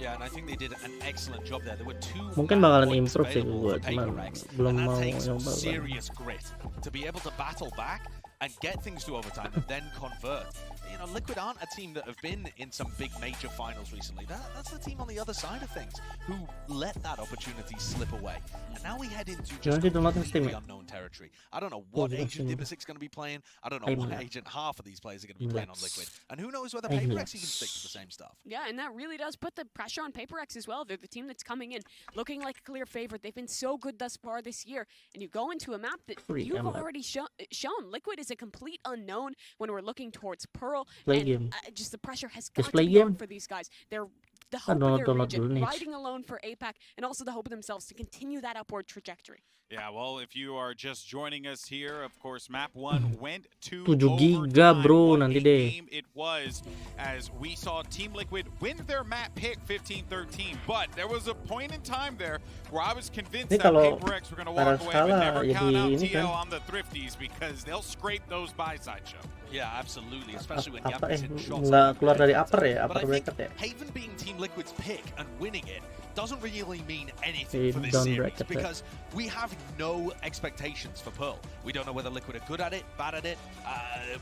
Yeah, and I think they did an excellent job there. There were two Mungkin bakalan improve sih available gue, for cuman PaperX, belum and that mau takes nyoba. serious grit to be able to battle back and get things to overtime and then convert. You know, Liquid aren't a team that have been in some big major finals recently. That's the team on the other side of things who let that opportunity slip away. And now we head into just completely unknown territory. I don't know what agent Divisic's going to be playing. I don't know what agent half of these players are going to be playing on Liquid. And who knows whether PaperX even sticks to the same stuff. Yeah, and that really does put the pressure on PaperX as well. They're the team that's coming in looking like a clear favorite. They've been so good thus far this year. And you go into a map that you've already shown. Liquid is a complete unknown when we're looking towards Pearl. Play game. Just the pressure has got to play be game. on for these guys. They're the hope of their region, riding alone for APAC, and also the hope of themselves to continue that upward trajectory. Yeah, well, if you are just joining us here, of course, map 1 went to 7 giga bro, nanti deh. game it was as we saw Team Liquid win their map pick 15-13, but there was a point in time there where I was convinced that PaperX were going to walk away and never count out TL on the Thrifties because they'll scrape those buy-side show. Yeah, absolutely, especially when Yampi's hitting shots. Nggak keluar dari upper ya, But upper I think bracket ya. Haven being Team Liquid's pick and winning it doesn't really mean anything for this Down series bracket, because we have no expectations for Pearl. We don't know whether Liquid are good at it, bad at it,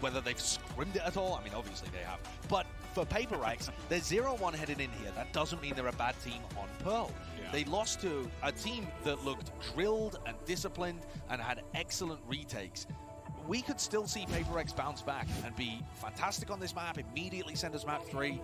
whether they've scrimmed it at all. I mean, obviously they have. But for PaperX, they're 0-1 headed in here. That doesn't mean they're a bad team on Pearl. Yeah. They lost to a team that looked drilled and disciplined and had excellent retakes. We could still see PaperX bounce back and be fantastic on this map, immediately send us map 3.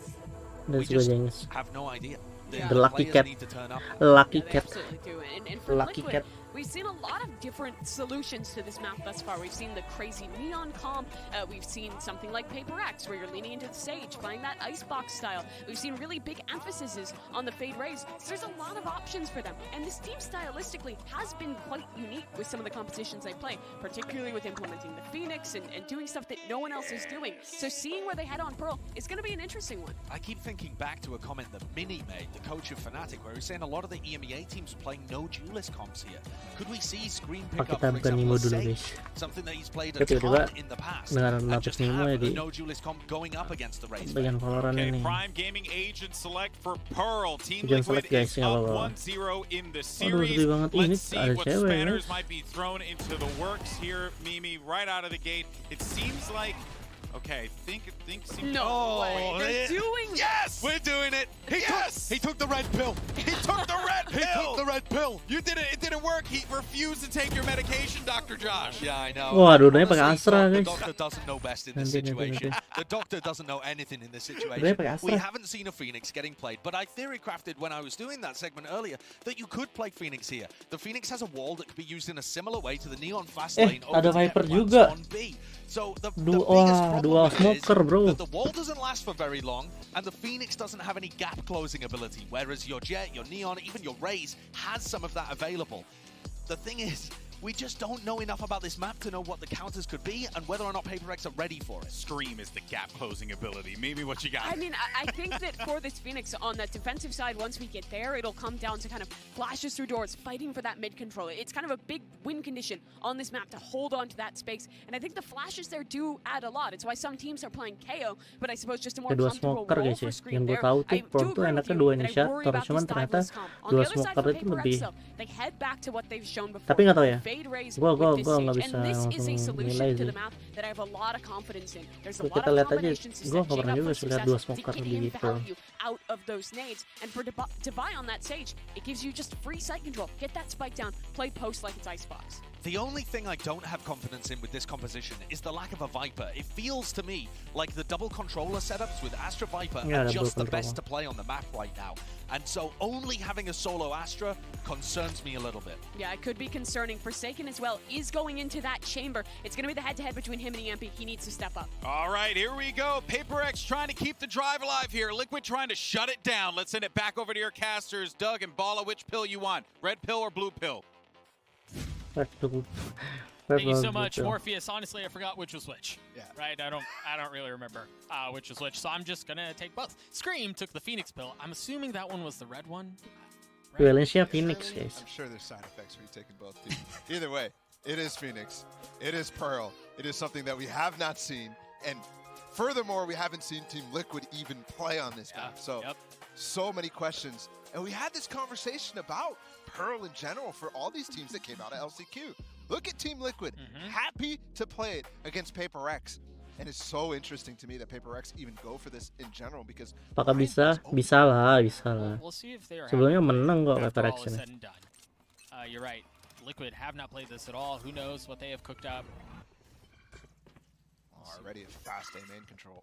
We just have no idea. The lucky cat. Need to turn up. Lucky cat. Absolutely do. And for Lucky Liquid, cat. we've seen a lot of different solutions to this map thus far. We've seen the crazy neon comp. We've seen something like PaperX, where you're leaning into the stage, playing that icebox style. We've seen really big emphases on the fade raise. So there's a lot of options for them. And this team stylistically has been quite unique with some of the compositions they play, particularly with implementing the Phoenix and doing stuff that no one else is doing. So seeing where they head on Pearl is going to be an interesting one. I keep thinking back to a comment that Mini made, the coach of Fnatic, where he was saying a lot of the EMEA teams are playing no duelist comps here. Could we see screen pickup, for example, something that he's played a ton in the past, and just have a no duelist comp going up against the race? Okay, Prime Gaming Agent select for Pearl. Team Liquid is up 1-0 in the series. Let's see what spanners might be thrown into the works here, Mimi, right out of the gate. It seems like Okay, think. No way. They're doing Yes! We're doing it. He took the red pill. He took the red pill. He took the red pill. You did it. It didn't work. He refused to take your medication, Dr. Josh. Yeah, I know. Wah, dua-duanya pakai Astra, The guys. doctor doesn't know best in this situation. The doctor doesn't know anything in this situation. We haven't seen a Phoenix getting played, but I theory crafted when I was doing that segment earlier that you could play Phoenix here. The Phoenix has a wall that could be used in a similar way to the Neon fast lane. Ada Viper juga. So the Wah, dua smoker, bro. that the wall doesn't last for very long, and the Phoenix doesn't have any gap closing ability, whereas your Jet, your Neon, even your Raze has some of that available. The thing is, we just don't know enough about this map to know what the counters could be and whether or not PaperX are ready for it. Scream is the gap closing ability. Maybe what you got. I mean, I think that for this Phoenix on the defensive side, once we get there, it'll come down to kind of flashes through doors, fighting for that mid control. It's kind of a big win condition on this map to hold on to that space. And I think the flashes there do add a lot. It's why some teams are playing KO, but I suppose just a more comfortable role for Scream there. Yang gue tahu tuh Pro tuh enaknya dua initiator, cuman ternyata dua smoker itu lebih. Tapi nggak tahu ya. Gue nggak bisa langsung nilai sih. Tuh, kita lihat aja. Gue nggak pernah juga lihat dua smoker lebih gitu. Out of those nades, and for Divine on that stage, it gives you just free sight control. Get that spike down, play post like it's Icebox. The only thing I don't have confidence in with this composition is the lack of a Viper. It feels to me like the double controller setups with Astra Viper are just the best to play on the map right now. And so only having a solo Astra concerns me a little bit. Yeah, it could be concerning. Forsaken as well is going into that chamber. It's going to be the head-to-head between him and Yampy. He needs to step up. All right, here we go. PaperX trying to keep the drive alive here. Liquid trying to shut it down. Let's send it back over to your casters. Doug and Bala, which pill you want? Red pill or blue pill? Thank you so much, Morpheus. Honestly, I forgot which was which. Yeah. Right? I don't really remember which was which. So I'm just gonna take both. Scream took the Phoenix pill. I'm assuming that one was the red one. Valencia Phoenix, guys. I'm sure there's side effects for you taking both too. Either way, it is Phoenix. It is Pearl. It is something that we have not seen, and furthermore, we haven't seen Team Liquid even play on this map. So, so many questions, and we had this conversation about Pearl in general for all these teams that came out of LCQ. Look at Team Liquid, happy to play it against PaperX. And it's so interesting to me that PaperX even go for this in general because apakah bisa lah. We'll see if they are sebelumnya menang kok PaperX ini. You're right. Liquid have not played this at all. Who knows what they have cooked up. Already a fast A main control.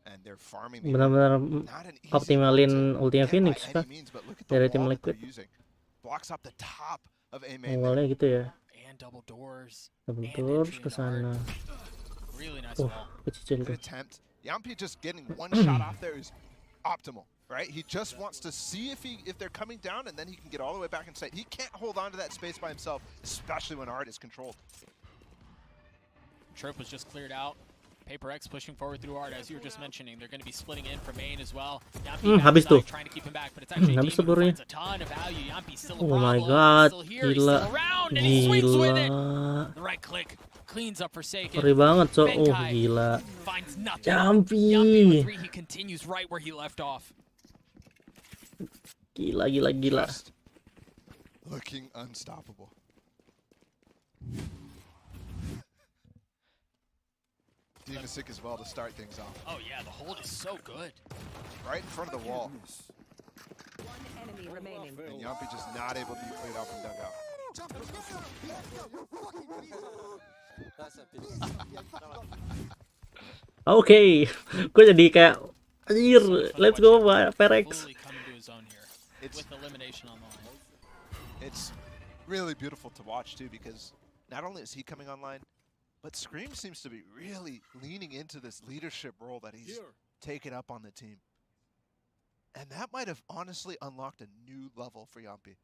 And they're farming. Benar-benar optimalin ultinya Phoenix kan dari tim Liquid. Blocks up the top of A main. Awalnya gitu ya. Double doors ke sana. Really nice good attempt. Yampy just getting one shot off there is optimal, right? He just wants to see if they're coming down, and then he can get all the way back in sight. He can't hold on to that space by himself, especially when Art is controlled. Trope was just cleared out. PaperX pushing forward through Art, as you were just mentioning. They're going to be splitting in for main as well. Habis tuh. Trying to keep him back, but it's actually habis seluruhnya. a ton of value. Yampy's still Oh my god, gila. The right click cleans up Forsaken. Ngeri banget, so. Oh, gila. Yampy. He continues right where he left off. Gila. Looking unstoppable. Demon Sick as well to start things off. Oh yeah, the hold is so good. Right in front of the wall. One enemy remaining. And Yampy just not able to be played out from dugout. Oke, gue jadi kayak anjir, let's go PaperX. It's really beautiful to watch too because not only is he coming online, but Scream seems to be really leaning into this leadership role that he's taken up on the team. And that might have honestly unlocked a new level for Yampy.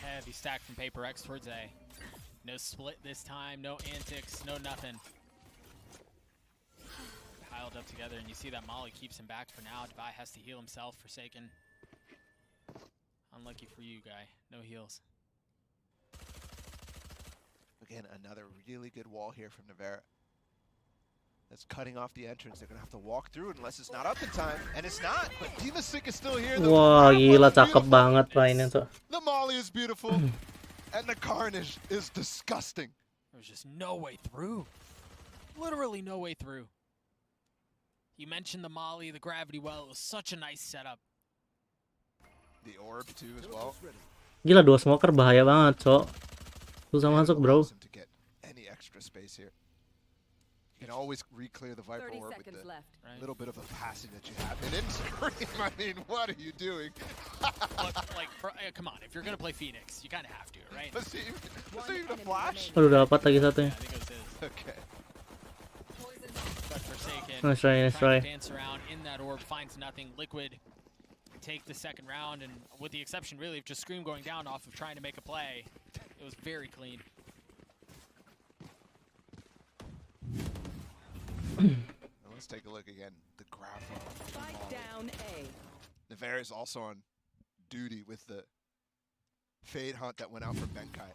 Heavy stack from PaperX towards A. No split this time, no antics, no nothing. Piled up together, and you see that Molly keeps him back for now. Devi has to heal himself, Forsaken. Unlucky for you, guy. No heals. Again, another really good wall here from Navarra. That's cutting off the entrance. They're going to have to walk through unless it's not up in time. And it's not, but Demon Sick is still here. Wah, gila, cakep banget mainnya tuh. The Molly is beautiful, and the Carnage is disgusting. There's just no way through. literally no way through. You mentioned the molly, the gravity well. It was such a nice setup. The orb too as well. Gila, 2 smoker bahaya banget, Cok. Susah masuk, bro. To get any extra space here. You can always re-clear the Viper orb with the little bit of a passing that you have. And in Scream, I mean, what are you doing? Come on, if you're gonna play Phoenix, you kind of have to, right? Was there even a flash? Aduh, dapat lagi satunya. Okay. But Forsaken, Nice try, nice try. trying to dance around in that orb, finds nothing. Liquid take the second round, and with the exception really of just Scream going down off of trying to make a play, it was very clean. Let's take a look again. The graphic. Down A. Navarre is also on duty with the Fade Hunt that went out for Benkai.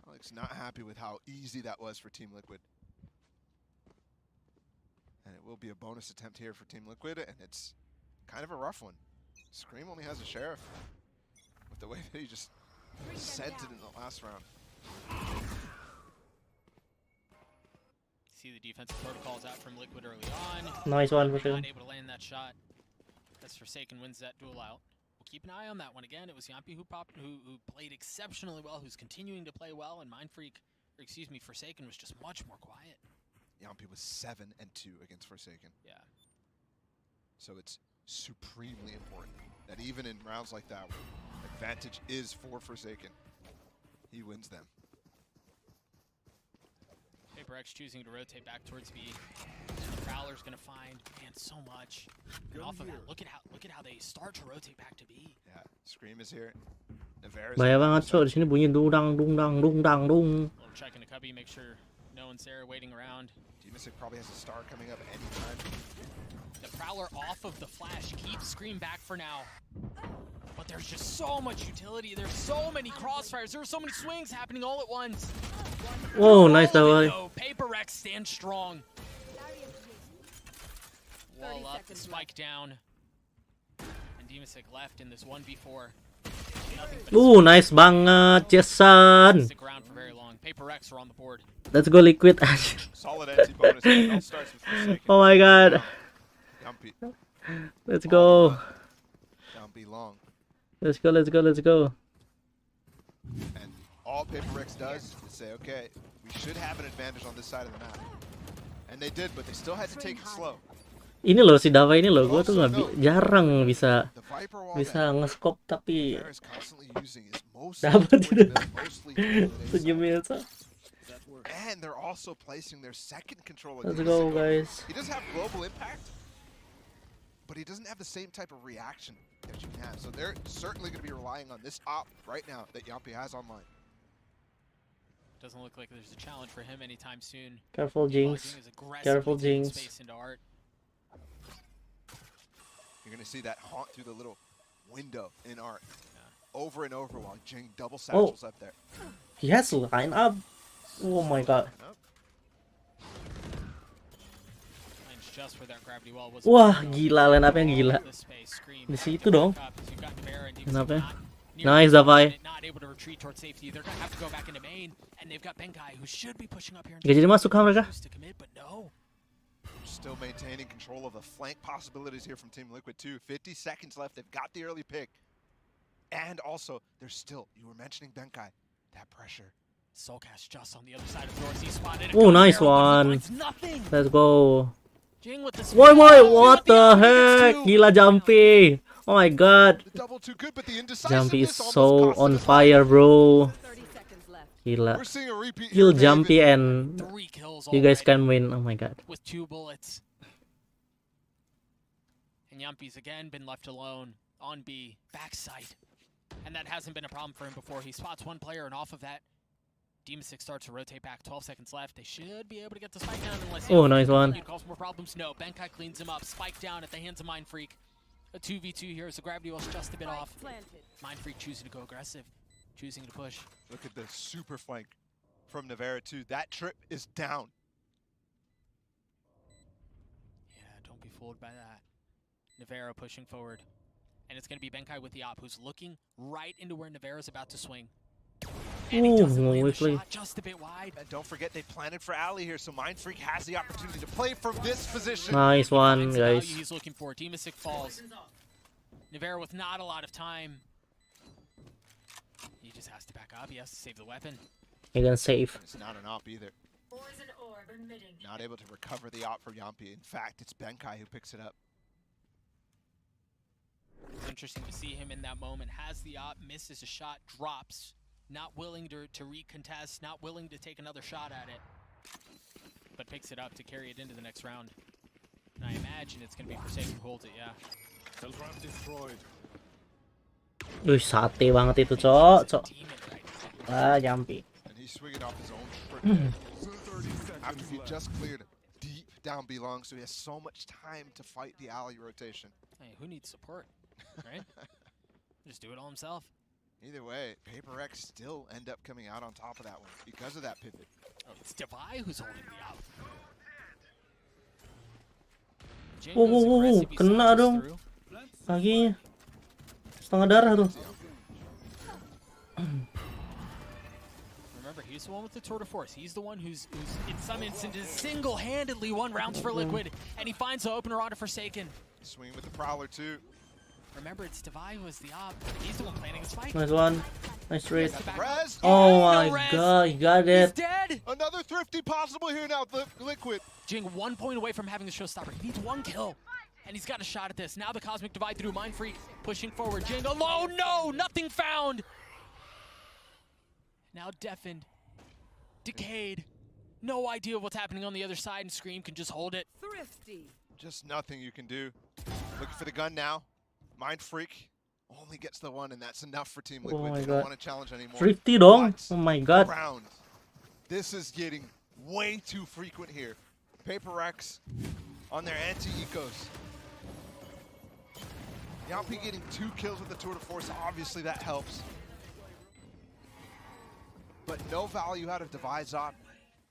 Alex not happy with how easy that was for Team Liquid. And it will be a bonus attempt here for Team Liquid, and it's kind of a rough one. Scream only has a Sheriff with the way that he just sent it in the last round. See the defensive protocols out from Liquid early on. Nice one, for sure. Not able to land that shot. As Forsaken wins that duel out. We'll keep an eye on that one again. It was Yampi who played exceptionally well, who's continuing to play well, and Forsaken was just much more quiet. Yampi was 7-2 against Forsaken. Yeah. So it's supremely important that even in rounds like that, advantage is for Forsaken. He wins them. PaperX choosing to rotate back towards B. The Prowler's gonna find so much. And off of that, look at how they start to rotate back to B. Yeah, Scream is here. Navarre. Bahaya banget, Cok. Di sini bunyi dung dang dung dang dung dang dung. Little check in the cubby, make sure no one's there waiting around. Dimasic probably has a star coming up any time. The Prowler off of the flash keeps Scream back for now. But there's just so much utility. There's so many crossfires. There are so many swings happening all at once. Whoa, nice that way. PaperX stands strong. Wall up, the spike down. And Dimasic left in this 1v4. Nice banget, Jason. Stick around for very long. PaperX are on the board. Let's go Liquid. Solid anti-bonus. It all starts with Forsaken. Oh my god. Yumpy. Let's go. Yumpy long. Let's go, let's go, let's go. And all PaperX does is say, okay, we should have an advantage on this side of the map. And they did, but they still had to take it slow. Ini loh si Dava ini loh, gue tuh jarang bisa nge-scope tapi dapat itu. And they're also placing their second controller. Let's go, guys. He does have global impact, but he doesn't have the same type of reaction that you can have. So they're certainly going to be relying on this op right now that Yampi has online. Doesn't look like there's a challenge for him anytime soon. Careful, Jinx. Careful, Jinx. You're going to see that haunt through the little window in Art. Over and over while Jing double satchels up there. He has line up. Oh my god. Wah, gila line up yang gila. Di situ dong. Kenapa? Nice, Davai. Gak jadi masuk kan mereka? Still maintaining control of the flank possibilities here from Team Liquid too. 50 seconds left. They've got the early pick. And also, there's still, you were mentioning Benkai, that pressure. Soulcast just on the other side of doors. He spotted it. Oh, nice one. Let's go. Woi, what the heck? Gila Jumpy. Oh my god. Jumpy is so on fire, bro. Gila. Kill Jumpy and you guys can win. Oh my god. With 2 bullets. And Yumpy's again been left alone on B, backside. And that hasn't been a problem for him before. He spots one player, and off of that, Dimasic starts to rotate back. 12 seconds left. They should be able to get the spike down unless nice one. Cause more problems. No, Benkai cleans him up. Spike down at the hands of Mind Freak. A 2v2 here as the gravity was just a bit off. Mind Freak choosing to go aggressive, choosing to push. Look at the super flank from Navarre too. That trip is down. Yeah, don't be fooled by that. Navarre pushing forward. And it's going to be Benkai with the op, who's looking right into where Navarre is about to swing. And he doesn't land the quickly. shot, just a bit wide. And don't forget, they planted for alley here, so Mindfreak has the opportunity to play from this position. Nice one, Finds the value guys. he's looking for. Teamasic falls. Nivera with not a lot of time. He just has to back up. He has to save the weapon. You're gonna save. It's not an op either. Not able to recover the op for Yampi. In fact, it's Benkai who picks it up. Interesting to see him in that moment. Has the op, misses a shot, drops. Not willing to recontest, not willing to take another shot at it. But picks it up to carry it into the next round. And I imagine it's going to be Forsaken who holds it, yeah. Wih, sate banget itu, Cok. Ah, Yampi. And he's swinging off his own trip. After he just cleared deep down B long, so he has so much time to fight the alley rotation. Hey, who needs support, right? Just do it all himself. Either way, Paper X still end up coming out on top of that one because of that pivot. Oh, it's Devi who's holding the op. Wow, kena dong kakinya. Setengah darah tuh. Remember, he's the one with the tour de force. He's the one who's in some instances single-handedly won rounds for Liquid, and he finds the opener onto Forsaken. Swinging with the Prowler too. Remember, it's Devi who is the op. He's the one planning his fight. Nice one. Nice trade. Res. Oh my god, he got it. He's dead. Another thrifty possible here now, Liquid. Jing 1 point away from having the showstopper. He needs 1 kill. And he's got a shot at this. Now the Cosmic Divide through Mindfreak, pushing forward. Jing alone, no, nothing found. Now deafened, decayed. No idea what's happening on the other side, and Scream can just hold it. Thrifty. Just nothing you can do. Looking for the gun now. Mindfreak only gets the one, and that's enough for Team Liquid. Oh my they god. don't want to challenge anymore. Thrifty dong. Oh my god. Round. This is getting way too frequent here. Paper X on their anti-ecos. Yampi getting 2 kills with the tour de force. Obviously that helps. But no value out of Devi's op.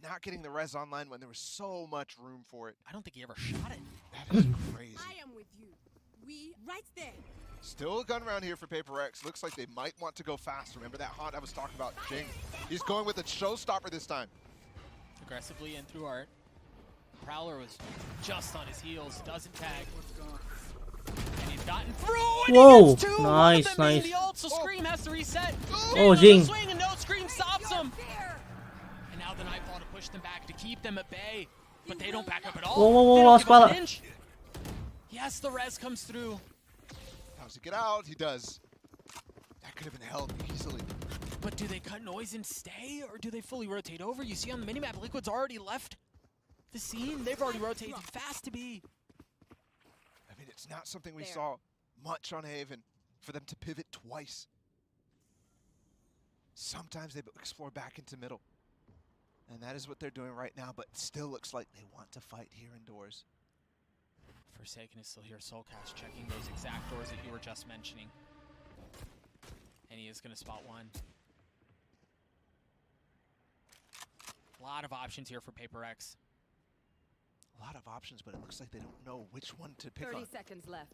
Not getting the res online when there was so much room for it. I don't think he ever shot it. That is crazy. I am with you. We right there. Still a gun round here for Paper X. Looks like they might want to go fast. Remember that haunt I was talking about, Jing? He's going with a showstopper this time. Aggressively in through Art. Prowler was just on his heels, doesn't tag. And he's gotten through, and Whoa, he gets 2. nice, nice. The ult, so Scream has to reset. Oh, Jing. Swing, and no, Scream stops him. And now the Nightfall to push them back, to keep them at bay. But they don't back up at all. Whoa, lost Spala. Yes, the res comes through. How's he get out? He does. That could have been held easily. But do they cut noise and stay, or do they fully rotate over? You see on the minimap, Liquid's already left the scene. They've already rotated fast to B. I mean, it's not something we saw much on Haven for them to pivot twice. Sometimes they explore back into middle. And that is what they're doing right now, but it still looks like they want to fight here indoors. Forsaken is still here. Soulcast checking those exact doors that you were just mentioning. And he is going to spot one. A lot of options here for Paper X. A lot of options, but it looks like they don't know which one to pick 30 on. seconds left.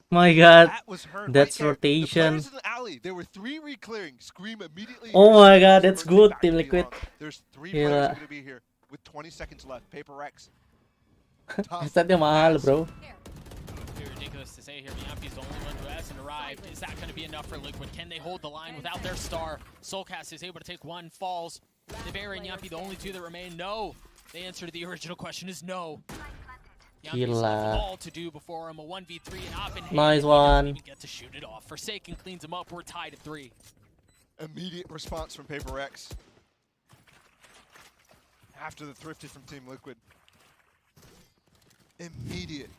My god. That was her That's right there. rotation. The players in the alley, there were 3 re-clearing. Scream immediately. Oh my god, that's good, Team Liquid. Liquid. There's 3 Gila. players going to be here with 20 seconds left. Paper X. Statnya mahal, bro. It'd be ridiculous to say here, Yampi's the only one who hasn't arrived. Is that going to be enough for Liquid? Can they hold the line without their star? Soulcast is able to take 1, falls. Nivera and Yampi, the only 2 that remain, no. The answer to the original question is no. Yampi's left all to do before him, a 1v3 and op in hand. Nice one. He doesn't even get to shoot it off. Forsaken cleans him up. We're tied at 3. Immediate response from Paper X. After the thrifty from Team Liquid. Immediate.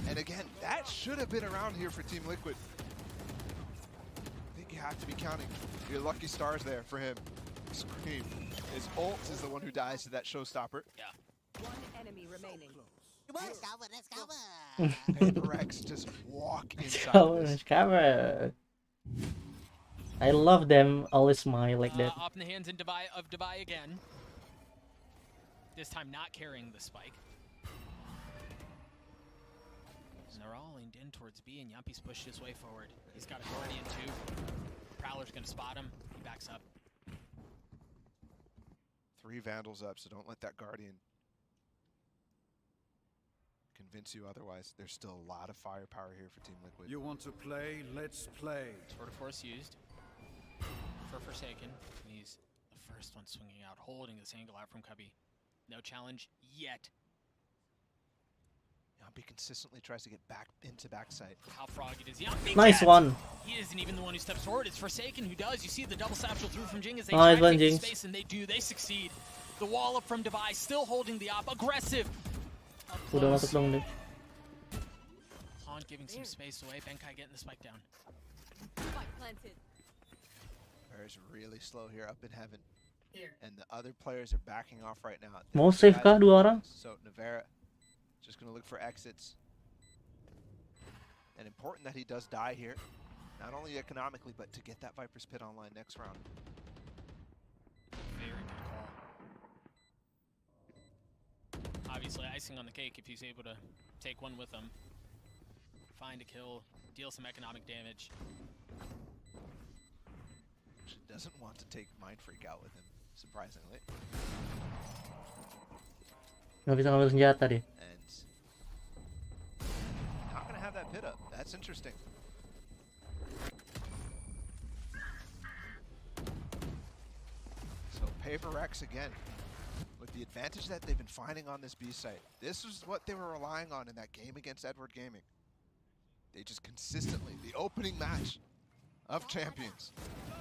And again, that should have been around here for Team Liquid. I think you have to be counting your lucky stars there for him. Scream. His ult is the one who dies to that showstopper. Yeah. 1 enemy remaining. Paper X just walk inside Let's cover. I love them always smile like that. Up in the hands of Devi again. This time not carrying the spike. And they're all leaned in towards B, and Yampi's pushed his way forward. He's got a Guardian too. Prowler's gonna spot him. He backs up. 3 Vandals up, so don't let that Guardian convince you otherwise. There's still a lot of firepower here for Team Liquid. You want to play? Let's play. Sword of Force used for Forsaken. And he's the first one swinging out, holding this angle out from Cubby. No challenge yet. Yampi consistently tries to get back into backside. How froggy does Yampi Nice get? one. He isn't even the one who steps forward. It's Forsaken who does. You see the double satchel through from Jing as they Nice try one, to take Jinx. the space, and they do. They succeed. The wall up from Device, still holding the op. Aggressive. Up Udah close. masuk dong deh. Han giving some space away. Benkai getting the spike down. Spike planted. Bear's really slow here up in heaven. And the other players are backing off right now. Mau save kah dua orang? So Navera just going to look for exits. And important that he does die here. Not only economically, but to get that Viper's Pit online next round. Very good call. Obviously, icing on the cake if he's able to take one with him. Find a kill, deal some economic damage. She doesn't want to take Mind Freak out with him, surprisingly. Nggak bisa ngambil senjata deh. And not going to have that pit up. That's interesting. So Paper Rex again, with the advantage that they've been finding on this B site. This is what they were relying on in that game against Edward Gaming. They just consistently, the opening match of Champions,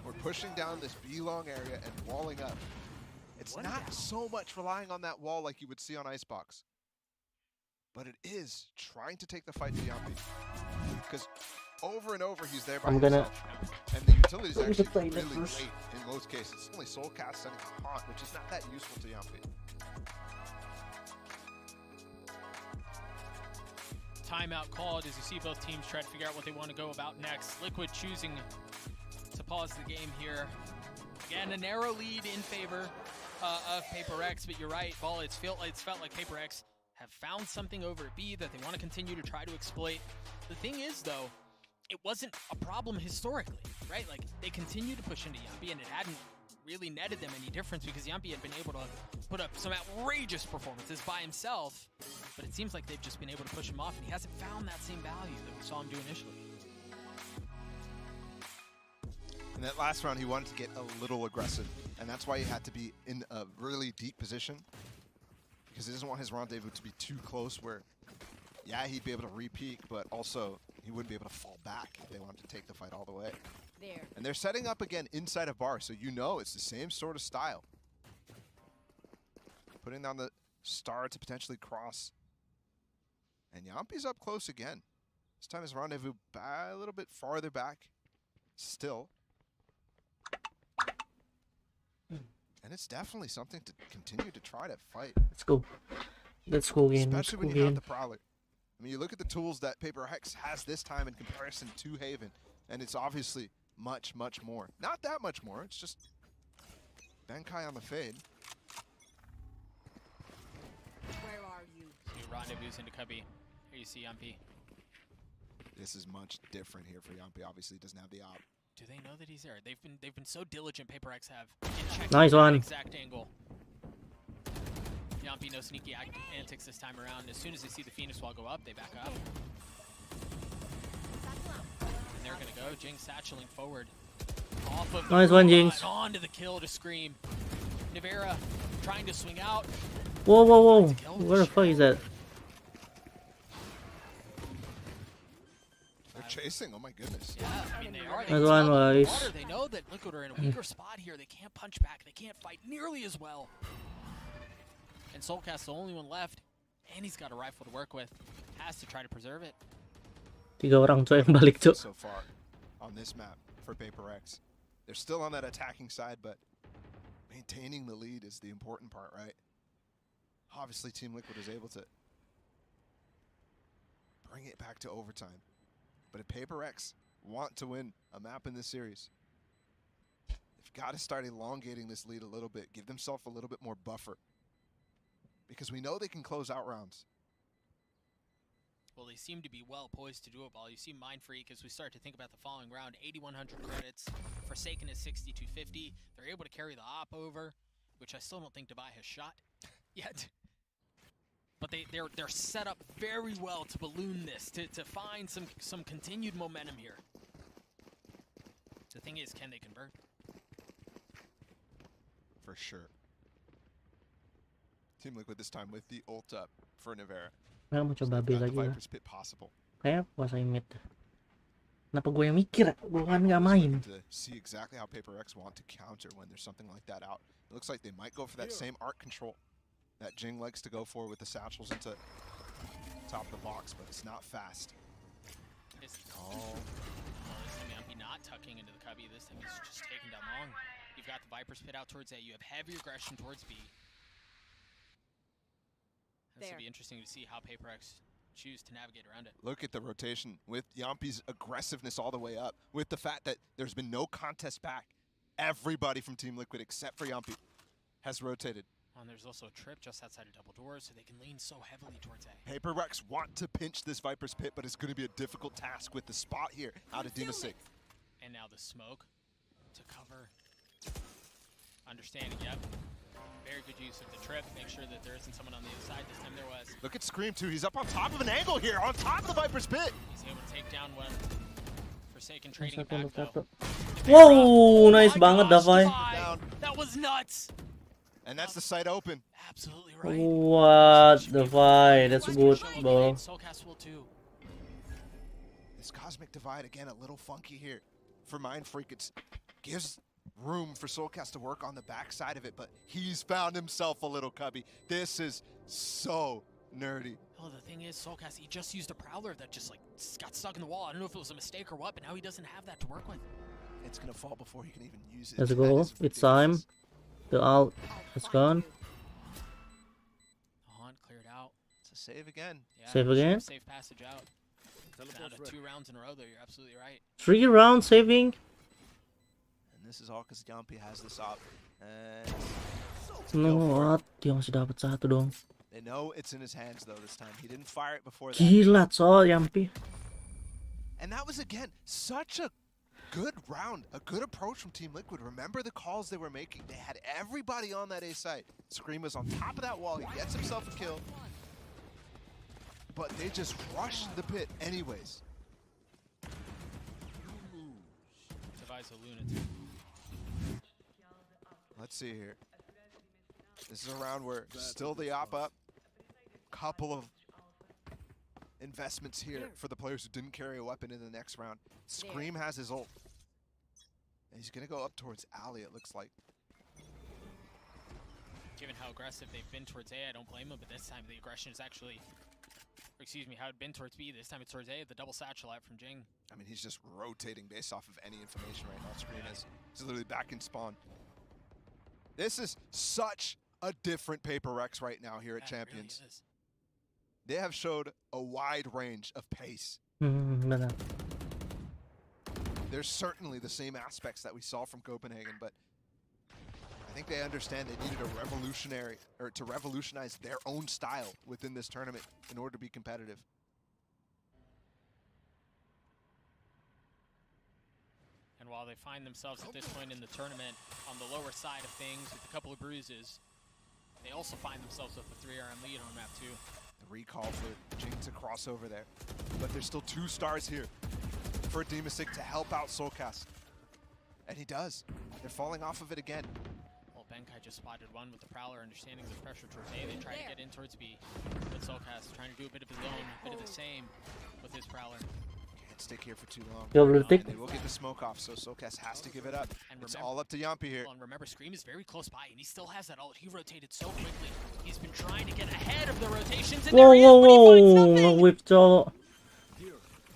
were pushing down this B-long area and walling up. It's not so much relying on that wall like you would see on Icebox, but it is trying to take the fight to Yampi. Because over and over he's there by himself. And the utilities actually really late in most cases. It's only Soulcast sending a haunt, which is not that useful to Yampi. Timeout called as you see both teams try to figure out what they want to go about next. Liquid choosing to pause the game here. Again, a narrow lead in favor of Paper X, but you're right, Ball, it's felt like Paper X have found something over at B that they want to continue to try to exploit. The thing is, though, it wasn't a problem historically, right? Like, they continued to push into Yampi, and it hadn't really netted them any difference because Yampi had been able to put up some outrageous performances by himself, but it seems like they've just been able to push him off, and he hasn't found that same value that we saw him do initially. In that last round, he wanted to get a little aggressive, and that's why he had to be in a really deep position, because he doesn't want his rendezvous to be too close where, yeah, he'd be able to re-peek, but also he wouldn't be able to fall back if they wanted to take the fight all the way. There. And they're setting up again inside of bar, so you know it's the same sort of style. Putting down the star to potentially cross. And Yampi's up close again. This time his rendezvous a little bit farther back. Still. And it's definitely something to continue to try to fight. Let's go. Let's go again. Especially when you have the Prowler. I mean, you look at the tools that Paper X has this time in comparison to Haven, and it's obviously much, much more. Not that much more. It's just Benkai on the fade. Where are you? So rendezvous into Cubby. Here you see Yampi. This is much different here for Yampi. Obviously, he doesn't have the op. Do they know that he's there? They've been so diligent, Paper X have, in checking Nice that one. exact angle. Yampi, no sneaky antics this time around. As soon as they see the Phoenix Wall go up, they back up. And they're going to go. Jing satcheling forward. Off of Nice one, Jinx. Onto the kill to Scream. Nivera trying to swing out. Whoa, whoa, whoa. Where the fuck is that? They're chasing. Oh my goodness. Yeah, I mean, they are. Nice one, boys. They know that Liquid are in a weaker spot here. They can't punch back. They can't fight nearly as well. And Soulcast's the only one left, and he's got a rifle to work with. Has to try to preserve it. 3 orang coy yang balik tuh. So far on this map for Paper X. They're still on that attacking side, but maintaining the lead is the important part, right? Obviously, Team Liquid is able to bring it back to overtime. But if Paper X want to win a map in this series, they've got to start elongating this lead a little bit, give themselves a little bit more buffer. Because we know they can close out rounds. Well, they seem to be well poised to do it, Ball. You see Mind Freak as we start to think about the following round. 8,100 credits. Forsaken is 6,250. They're able to carry the op over. which I still don't think Divide has shot yet. But they're set up very well to balloon this, to find some continued momentum here. The thing is, can they convert? For sure. Team Liquid this time with the ult up for Nevera. Mau coba B lagi lah. Viper's Pit possible. Kayak kuasain mid. Kenapa gue yang mikir? Gue kan nggak main. To see exactly how PaperX want to counter when there's something like that out. It looks like they might go for that same arc control that Jing likes to go for with the satchels into top of the box, but it's not fast. This time Yampi not tucking into the cubby. This time he's just taking down long. You've got the Viper's Pit out towards A. You have heavy aggression towards B. This will be interesting to see how PaperX choose to navigate around it. Look at the rotation with Yampi's aggressiveness all the way up, with the fact that there's been no contest back. Everybody from Team Liquid except for Yampi has rotated. And there's also a trip just outside of double doors, so they can lean so heavily towards A. PaperX want to pinch this Viper's Pit, but it's going to be a difficult task with the spot here out of Demasig. And now the smoke to cover. Understanding, yep. Very good use of the trip. Make sure that there isn't someone on the other side. This time there was. Look at Scream too. He's up on top of an angle here, on top of the Viper's Pit. He's able to take down one. Forsaken trading back though. Wow, nice banget Davai. That was nuts. And that's the site open. Absolutely right. What Davai? That's good, bro. Soulcast will too. This Cosmic Divide again a little funky here for Mind Freak. It gives room for Soulcast to work on the backside of it, but he's found himself a little cubby. This is so nerdy. Oh, the thing is, Soulcast, he just used a Prowler that just like got stuck in the wall. I don't know if it was a mistake or what, but now he doesn't have that to work with. It's gonna fall before he can even use it. Let's go. It's time. The ult has gone. Haunt cleared out. It's a save again. Yeah, save again. Safe passage out. Out of 2 rounds in a row, though. You're absolutely right. 3 rounds saving. This is all because Yampi has this op. And what? Dia masih dapat 1 dong. They know it's in his hands though this time. He didn't fire it before that. Gila, so Yampi. And that was again such a good round, a good approach from Team Liquid. Remember the calls they were making. They had everybody on that A site. Scream was on top of that wall. He gets himself a kill. But they just rushed the pit anyways. Device a lunatic. Let's see here. This is a round where still the op up. Couple of investments here for the players who didn't carry a weapon in the next round. Scream has his ult. And he's going to go up towards Ali, it looks like. Given how aggressive they've been towards A, I don't blame them, but this time the aggression is actually... Excuse me, how it'd been towards B, this time it's towards A, the double satchel out from Jing. I mean, he's just rotating based off of any information right now. Scream is literally back in spawn. This is such a different PaperX right now here at Champions. Really is. They have showed a wide range of pace. There's certainly the same aspects that we saw from Copenhagen, but I think they understand they needed a revolutionary, or to revolutionize their own style within this tournament in order to be competitive. And while they find themselves at this point in the tournament on the lower side of things with a couple of bruises, they also find themselves with a 3RM lead on map 2. The recall for Jing to cross over there. But there's still 2 stars here for Demasig to help out Soulcast. And he does. They're falling off of it again. Well, Benkai just spotted one with the Prowler, understanding the pressure towards A. They try to get in towards B. But Soulcast trying to do a bit of his own, a bit of the same with his Prowler. Can't stick here for too long. And they will get the smoke off, so Soulcast has to give it up. And it's all up to Yampi here. Well, and remember, Scream is very close by, and he still has that ult. He rotated so quickly. He's been trying to get ahead of the rotations, and there he is, but he finds nothing!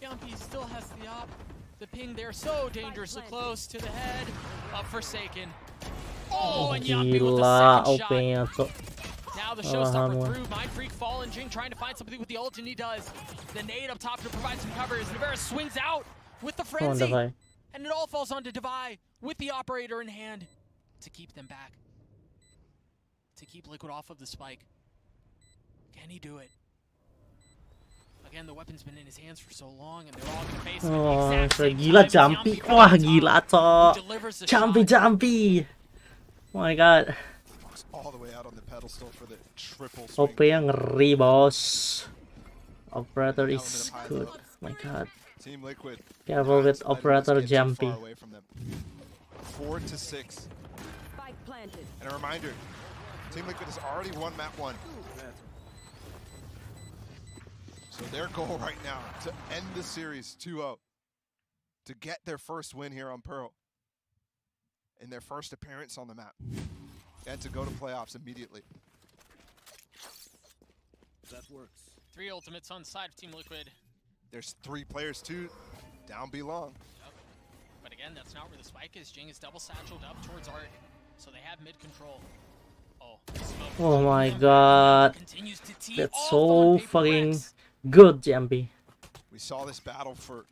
Yampi still has the op. The ping there so dangerously close to the head of Forsaken. Oh, and Yampi with the second shot. Now the showstopper through. Mind Freak falling. Jing trying to find something with the ult, and he does. The nade up top to provide some cover as Nevera swings out with the frenzy. And it all falls onto Divide with the operator in hand to keep them back. To keep Liquid off of the spike. Can he do it? Again, the weapon's been in his hands for so long, and they're all going to face him at the exact same gila time. Jumpy. Wah, gila, cok. Jumpy. Oh my god. all the way out on the pedestal for the triple swing. OP yang ngeri, bos. Operator is good. My god. Team Liquid. Careful with operator jumpy. 4 to 6. And a reminder, Team Liquid has already won map 1. So their goal right now to end the series 2-0, to get their first win here on Pearl in their first appearance on the map, and to go to playoffs immediately. That works. 3 ultimates on side of Team Liquid. There's 3 players too, down B long. Yep. But again, that's not where the spike is. Jing is double satcheled up towards Art, so they have mid control. Oh my god. That's so fucking good, Jambi. We saw this battle for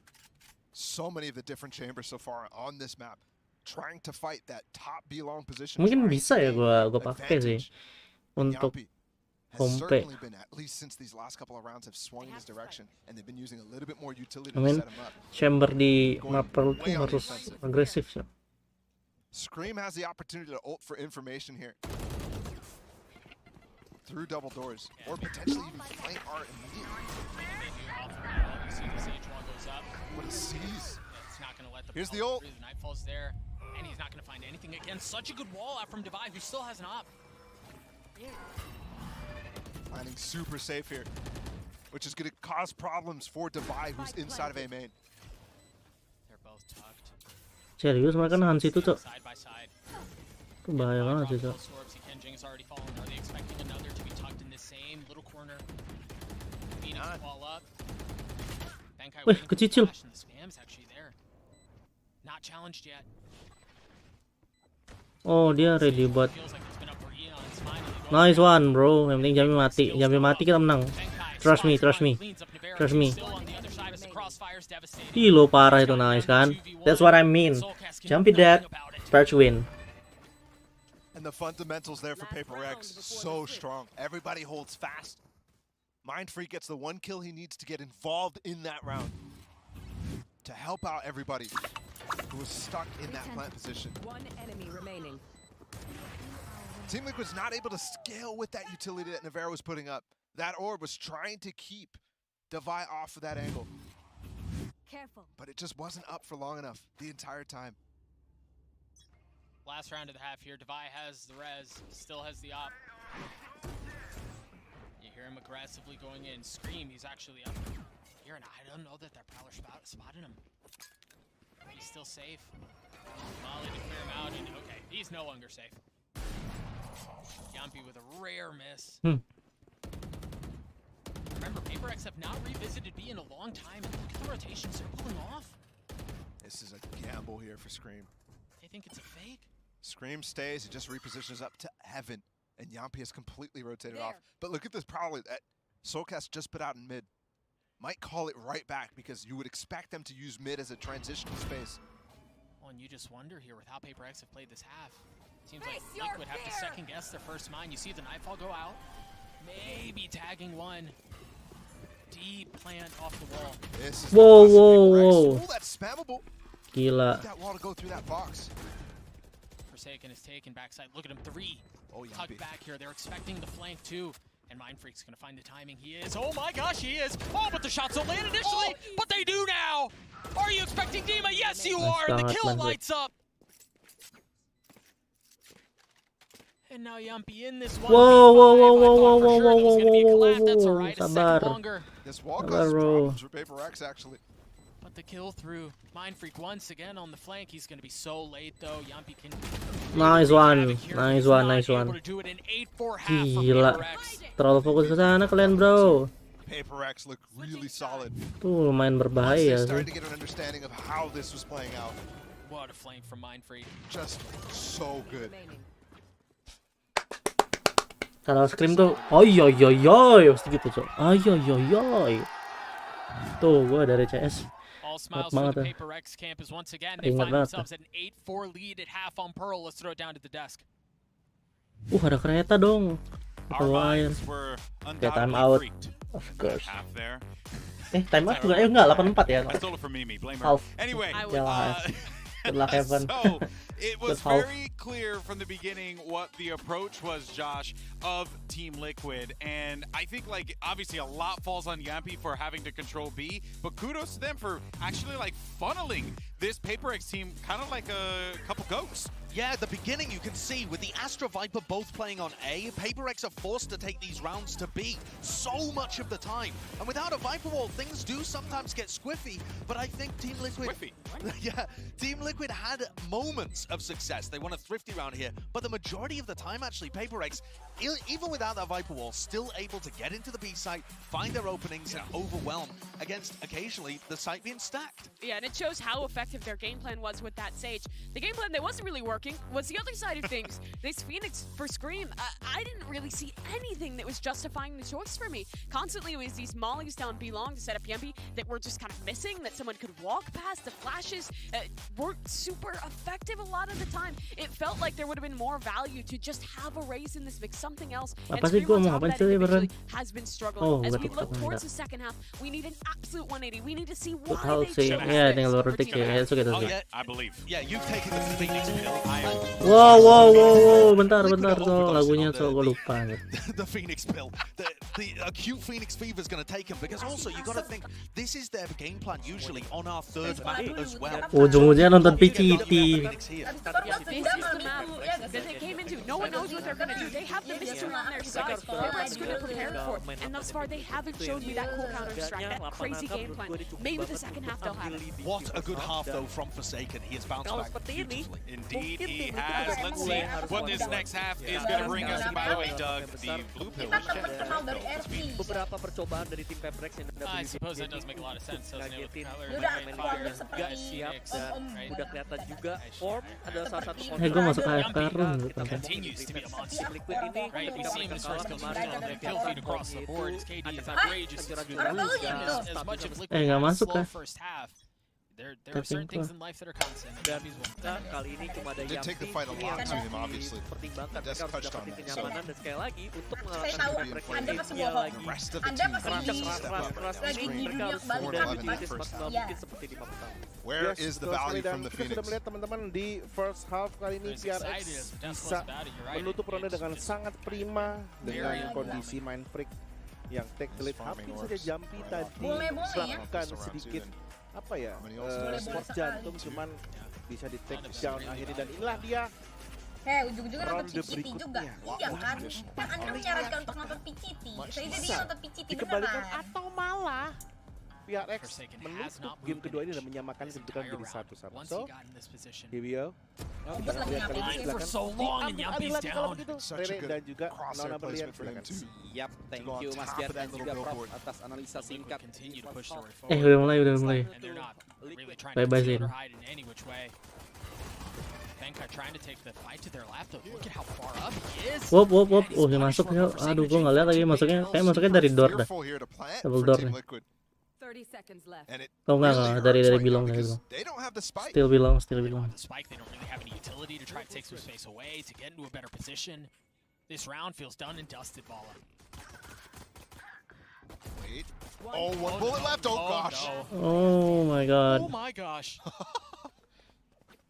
so many of the different chambers so far on this map, trying to fight that top B long position. Mungkin bisa ya gua pakai sih untuk home pay. I mean, chamber di map Pearl tuh harus agresif sih. Scream has the opportunity to ult for information here through double doors, or potentially even flank Art immediately. What he sees. Here's the ult. Nightfall's there, and he's not going to find anything again. Such a good wall out from Divide, who still has an op. Landing super safe here, which is going to cause problems for Divide, who's inside of A main. They're both tucked. Serius mereka nahan situ, Cok. Itu bahaya banget sih, Cok. Wih, kecicil. Oh, dia ready buat. Nice one, bro. Yang penting Jambi mati. Jambi mati kita menang. Trust me, trust me. Trust me. Ih, lo parah itu, nice kan? That's what I mean. Jambi dead, Sparch win. And the fundamentals there for Paper X, so strong. Everybody holds fast. Mindfreak gets the 1 kill he needs to get involved in that round to help out everybody who was stuck in that plant position. 1 enemy remaining. Team Liquid's not able to scale with that utility that Navarro was putting up. That orb was trying to keep Devi off of that angle. Careful. But it just wasn't up for long enough the entire time. Last round of the half here, Devi has the res, still has the op. You hear him aggressively going in. Scream, he's actually up here, and I don't know that Prowler spotted him. He's still safe. Molly to clear him out, and okay, he's no longer safe. Yampi with a rare miss. Remember, Paper X have not revisited B in a long time, and look at the rotations they're pulling off. This is a gamble here for Scream. They think it's a fake. Scream stays, he just repositions up to Heaven, and Yampi has completely rotated off. But look at this Prowler that Soulcast just put out in mid. Might call it right back, because you would expect them to use mid as a transitional space. Well, and you just wonder here with how Paper X have played this half. Seems like Liquid have to second guess their first mine. You see the Nightfall go out. Maybe tagging one. Deep plant off the wall. Whoa. That's spammable. Gila. That wall to go through that box. Forsaken is taken backside. Look at him, 3. Tucked back here. They're expecting the flank too. And Mindfreak's gonna find the timing. He is. Oh my gosh, he is. Oh, but the shots don't land initially. But they do now. Are you expecting Dima? Yes, you are. The kill lights up. And now Yampi in this one. Whoa. That's all right. A second longer. This wall causes problems for Paper X actually. But the kill through Mindfreak once again on the flank. He's going to be so late though. Yampi can. Nice one. Gila. Terlalu fokus ke sana kalian, bro. Paper X look really solid. Tuh lumayan berbahaya sih. Starting to get an understanding of how this was playing out. What a flank from Mindfreak. Just so good. Kalau Scream tuh, pasti gitu, Cok. Tuh, gua dari CS. Smiles for the Paper X campus once again. They find themselves at an 8-4 lead at half on Pearl. Let's throw it down to the desk. Ada kereta dong. Air. Kayak time out. Of course. Time out juga enggak 84 ya. I stole it from Mimi. Blame her. Half. Anyway, Good luck, Evan. So it was Good help. very clear from the beginning what the approach was, Josh, of Team Liquid. And I think, like, obviously a lot falls on Yampi for having to control B, but kudos to them for actually, like, funneling this PaperX team kind of like a couple goats. Yeah, at the beginning you can see with the Astra Viper both playing on A, PaperX are forced to take these rounds to B so much of the time. And without a Viper wall, things do sometimes get squiffy, but I think Team Liquid... Squiffy? Yeah, Team Liquid had moments of success. They won a thrifty round here, but the majority of the time, actually, PaperX, even without that Viper wall, still able to get into the B site, find their openings, and overwhelm against, occasionally, the site being stacked. Yeah, and it shows how effective their game plan was with that Sage. The game plan that wasn't really working was the other side of things. This Phoenix for Scream, I didn't really see anything that was justifying the choice for me. Constantly it was these mollies down B long to set up Yempi that were just kind of missing, that someone could walk past. The flashes weren't super effective a lot of the time. It felt like there would have been more value to just have a raise in this mix, something else. And Scream on top of that individually has been struggling. As we look towards the second half, we need an absolute 180. We need to see why they chose Yeah, I believe. Yeah, you've taken the Phoenix pill. Wow, bentar so lagunya so gue lupa. The Phoenix pill. The acute Phoenix fever is going to take him, because also you got to think this is their game plan usually on our third map as well. Ujung-ujungnya nonton PCT. This is the map that they came into. No one knows what they're going to do. They have the mystery on their side. Everyone's going to prepare for it. And thus far, they haven't showed me that cool counter strike, that crazy game plan. Maybe the second half they'll have it. What a good half, though, from Forsaken. He has bounced back beautifully. Indeed, he has. Let's see what this next half is going to bring us. And by the way, Doug, the blue pill was checked. I suppose that does make a lot of sense, doesn't it? Gue masuk AFK room gitu. Continues to be a monster. Right, we see him in his first kill feed across the board. His KD is outrageous. As much as Liquid Nggak masuk slow ya. first half, there are certain things in life that are constant. Did take the fight a lot to him, obviously. That's touched on that. So Saya tahu Anda masih bohong. the rest of the Anda team masih needs to step up right now. lagi gibiak banget di first half. Ya. Where is the value from the Phoenix? Kita sudah melihat teman-teman di first half kali ini PRX bisa menutup ronde dengan sangat prima dengan kondisi main freak yang take the lead. Hampir saja Jumpy tadi melakukan sedikit apa ya sport jantung, cuman bisa di take down akhirnya, dan inilah dia ujung-ujungnya nonton PCT juga. Iya kan? Kan Anda menyarankan untuk nonton PCT. Saya jadi nonton PCT dikembalikan atau malah PRX menutup game kedua ini dan menyamakan kedudukan jadi 1-1. So, here we go. Kita lihat kali ini silakan. Rere dan juga Nona berlian silakan. Yap, thank you Mas Jar dan juga Prof atas analisa singkat. Udah mulai. Bye-bye sih. Wop. Oh, dia masuk ya. Aduh, gua nggak lihat lagi masuknya. Kayak masuknya dari door dah. Double door nih. Oh enggak, dari belong. Still belong. This round feels done and dusted, Bala. Wait. Oh, one bullet left. Oh gosh. Oh my god. Oh my gosh.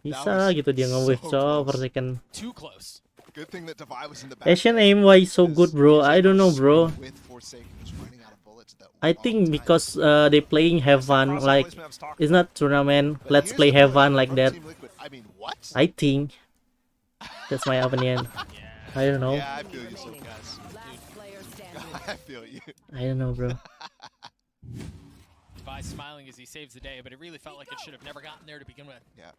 Bisa gitu dia nge-withdraw per second. Too close. Good thing that Devi was in the back. Asian aim why so good, bro? I don't know, bro. I think because they playing have fun, like it's not tournament. Let's play have fun like that. I think that's my opinion. I don't know. Yeah, I feel you, so guys. I feel you. I don't know, bro. Devi's smiling as he saves the day, but it really felt like it should have never gotten there to begin with. Yeah.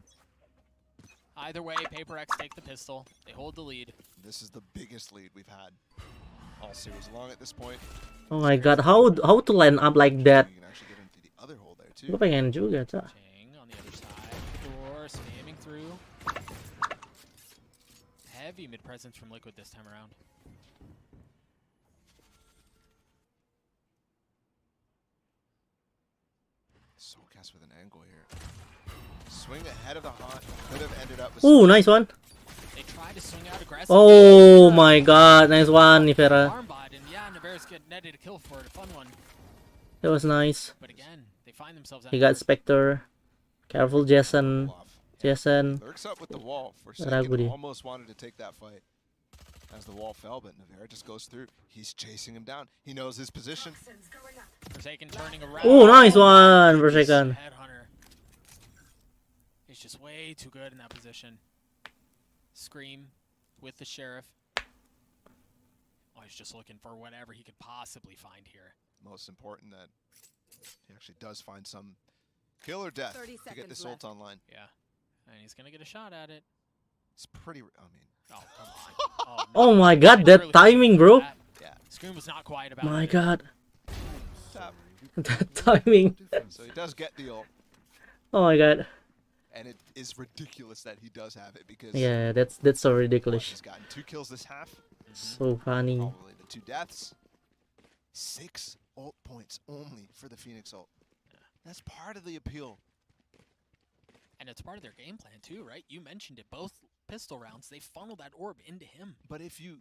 Either way, PaperX take the pistol. They hold the lead. This is the biggest lead we've had all series long at this point. Oh my god, how to line up like that? You can actually get into the other hole there too. Gue pengen juga, Cak. On the other side, door spamming through. Heavy mid presence from Liquid this time around. Soulcast with an angle here. Swing ahead of the haunt could have ended up with. Ooh, nice one. They try to swing out aggressively. Oh my god, nice one, Nifera. Yeah, Navarre's get netted a kill for it, a fun one. That was nice. But again, they find themselves He got Spectre. Careful, Jason. Jason Lurks up with the wall. ragu dia. Almost wanted to take that fight as the wall fell, but Navarre just goes through. He's chasing him down. He knows his position. Forsaken turning around. Oh, nice one, Forsaken. Headhunter. He's just way too good in that position. Scream with the sheriff. Oh, he's just looking for whatever he could possibly find here. Most important that he actually does find some kill or death to get this ult online. Yeah, and he's gonna get a shot at it. It's pretty. I mean, oh come on! Oh my God, that timing, bro. Yeah, Scream was not quiet about My it. God, that timing. So he does get the ult. Oh my God. And it is ridiculous that he does have it because Yeah, that's so ridiculous. He's gotten 2 kills this half. So funny. Probably the 2 deaths. 6 ult points only for the Phoenix ult. That's part of the appeal. And it's part of their game plan too, right? You mentioned it. Both pistol rounds, they funnel that orb into him. But if you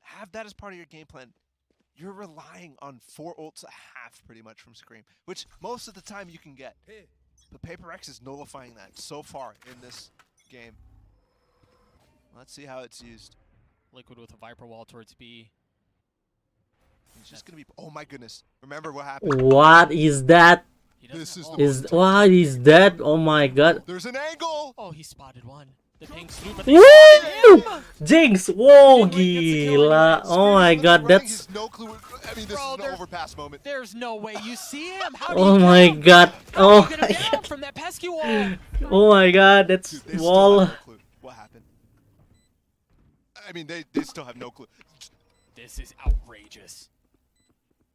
have that as part of your game plan, you're relying on 4 ults a half pretty much from Scream, which most of the time you can get. But Paper X is nullifying that so far in this game. Let's see how it's used. Liquid with a Viper wall towards B. He's just gonna be. Oh my goodness! Remember what happened? What is that? This is what is that? Oh my God! There's an angle. Oh, he spotted one. The ping's through, but Woo! Jinx! Whoa, gila! Oh my God, that's. No clue. I mean, this is an overpass moment. There's no way you see him. How do Oh you my God! Oh get my him down God! from that pesky wall? Oh my God! That's Dude, they wall. still have no clue what happened. I mean, they still have no clue. This is outrageous.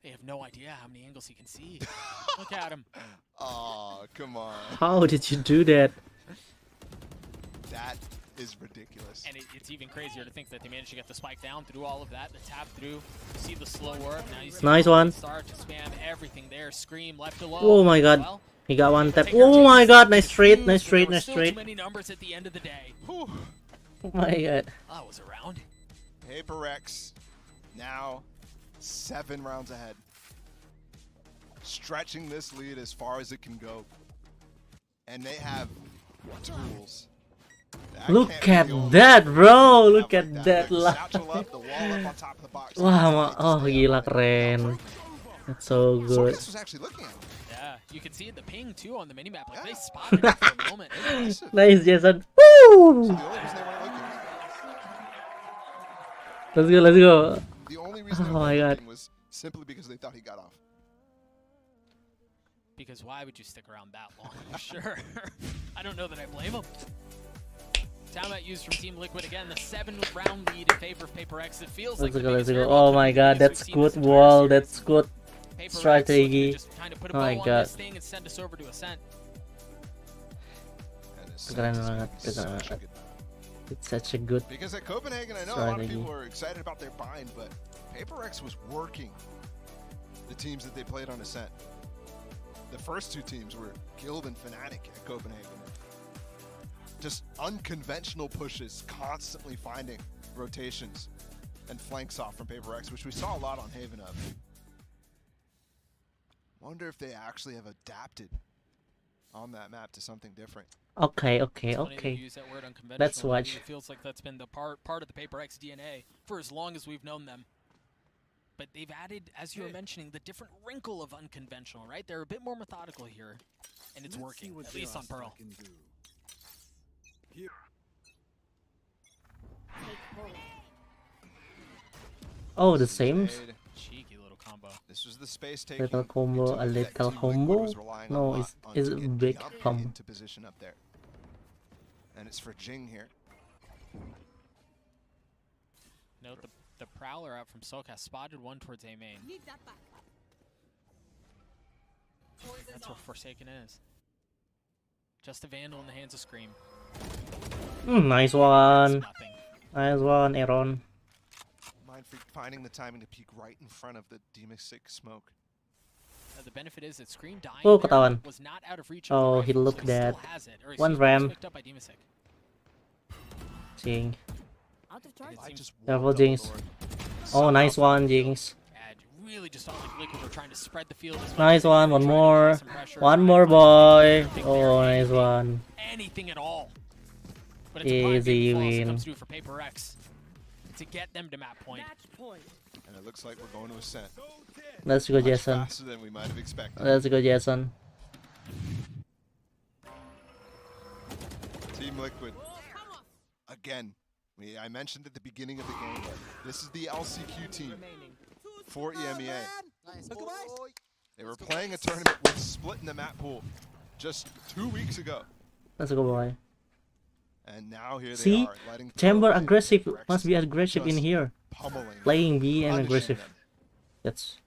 They have no idea how many angles he can see. Look at him. Oh, come on. How did you do that? That is ridiculous. And it's even crazier to think that they managed to get the spike down through all of that, the tap through, you see the slow work. Now you see Nice one. Start to spam everything there. Scream left alone. Oh my God! Well, He got one tap. Oh my God! Nice straight, nice straight, nice still straight. too many numbers at the end of the day. Oh my God! I was around. Paper X now 7 rounds ahead. Stretching this lead as far as it can go. And they have tools. Look at that, bro! Look at that lah. Wah, oh gila keren. That's so good. Yeah, you can see the ping too on the minimap. Like they spotted it for a moment. Nice, Jason. Woo! Let's go, let's go. The only reason Oh my God. was simply because they thought he got off. Because why would you stick around that long? Sure. I don't know that I blame him. Timeout used from Team Liquid again. The 7-round lead in favor of Paper X. It feels like Let's go. Oh my God, that's good wall. That's good strategy. Oh my God. Thing and send us over to Ascent. Keren banget, keren banget. It's such a good Because at Copenhagen, I know a lot of people are excited about their bind, but Paper X was working the teams that they played on Ascent. The first 2 teams were Guild and Fnatic at Copenhagen. Just unconventional pushes, constantly finding rotations and flanks off from Paper X, which we saw a lot on Haven of. Wonder if they actually have adapted on that map to something different. Okay. Use that word Let's unconventional. watch. It feels like that's been the part of the Paper X DNA for as long as we've known them. But they've added, as you were mentioning, the different wrinkle of unconventional, right? They're a bit more methodical here, and it's working, at least on Pearl. Oh, the same. Cheeky little combo. This was the space taking Little combo, a little combo. No, it's a big combo. into position up there. And it's for Jing here. Note the Prowler out from SOSIAL spotted one towards A main. That's where Forsaken is. Just a Vandal in the hands of Scream. Nice one. Nice one, Aaron. Mindfreak finding the timing to peek right in front of the D-Mix smoke. The benefit is that Scream dying Oh, ketahuan. was not out of reach. Oh, he looked at one ram. Jing. Careful, Jinx. Oh, nice one, Jinx. really just felt like Liquid were trying to spread the field. Nice one, one more boy. Oh, nice one. Anything at all. But it's Easy a win. comes through for Paper X to get them to map point. And it looks like we're going to Ascent. Let's go, Jason. Faster than we might have expected. Let's go, Jason. Team Liquid. Again, I mentioned at the beginning of the game, this is the LCQ team for EMEA. They were playing a tournament with split in the map pool just 2 weeks ago. Let's go, boy. And now here See, they are, letting Chamber aggressive, must be aggressive in here. Playing B and aggressive. That's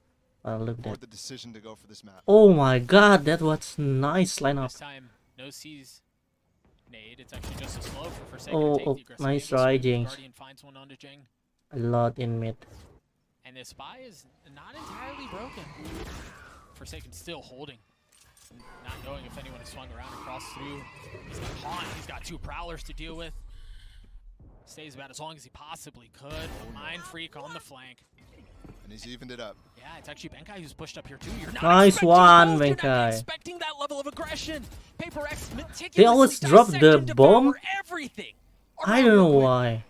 look at that. The decision to go for this map. Oh my god, that was nice lineup. This time, no C's. Nade, it's actually just a slow for Forsaken to take the aggressive nice aim. try, Jinx. Guardian finds one onto Jing. A lot in mid. And this spy is not entirely broken. Forsaken still holding. Not knowing if anyone has swung around and crossed through. He's got Haunt, he's got 2 Prowlers to deal with. Stays about as long as he possibly could. Mind Freak on the flank. And he's evened it up. Yeah, it's actually Benkai who's pushed up here too. You're not Nice one, You're not Benkai. expecting that level of aggression. Paper X meticulously They always drop the dissect and bomb. devour everything. I don't know why.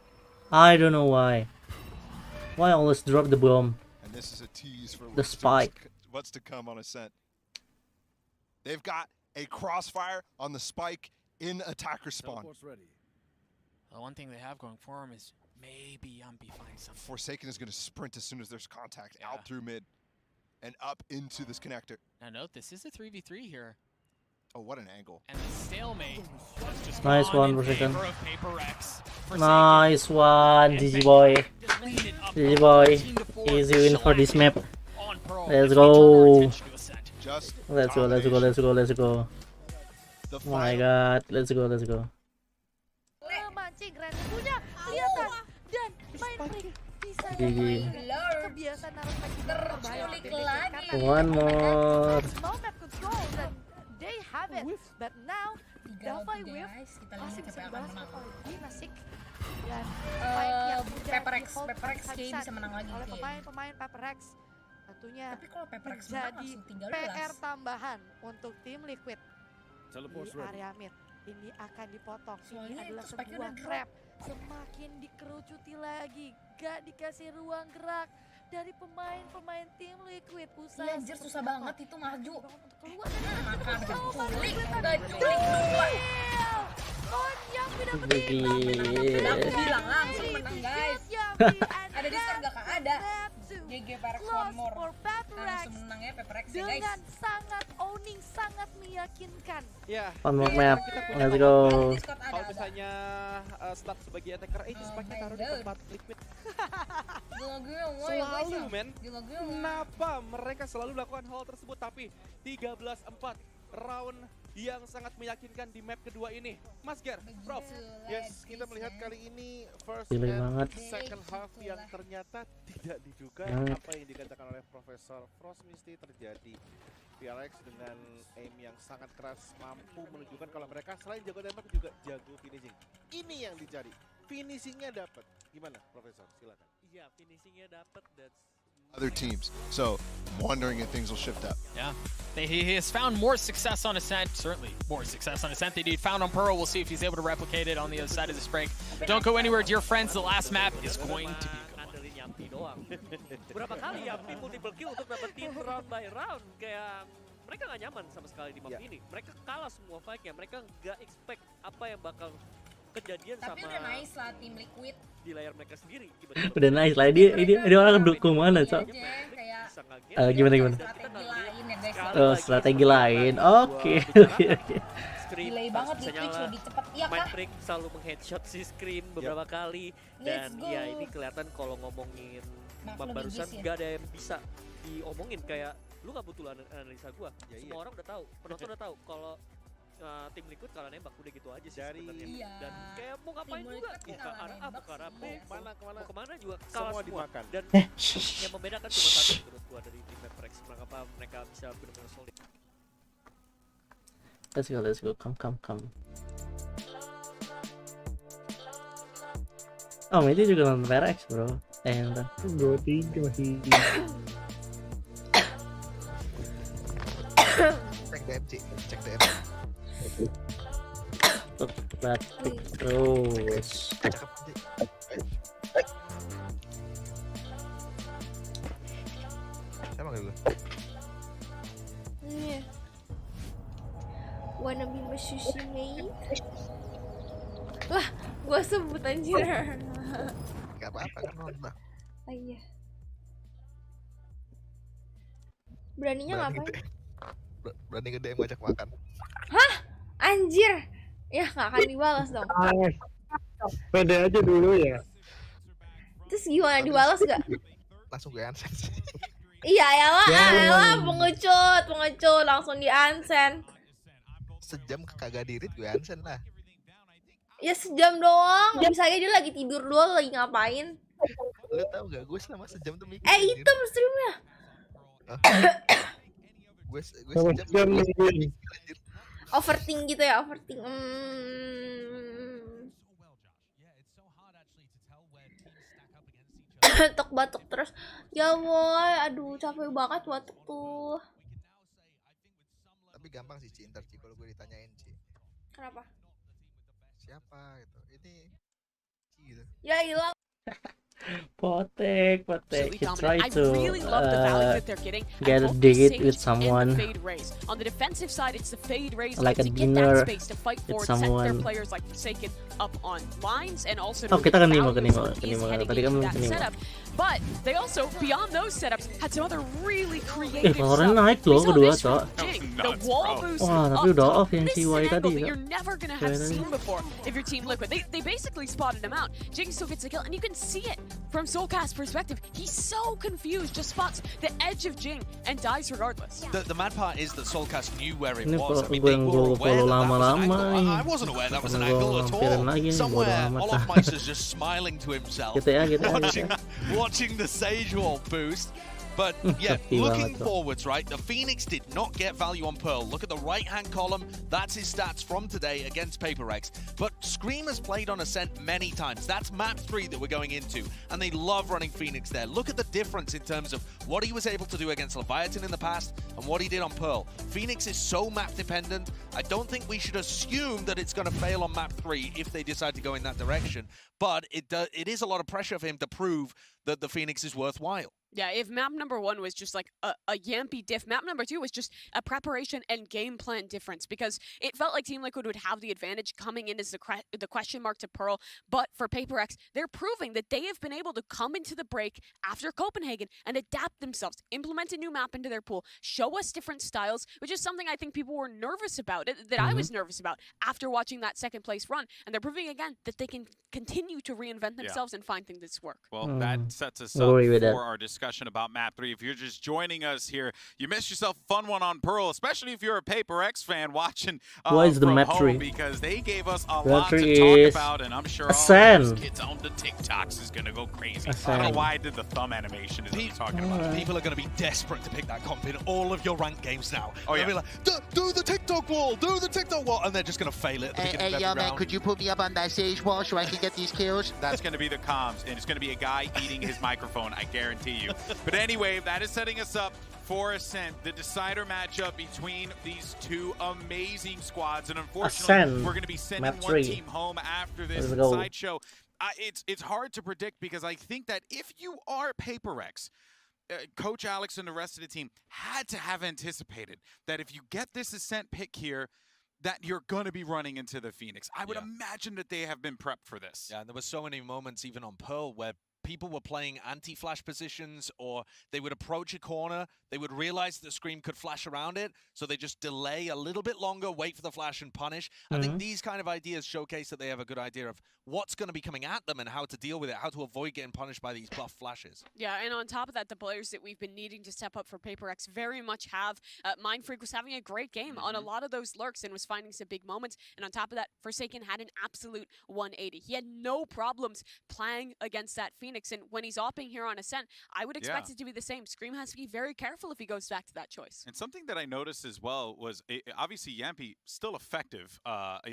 I don't know why. Why always drop the bomb? And this is a tease for The spike. what's to come on Ascent. They've got a crossfire on the spike in attacker spawn. The one thing they have going for them is maybe Yumpy finds something. Forsaken is going to sprint as soon as there's contact out through mid and up into this connector. Now note, this is a 3v3 here. Oh, what an angle. And the stalemate has just Nice gone one, in Forsaken. favor of Paper X. Nice one, GG boy. GG boy. Easy win for this map. Let's go. Let's go, let's go, let's go, let's go. Oh my god, let's go, let's go. Mancing Ren punya kelihatan dan main Freak bisa GG. kebiasaan naruh terculik lagi. One more. No map control dan they have it, but now Davai Wave masih bisa dibahas oleh Dinasik dan Paper X kayaknya bisa menang lagi oleh pemain-pemain Paper X. Tentunya Tapi kalau Paper X menjadi menang, PR tambahan untuk tim Liquid di area mid. Ini akan dipotong. Ini adalah sebuah trap. Semakin dikerucuti lagi, gak dikasih ruang gerak dari pemain-pemain tim Liquid. Usaha anjir susah banget itu maju. Keluar makan culik yang Aku bilang langsung menang guys. Ada di Star gak ada. GG Paper X one more. Langsung menangnya Paper X ya guys. Dengan sangat owning, sangat meyakinkan. Ya. One more map. Let's go. Kalau misalnya start sebagai attacker, itu spike-nya taruh di tempat Liquid. Selalu men. Kenapa mereka selalu melakukan hal tersebut? Tapi 13-4 round yang sangat meyakinkan di map kedua ini. Mas Ger, Prof. Yes, kita melihat kali ini first and second half yang ternyata tidak diduga apa yang dikatakan oleh Profesor Frost Misty terjadi. PRX dengan aim yang sangat keras mampu menunjukkan kalau mereka selain jago tembak juga jago finishing. Ini yang dicari. Finishingnya dapat. Gimana, Profesor? Silakan. Iya, finishingnya dapat. That's other teams. So I'm wondering if things will shift up. Yeah, he has found more success on Ascent. Certainly more success on Ascent than he found on Pearl. We'll see if he's able to replicate it on the other side of this break. Don't go anywhere, dear friends. The last map is going to be ngandelin Yumpy doang. Berapa kali Yumpy multiple kill untuk dapetin round by round. Kayak mereka nggak nyaman sama sekali di map ini. Mereka kalah semua fight-nya. Mereka nggak expect apa yang bakal kejadian tapi sama udah nice lah tim Liquid di layar mereka sendiri. Udah nice lah, ini orang dukung mana, Cok? Gimana? strategi lain ya guys. Oh, strategi lain. Oke. Delay banget di Twitch lebih cepet ya Main kah? Freak selalu mengheadshot si screen beberapa kali dan ya ini kelihatan kalau ngomongin map barusan gak ada yang bisa diomongin, kayak lu gak butuh analisa gua. Semua orang udah tahu, penonton udah tahu kalau tim Liquid kalah nembak, udah gitu aja sih sebenarnya. Dan kayak mau ngapain juga, ya ke arah A, ke arah B, mau kemana juga kalah semua. Dimakan. Dan yang membedakan cuma satu menurut gua dari tim Paper X, kenapa mereka bisa benar-benar solid. Let's go. Come. Oh, ini juga nonton PRX, bro. Entar. 2-3 masih. Cek DM, Ci. Cek DM. Batik terus. Siapa gue? Iya. Wanna be my sushi mate? Lah, gua sebut anjir. Gak apa-apa kan nonton. Oh iya. Beraninya ngapain? Berani gede ngajak makan. Hah? Anjir. Ya nggak akan dibalas dong. Pede aja dulu ya. Terus gimana, dibalas gak? Langsung gue unsend sih. Iya elah pengecut langsung di unsend. Sejam kagak dirit gue unsend lah. Ya sejam doang. Bisa aja dia lagi tidur doang, lagi ngapain? Lu tau gak gue selama sejam tuh mikir. Hitam streamnya. gue sejam mikir. Overthink gitu ya, overthink. Batuk terus. Ya boy, aduh capek banget batuk tuh. Tapi gampang sih Ci, ntar Ci kalau gue ditanyain Ci. Kenapa? Siapa gitu. Ini Ci gitu. Ya ilah. Potek. He tried to get a both date Sage with someone. and the Fade Rays. On the defensive side, it's the Fade Rays Like a to get dinner that space to fight with forward, set their someone. players like Forsaken up on lines, and also Oh, kita kan nima. heading Tadi kan into that nima. setup. But they also, beyond those setups, had some other really creative Valorant stuff. naik loh We saw kedua, this from Cok. Jing, the wall boost Wah, tapi up udah top. off yang This si is Y an tadi. angle that you're never gonna have Cewek tadi. seen before if you're Team Liquid. They basically spotted him out. Jing still gets the kill, and you can see it from Soulcast's perspective. He's so confused, just spots the edge of Jing and dies regardless. The mad part is that Soulcast knew where it Ini was. I mean, gue they yang were aware that that was an lama-lama. angle. I wasn't aware that was an Karena angle gue at lampirin all. lagi nih, Somewhere, bodo amat Olaf lah. Meister's just smiling to himself, GTA. watching the Sage Wall boost. But yeah, Happy looking banget, Cok. forwards, right? The Phoenix did not get value on Pearl. Look at the right-hand column. That's his stats from today against Paper Rex. But Scream has played on Ascent many times. That's map 3 that we're going into. And they love running Phoenix there. Look at the difference in terms of what he was able to do against Leviathan in the past and what he did on Pearl. Phoenix is so map-dependent. I don't think we should assume that it's going to fail on map 3 if they decide to go in that direction. But it is a lot of pressure for him to prove that the Phoenix is worthwhile. Yeah, if map number 1 was just like a yampy diff, map number 2 was just a preparation and game plan difference, because it felt like Team Liquid would have the advantage coming in as the question mark to Pearl. But for Paper Rex, they're proving that they have been able to come into the break after Copenhagen and adapt themselves, implement a new map into their pool, show us different styles, which is something I think people were nervous about, that I was nervous about after watching that second place run. And they're proving again that they can continue to reinvent themselves and find things that work. Well, that sets us up for our discussion about map 3. If you're just joining us here, you missed yourself a fun one on Pearl, especially if you're a Paper X fan watching What is the from map home, 3? because they gave us a Map lot 3 to talk is about, and I'm sure all Ascend. those kids on the TikToks is going to go crazy. I don't Ascend. know why I did the thumb animation is what I'm talking about. People are going to be desperate to pick that comp in all of your ranked games now. Oh, They'll yeah. be like, do the TikTok wall, do the TikTok wall, and they're just going to fail it at the beginning of every round. Could you put me up on that Sage wall so I can get these kills? That's going to be the comms, and it's going to be a guy eating his microphone, I guarantee you. But anyway, that is setting us up for Ascent, the decider matchup between these two amazing squads. And unfortunately, Ascent, we're going to be sending map one 3. team home after this Let's go. sideshow. It's hard to predict, because I think that if you are Paper Rex, Coach Alex and the rest of the team had to have anticipated that if you get this Ascent pick here, that you're going to be running into the Phoenix. I would imagine that they have been prepped for this. Yeah, and there were so many moments even on Pearl where people were playing anti-flash positions, or they would approach a corner, they would realize the Scream could flash around it, so they just delay a little bit longer, wait for the flash and punish. I think these kind of ideas showcase that they have a good idea of what's going to be coming at them and how to deal with it, how to avoid getting punished by these buff flashes. Yeah, and on top of that, the players that we've been needing to step up for Paper X very much have. Mindfreak was having a great game on a lot of those lurks and was finding some big moments. And on top of that, Forsaken had an absolute 180. He had no problems playing against that Phoenix. Phoenix, and when he's opting here on Ascent, I would expect it to be the same. Scream has to be very careful if he goes back to that choice. And something that I noticed as well was, obviously, Yampi still effective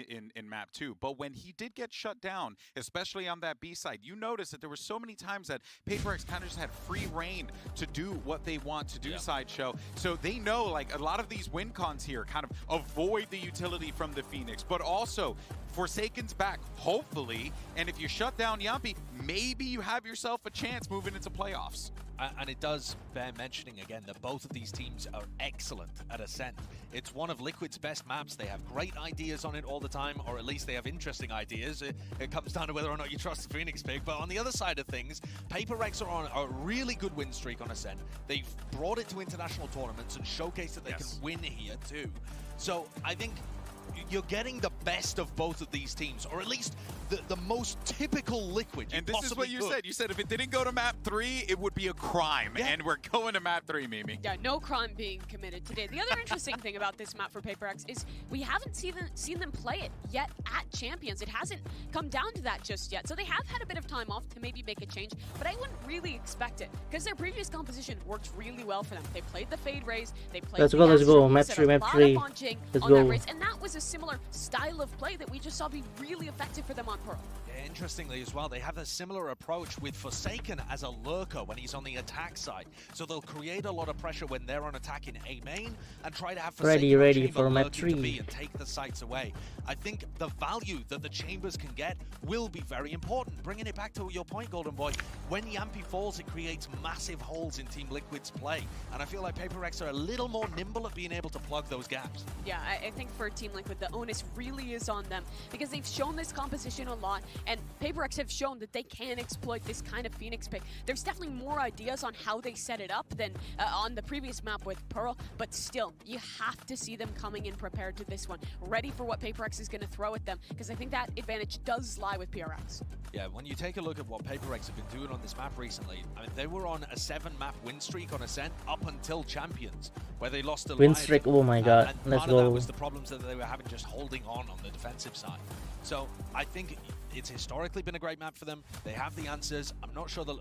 in map 2, but when he did get shut down, especially on that B side, you notice that there were so many times that PaperX kind of just had free reign to do what they want to do, Sideshow. So they know, like, a lot of these win cons here kind of avoid the utility from the Phoenix, but also Forsaken's back, hopefully, and if you shut down Yampi, maybe you have yourself a chance moving into playoffs. And it does bear mentioning again that both of these teams are excellent at Ascent. It's one of Liquid's best maps. They have great ideas on it all the time, or at least they have interesting ideas. It comes down to whether or not you trust the Phoenix pick. But on the other side of things, PaperX are on a really good win streak on Ascent. They've brought it to international tournaments and showcased that they can win here too. So I think you're getting the best of both of these teams, or at least the most typical Liquid you And this is what you could. said. You said if it didn't go to map 3, it would be a crime. And we're going to map 3, Mimi. Yeah, no crime being committed today. The other interesting thing about this map for PaperX is we haven't seen them play it yet at Champions. It hasn't come down to that just yet. So they have had a bit of time off to maybe make a change, but I wouldn't really expect it because their previous composition worked really well for them. They played the Fade Raise, they played Let's go. Map 3, Let's Let's on go. that race, and that was a similar style of play that we just saw be really effective for them on Pearl. Yeah, interestingly as well, they have a similar approach with Forsaken as a lurker when he's on the attack side. So they'll create a lot of pressure when they're on attack in A main and try to have Forsaken ready chamber for map lurking to 3 B and take the sights away. I think the value that the chambers can get will be very important. Bringing it back to your point, Golden Boy, when Yampi falls, it creates massive holes in Team Liquid's play. And I feel like PaperX are a little more nimble at being able to plug those gaps. Yeah, I think for Team Liquid, the onus really is on them because they've shown this composition a lot, and PaperX have shown that they can exploit this kind of Phoenix pick. There's definitely more ideas on how they set it up than on the previous map with Pearl, but still, you have to see them coming in prepared to this one, ready for what PaperX is going to throw at them, because I think that advantage does lie with PRX. Yeah, when you take a look at what PaperX have been doing on this map recently, I mean, they were on a 7-map win streak on Ascent up until Champions, where they lost a win streak. Oh my god, and let's part of that go. was the problems that they were having just holding on the defensive side. So I think it's historically been a great map for them. They have the answers. I'm not sure that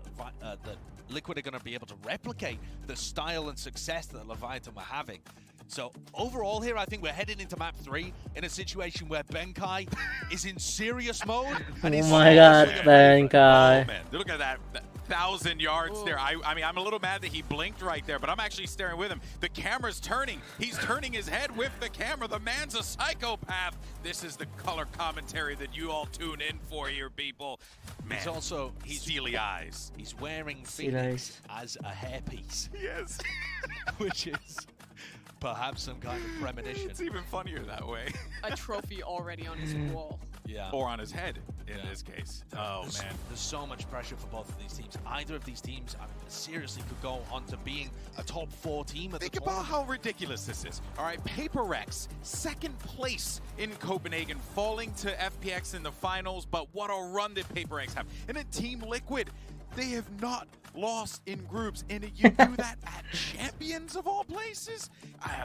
Liquid are going to be able to replicate the style and success that Leviathan were having. So overall here, I think we're headed into map 3 in a situation where Benkai is in serious mode. And Oh my god, Benkai. Oh man, look at that 1,000 yards there. I mean, I'm a little mad that he blinked right there, but I'm actually staring with him. The camera's turning. He's turning his head with the camera. The man's a psychopath. This is the color commentary that you all tune in for here, people. Man, he's also steely eyes. He's wearing Phoenix as a hairpiece. Yes. Which is perhaps some kind of premonition. It's even funnier that way. A trophy already on his wall. Yeah. Or on his head, in this case. Oh, man. There's so much pressure for both of these teams. Either of these teams, I mean, seriously could go on to being a top 4 team at the tournament. Think about how ridiculous this is. All right, PaperX, 2nd place in Copenhagen, falling to FPX in the finals, but what a run did PaperX have. And then Team Liquid, they have not lost in groups, and you do that at Champions of all places?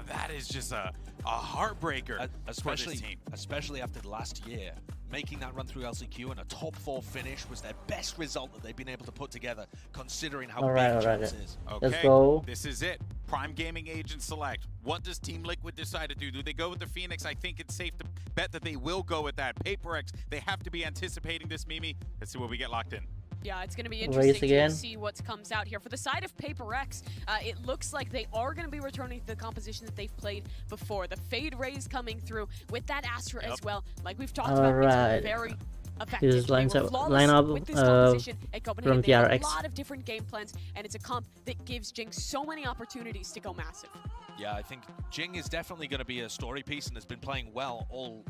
That is just a heartbreaker, especially after last year. Making that run through LCQ and a top 4 finish was their best result that they've been able to put together, considering how big Champs is. Okay, let's go. This is it. Prime Gaming Agent select. What does Team Liquid decide to do? Do they go with the Phoenix? I think it's safe to bet that they will go with that. PaperX, they have to be anticipating this, Mimi. Let's see what we get locked in. Yeah, it's going to be interesting to see what comes out here. For the side of PaperX, it looks like they are going to be returning to the composition that they've played before. The Fade Rays coming through with that Astra as well. Like we've talked about, it's very effective. This line up with this composition at from Copenhagen. They have PRX. a lot of different game plans, and it's a comp that gives Jinx so many opportunities to go massive. Yeah, I think Jing is definitely going to be a story piece and has been playing well all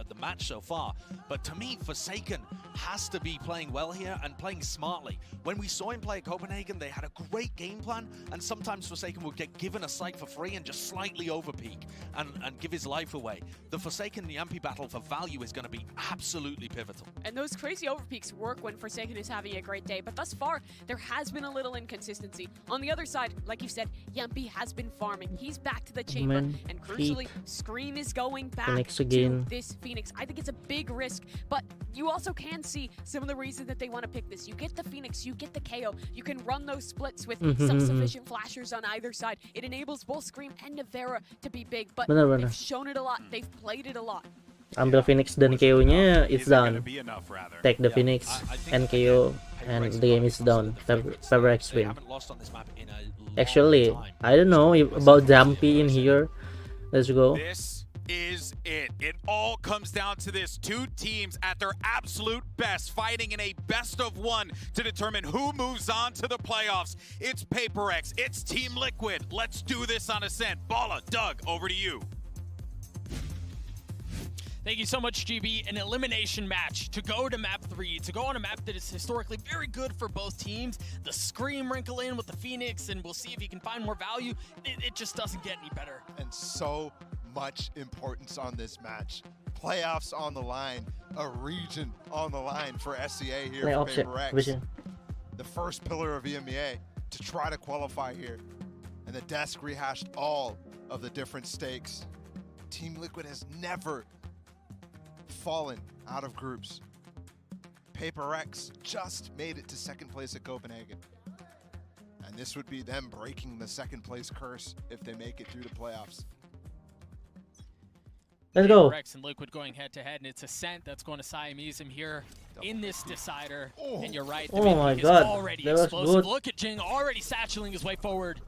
the match so far. But to me, Forsaken has to be playing well here and playing smartly. When we saw him play at Copenhagen, they had a great game plan, and sometimes Forsaken would get given a site for free and just slightly overpeak and give his life away. The Forsaken Yampi battle for value is going to be absolutely pivotal. And those crazy overpeaks work when Forsaken is having a great day, but thus far, there has been a little inconsistency. On the other side, like you said, Yampi has been farming. He's back to the chamber, and crucially, Scream is going back to this this Phoenix. I think it's a big risk, but you also can see some of the reasons that they want to pick this. You get the Phoenix, you get the KO. You can run those splits with self-sufficient flashers on either side. It enables both Scream and Navera to be big, but they've shown it a lot. They've played it a lot. Ambil Phoenix dan KO-nya, it's done. Take the Phoenix and KO, and the game is done. PeperX win. Actually, I don't know about Jumpy in here. Let's go. This is it. It all comes down to this. Two teams at their absolute best, fighting in a best-of-1 to determine who moves on to the playoffs. It's PaperX. It's Team Liquid. Let's do this on Ascent. Bala, Doug, over to you. Thank you so much, GB. An elimination match to go to map 3, to go on a map that is historically very good for both teams. The Scream wrinkle in with the Phoenix, and we'll see if he can find more value. It just doesn't get any better. And so much importance on this match. Playoffs on the line, a region on the line for SCA here for PaperX. The first pillar of EMEA to try to qualify here. And the desk rehashed all of the different stakes. Team Liquid has never fallen out of groups. PaperX just made it to second place at Copenhagen. And this would be them breaking the second place curse if they make it through the playoffs. Let's go. PaperX and Liquid going head to head, and it's Ascent that's going to Siamese here in this decider. And you're right, the my God, already that was explosive. good. Look at Jing already satcheling his way forward.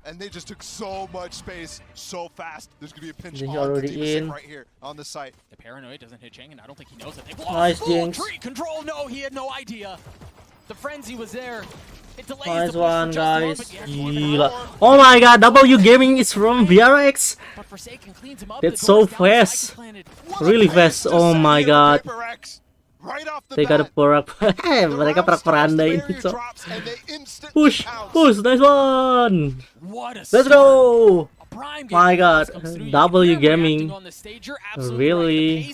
And they just took so much space so fast. There's going to be a pinch He's on already the in. right here on the site. The paranoid doesn't hit Jing, and I don't think he knows it. They've Nice, lost full Jinx. tree control. No, he had no idea. The frenzy was there. It delays Nice the one, push for just a moment, guys. but Gila. Oh my God, W Gaming is from VRX. But Forsaken cleans him up. That's The so door's down, fast. Spike planted. Really fast. Oh my God. Right off the They gotta porak. Mereka perak-perandain. So. Push, nice one. Let's go. My God, W Gaming. Really.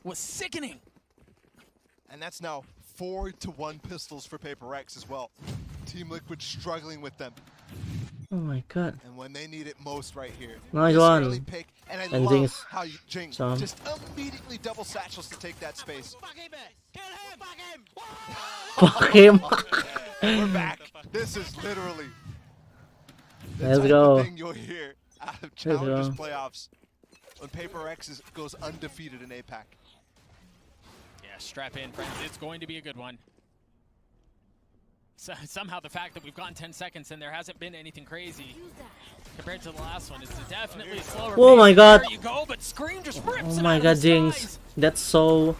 Was sickening. And that's now 4-1 pistols for PaperX as well. Team Liquid struggling with them. Oh my God. And when they need it most right here. Nice one. Pick, and I And love Jinx. how you Jinx Some. just immediately double satchels to take that space. Fuck him. We're back. This is literally the Let's type go. of thing you'll hear out of Challengers playoffs when PaperX goes undefeated in APAC. Yeah, strap in, friends. It's going to be a good one. So, somehow the fact that we've gone 10 seconds and there hasn't been anything crazy compared to the last one is definitely slower. Oh my God. There you go, but Scream just rips Oh it my out of God, the Jinx. skies. That's so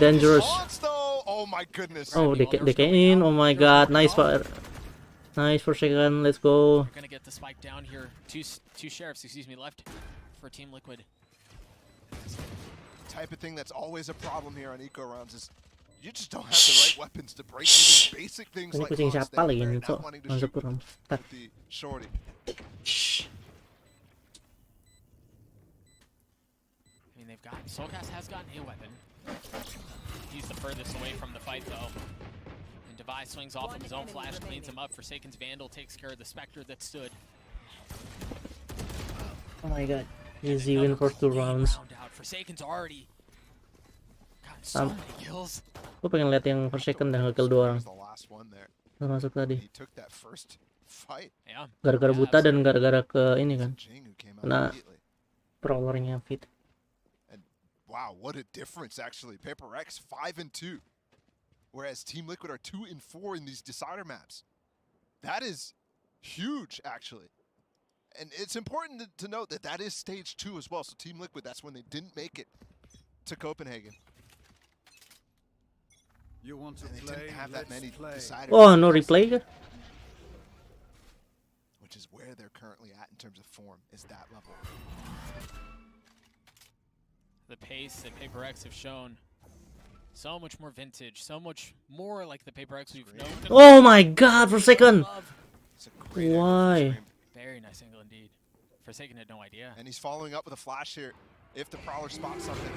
dangerous. Oh my goodness. Oh, they came in. Oh my God, nice for second. Let's go. They're gonna get the spike down here. Two sheriffs, excuse me, left for Team Liquid. Type of thing that's always a problem here on eco rounds is you just don't have the right weapons to break even basic things Ini like kucing bombs. siapa lagi They're ini not tuh? wanting to Masuk shoot kurang. Tar. with the shorty. I mean, they've got Soulcast has gotten a weapon. He's the furthest away from the fight, though. And Device swings off of his own flash, cleans him up. Forsaken's Vandal takes care of the Spectre that stood. Oh my God, easy win for 2 rounds. Out. Forsaken's already gotten so many kills. Gue pengen lihat yang Forsaken dan nge-kill 2 orang. Udah masuk tadi. He took that first fight. Gara-gara buta dan gara-gara ke ini kan. Kena prowlernya fit. And wow, what a difference actually. PaperX 5-2. Whereas Team Liquid are 2-4 in these decider maps. That is huge actually. And it's important to note that that is stage 2 as well. So Team Liquid, that's when they didn't make it to Copenhagen. You want to and they play, didn't have that many deciders. Oh, no replay kah? Which is where they're currently at in terms of form, is that level. The pace that PaperX have shown, so much more vintage, so much more like the PaperX we've known. Oh my God, Forsaken! Why? Very nice angle indeed. Forsaken had no idea. And he's following up with a flash here. If the Prowler spots something.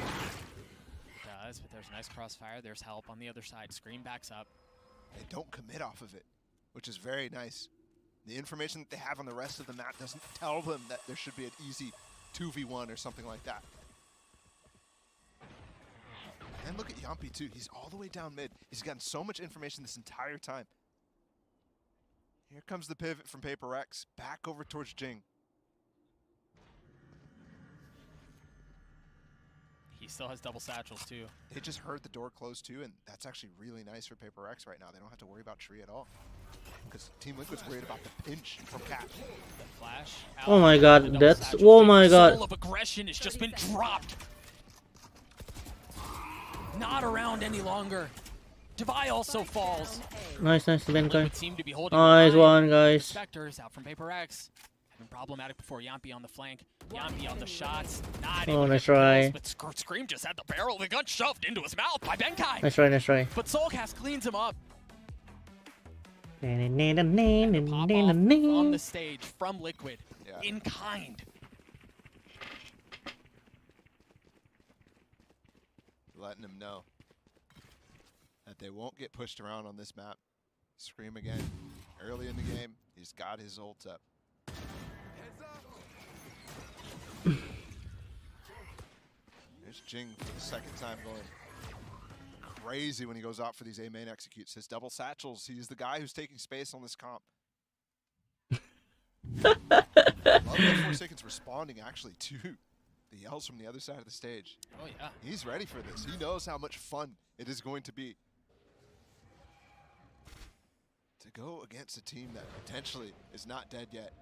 Does, but there's a nice crossfire. There's help on the other side. Scream backs up. They don't commit off of it, which is very nice. The information that they have on the rest of the map doesn't tell them that there should be an easy 2v1 or something like that. And look at Yampi too. He's all the way down mid. He's gotten so much information this entire time. Here comes the pivot from Paper X. Back over towards Jing. He still has double satchels too. They just heard the door close too, and that's actually really nice for Paper X right now. They don't have to worry about tree at all. Because Team Liquid's worried about the pinch from Cat. The flash. Oh my god, that's... Oh my god. Soul of aggression has just been dropped. Not around any longer. Devi also falls. Nice, nice, Benkai. Seem to be holding Nice one, guys. Spectres out from Paper X. Been problematic before. Yampi on the flank. Yampi on the shots. Oh, nice try. But Scream just had the barrel of the gun shoved into his mouth by Benkai. Nice try, nice try. But Soulcast cleans him up. On the stage from Liquid. Yeah. In kind. Letting him know that they won't get pushed around on this map. Scream again. Early in the game, he's got his ult up. There's Jing for the second time going crazy when he goes out for these A main executes. His double satchels, he's the guy who's taking space on this comp. Love that Forsaken's responding actually to the yells from the other side of the stage. Oh yeah. He's ready for this. He knows how much fun it is going to be to go against a team that potentially is not dead yet.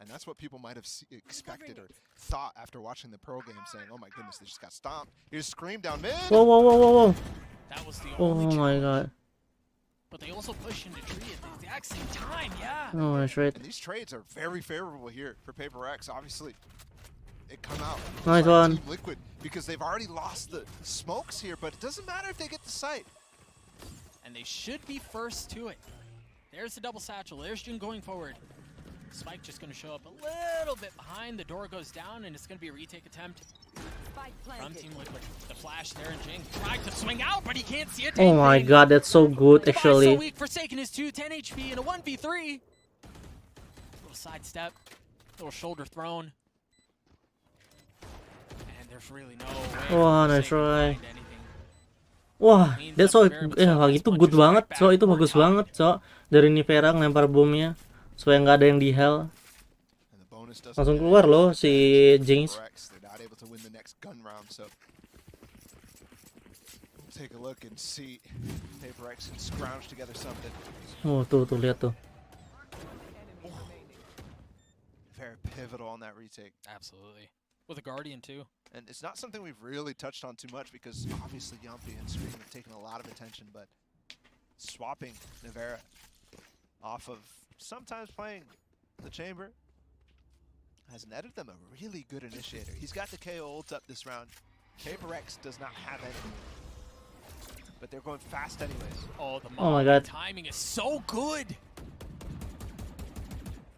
And that's what people might have expected or thought after watching the pro game, saying, oh my goodness, they just got stomped. Here's Scream down mid. Whoa, whoa, whoa, whoa, whoa. That was the only my god. But they also push into tree at the exact same time, yeah. Oh, that's right. And these trades are very favorable here for Paper X. Obviously, it come out. Nice one. Team Liquid, because they've already lost the smokes here, but it doesn't matter if they get the site. And they should be first to it. There's the double satchel. There's Jin going forward. Spike just going to show up a little bit behind. The door goes down, and it's going to be a retake attempt from Team Liquid. The flash there, and Jing tried to swing out, but he can't see it. Oh my god, that's so good, actually. So weak. Forsaken is 2, 10 HP in a 1v3. Little sidestep, little shoulder thrown. And there's really no way. Wah, nice try. Wah, that's so itu good banget, so itu bagus banget, so dari Nivera ngelempar bomnya supaya nggak ada yang di hell. Langsung keluar loh si Jinx. Oh tuh lihat tuh. Very pivotal on that retake. Absolutely. With a Guardian too. And it's not something we've really touched on too much because obviously Yampi and Scream have taken a lot of attention, but swapping Nivera off of sometimes playing the Chamber has netted them a really good initiator. He's got the KO ult up this round. Paper X does not have any, but they're going fast anyways. Oh, oh my god. Timing is so good.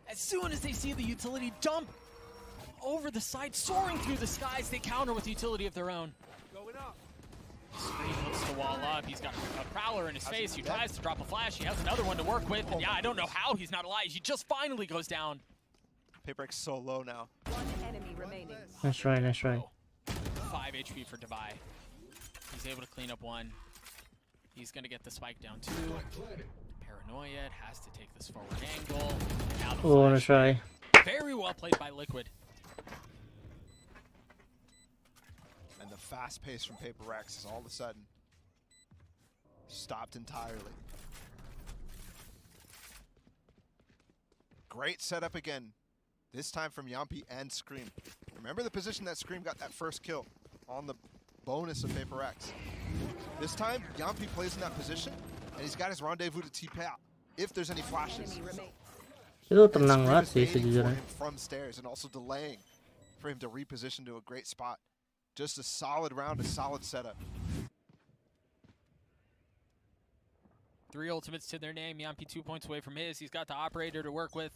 As soon as they see the utility jump over the side, soaring through the skies, they counter with utility of their own. Going up. Scream looks to wall up. He's got a Prowler in his face. He tries to drop a flash. He has another one to work with. And yeah, I don't know how he's not alive. He just finally goes down. Paper X so low now. One enemy remaining. Nice try, nice try. 5 HP for Devi. He's able to clean up one. He's going to get the spike down 2. Paranoia has to take this forward angle. Now the oh, nice try. Very well played by Liquid. And the fast pace from Paper X is all of a sudden stopped entirely. Great setup again. This time from Yampi and Scream. Remember the position that Scream got that first kill on the bonus of Paper X. This time, Yampi plays in that position, and he's got his rendezvous to TP out if there's any flashes. Itu tenang banget sih sejujurnya. From stairs and also delaying for him to reposition to a great spot. Just a solid round, a solid setup. 3 ultimates to their name. Yampi 2 points away from his. He's got the operator to work with.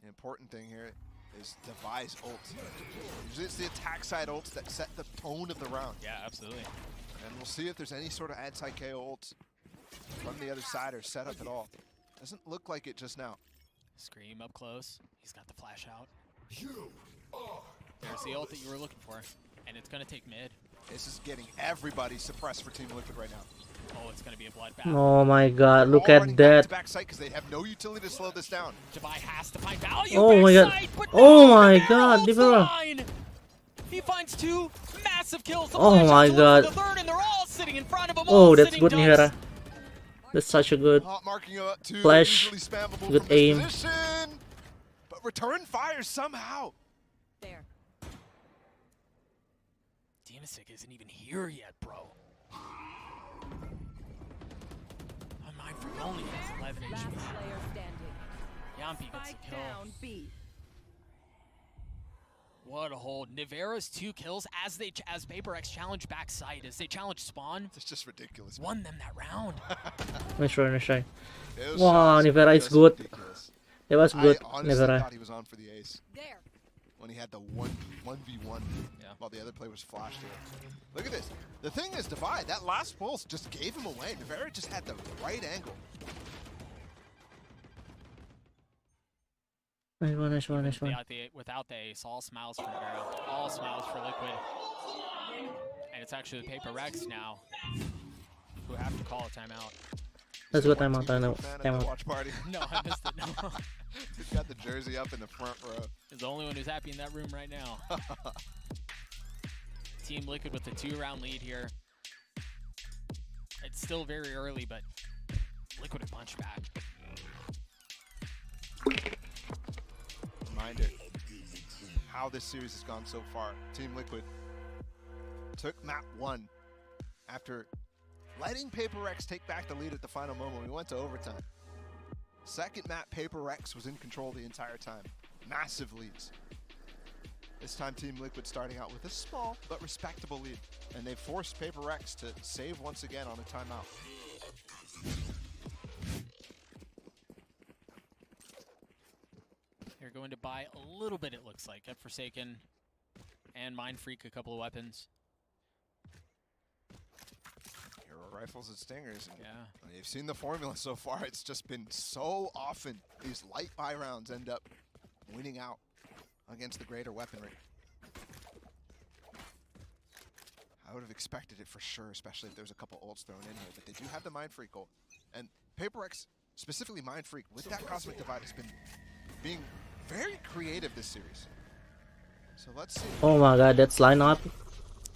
The important thing here is Devi's ult. Usually it's the attack side ults that set the tone of the round. Yeah, absolutely. And we'll see if there's any sort of anti-KO ults from the other side or set up at all. Doesn't look like it just now. Scream up close. He's got the flash out. There's the ult that you were looking for. And it's going to take mid. This is getting everybody suppressed for Team Liquid right now. Oh, it's going to be a bloodbath. Oh my god, look at that. Backside because they have no utility to slow this down. Dubai has to find value. Oh my god. Oh my god, Divera. He finds 2 massive kills. Oh my god. The third, and they're all sitting in front of him. Oh, that's good, Nihera. That's such a good flash. Good aim. But return fire somehow. There. Demastic isn't even here yet, bro. I'm mindful. He only has 11 HP. Yampi gets a kill. What a hold. Nivera's 2 kills as Paper X challenge backside, as they challenge spawn. It's just ridiculous. Won them that round. Nice try, nice try. Wow, Nivera is good. It was good, I honestly Nivera. thought he was on for the ace. There. When he had the 1v1 while the other player was flashed here. Look at this. The thing is, Divide, that last pulse just gave him away. Nivera just had the right angle. Nice one, nice one, nice one. Without the ace, all smiles for Nivera. All smiles for Liquid. And it's actually the Paper Rex now who have to call a timeout. Let's go timeout, timeout. Watch party. No, I missed it. No. He's got the jersey up in the front row. He's the only one who's happy in that room right now. Team Liquid with the 2-round lead here. It's still very early, but Liquid a punch back. Reminder how this series has gone so far. Team Liquid took map 1 after letting Paper X take back the lead at the final moment. We went to overtime. Second map, Paper X was in control the entire time. Massive leads. This time Team Liquid starting out with a small but respectable lead. And they forced Paper X to save once again on a timeout. They're going to buy a little bit, it looks like. Get Forsaken and Mind Freak a couple of weapons. Hero rifles and stingers. And yeah. You've seen the formula so far. It's just been so often these light buy rounds end up winning out against the greater weaponry. I would have expected it for sure, especially if there's a couple ults thrown in here. But they do have the Mind Freak ult. And Paper X, specifically Mind Freak, with that Cosmic Divide, has been being very creative this series. So let's see. Oh my god, that's line up.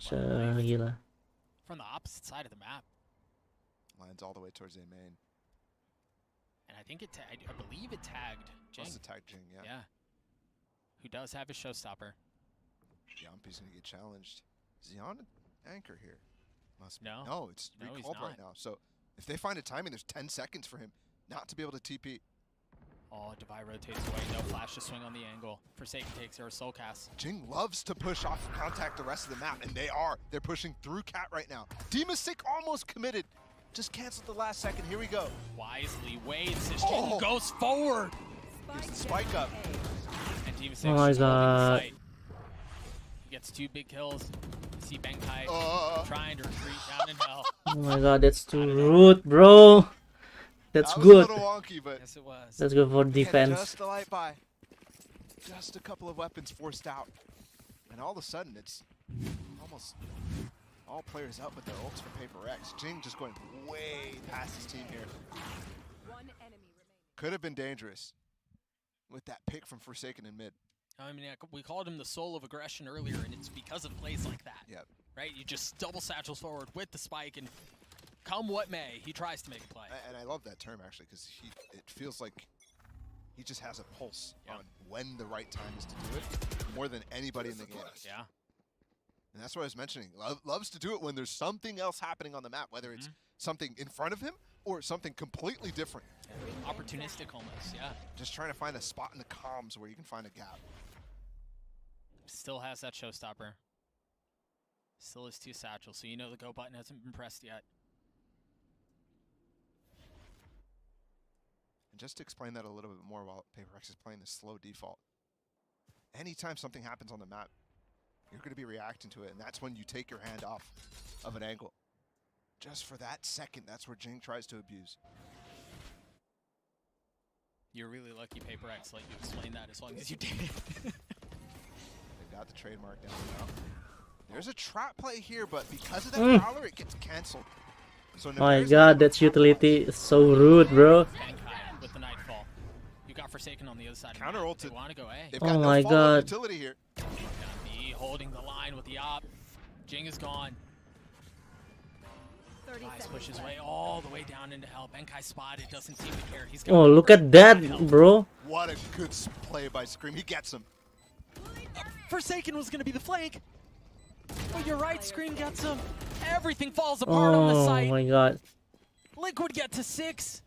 Gila. From the opposite side of the map. Lines all the way towards A main. And I think I believe it tagged Jing. Must have tagged Jing, yeah. Yeah. Who does have a showstopper. Yampi's gonna get challenged. Is he on an anchor here? Must be. No. No, it's recalled right now. So if they find a timing, there's 10 seconds for him not to be able to TP. Oh, Divide rotates away. No flash to swing on the angle. Forsaken takes her soul cast. Jing loves to push off contact the rest of the map, and they are. They're pushing through Cat right now. Demastic almost committed. Just canceled the last second. Here we go. Wisely waits as Jing goes forward. Here's the spike up. And Demastic oh my god. he gets 2 big kills. You see Benkai trying to retreat down in hell. Oh my god, that's too rude, bro. That's that good. A little wonky, but yes, it was. That's good for defense. Just a light buy. Just a couple of weapons forced out. And all of a sudden, it's almost all players up with their ults for Paper X. Jing just going way past his team here. One enemy remaining. Could have been dangerous with that pick from Forsaken in mid. I mean, we called him the soul of aggression earlier, and it's because of plays like that. Yep. Right? You just double satchels forward with the spike, and come what may, he tries to make a play. And I love that term, actually, because it feels like he just has a pulse on when the right time is to do it, more than anybody in the game. Yeah. And that's what I was mentioning. Loves to do it when there's something else happening on the map, whether it's something in front of him or something completely different. Yeah. Opportunistic almost, yeah. Just trying to find a spot in the comms where you can find a gap. Still has that showstopper. Still has 2 satchels, so you know the go button hasn't been pressed yet. And just to explain that a little bit more while Paper X is playing this slow default. Anytime something happens on the map, you're going to be reacting to it, and that's when you take your hand off of an angle. Just for that second, that's where Jing tries to abuse. You're really lucky Paper X let you explain that as long as you did. They got the trademark down now. There's a trap play here, but because of that prowler, it gets canceled. So my god, that's utility is so rude, bro. Benkai with the Nightfall. You got Forsaken on the other side. Counter ulted. Want to go A. They've got no follow-up utility here. B holding the line with the op. Jing is gone. Nice pushes way all the way down into hell. Benkai spotted, doesn't seem to care. He's Oh, look at that, bro. What a good play by Scream. He gets him. Forsaken was going to be the flank. But you're right, Scream gets him. Everything falls apart on the site. Oh my god. Liquid get to 6.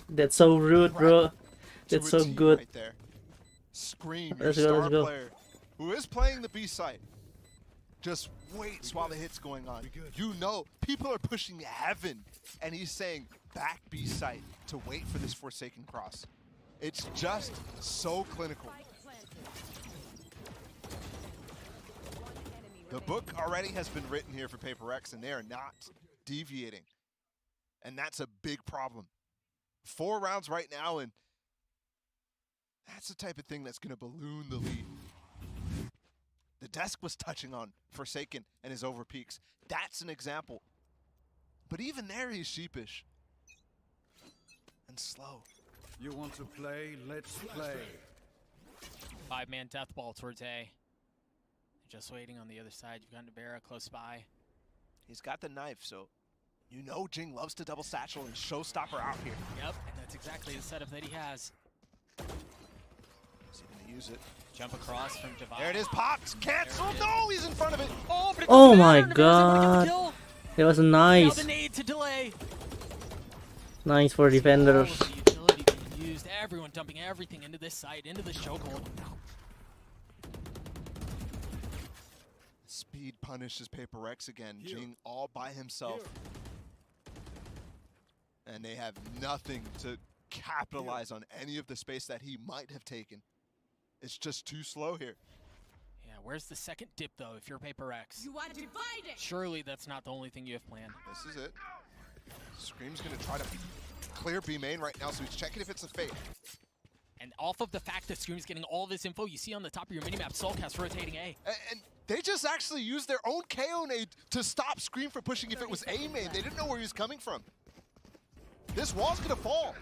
That's so rude, bro. That's so good. Right there. Scream, your star player, who is playing the B site, just waits while the hit's going on. You know, people are pushing heaven, and he's saying back B site to wait for this Forsaken cross. It's just so clinical. The book already has been written here for Paper X, and they are not deviating. And that's a big problem. 4 rounds right now, and that's the type of thing that's going to balloon the lead. The desk was touching on Forsaken and his overpeaks. That's an example. But even there, he's sheepish. And slow. You want to play? Let's play. 5-man death ball towards A. Just waiting on the other side. You've got Nabera close by. He's got the knife, so you know Jing loves to double satchel and showstopper out here. Yep, and that's exactly the setup that he has. Is he gonna use it? Jump across from Divide. There it is, Pox! Cancel! No, he's in front of it! Oh, but it Oh doesn't my matter. god. That was Now nice. the nade to delay. Nice for defenders. All of the utility being used. Everyone dumping everything into this site, into this chokehold. Speed punishes Paper X again. Jing all by himself. And they have nothing to capitalize on any of the space that he might have taken. It's just too slow here. Yeah, where's the second dip, though, if you're Paper X? You are divided. Surely that's not the only thing you have planned. This is it. Scream's going to try to clear B main right now, so he's checking if it's a fake. And off of the fact that Scream's getting all this info, you see on the top of your minimap, Soulcast rotating A. And they just actually used their own KO nade to stop Scream from pushing if it was A main. They didn't know where he was coming from. This wall's going to fall.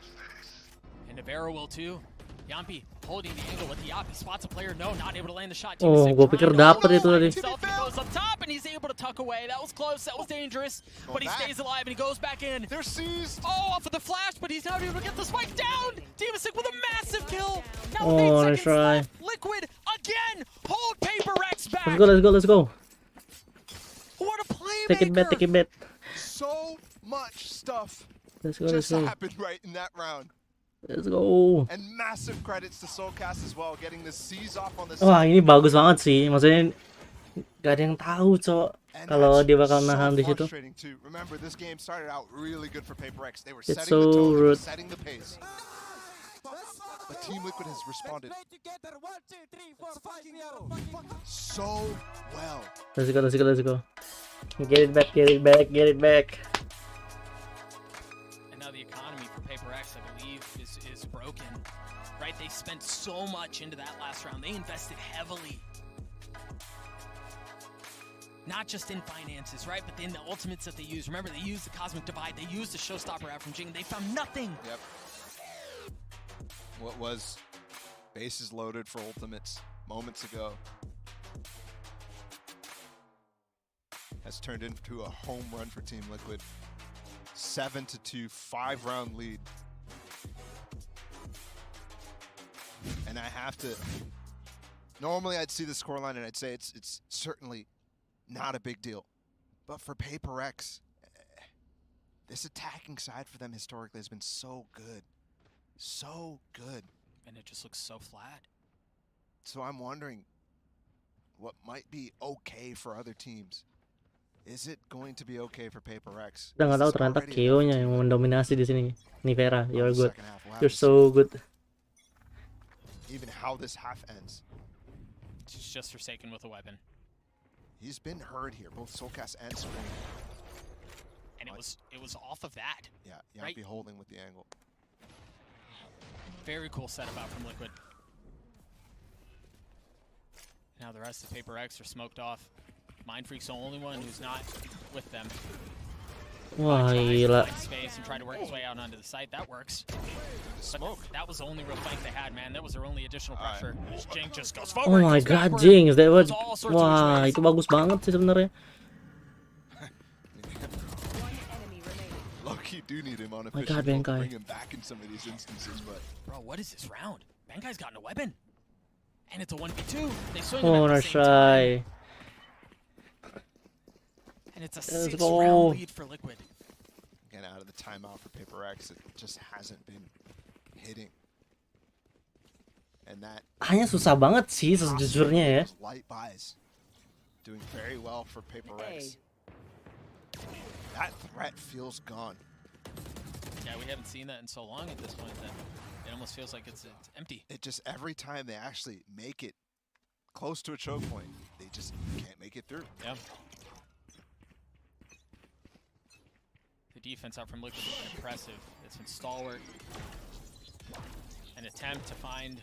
And Navarro will too. Yampi holding the angle with the op. He spots a player. No, not able to land the shot. Oh, gue pikir dapet itu tadi. He goes up top and he's able to tuck away. That was close. That was dangerous. But he stays alive and he goes back in. They're seized. Oh, off of the flash, but he's not able to get the spike down. Demasik with a massive kill. Now Oh, 8 nice seconds try. left. Liquid again. Hold Paper X back. Let's go, let's go, let's go. What a playmaker. Take it back, take it back. So much stuff Let's go, just let's go. happened right in that round. Let's go. And massive credits to Soulcast as well, getting the C's off on the Wah, side. ini bagus banget sih. Maksudnya gak ada yang tahu, Cok, kalau dia bakal nahan di situ. Frustrating too. Remember, this game started out really good for Paper X. They were It's setting the so tone, they were rude. setting the pace. But Team Liquid has responded so well. Let's go, let's go, let's go. Get it back, get it back, get it back. And now the economy for Paper X, I believe, is broken. Right? They spent so much into that last round. They invested heavily. Not just in finances, right? But in the ultimates that they used. Remember, they used the Cosmic Divide. They used the Showstopper out from Jing. They found nothing. Yep. What was bases loaded for ultimates moments ago has turned into a home run for Team Liquid. 7-2, 5-round lead. And I have to, normally I'd see the scoreline and I'd say it's certainly not a big deal. But for Paper X, this attacking side for them historically has been so good. So good. And it just looks so flat. So I'm wondering what might be okay for other teams. Is it going to be okay for Paper X? Udah nggak tahu ternyata KO-nya yang mendominasi di sini. Nivera, you're good. You're so good. Even how this half ends. She's just Forsaken with a weapon. He's been hurt here, both Soulcast and Scream. And it was off of that. Yeah, right? Yampi holding with the angle. Very cool setup out from Liquid. Now the rest of Paper X are smoked off. Mind Freak's the only one who's not with them. Wah, gila. Space and try to work his way out onto the site. That works. But that was the only real fight they had, man. That was their only additional pressure. Jinx just goes forward. Oh my god, Jinx, that was... Wah, itu bagus banget sih sebenarnya. Low-key do need him on a My god, Benkai. bring him back in some of these instances, but... Bro, what is this round? Benkai's gotten a weapon. And it's a 1v2. They swing Oh, him at the same time. And it's a 6-round lead for Liquid. Again, out of the timeout for Paper X, it just hasn't been hitting. And that Hanya susah banget sih sejujurnya ya. light buys doing very well for Paper X. That threat feels gone. Yeah, we haven't seen that in so long at this point that it almost feels like it's empty. It just, every time they actually make it close to a choke point, they just can't make it through. Yeah. The defense out from Liquid has been impressive. It's been stalwart. An attempt to find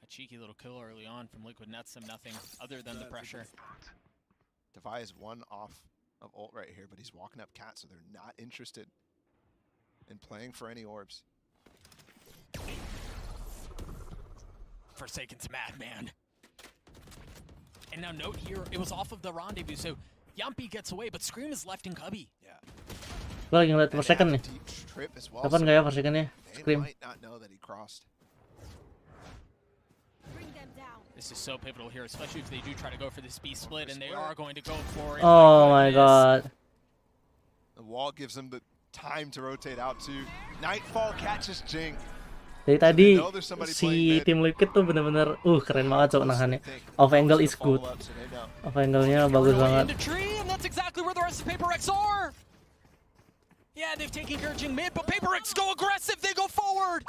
a cheeky little kill early on from Liquid nets them nothing other than the pressure. Devi is one off of ult right here, but he's walking up cat, so they're not interested in playing for any orbs. Forsaken's madman. And now note here, it was off of the rendezvous, so Yampi gets away, but Scream is left in Cubby. Yeah. Gue lagi ngeliat Forsaken nih. Kapan nggak ya Forsakennya? Scream. Might not know that he crossed. This is so pivotal here, especially if they do try to go for this B split, and they are going to go for it. Oh my god. The wall gives them the time to rotate out to Nightfall catches Jing. Dari tadi si tim Liquid tuh bener-bener keren banget cok nahannya. Off angle is good. Off angle-nya bagus banget. And that's exactly where the rest of Paper X are. Yeah, they've taken care of Jing mid, but Paper X go aggressive. They go forward.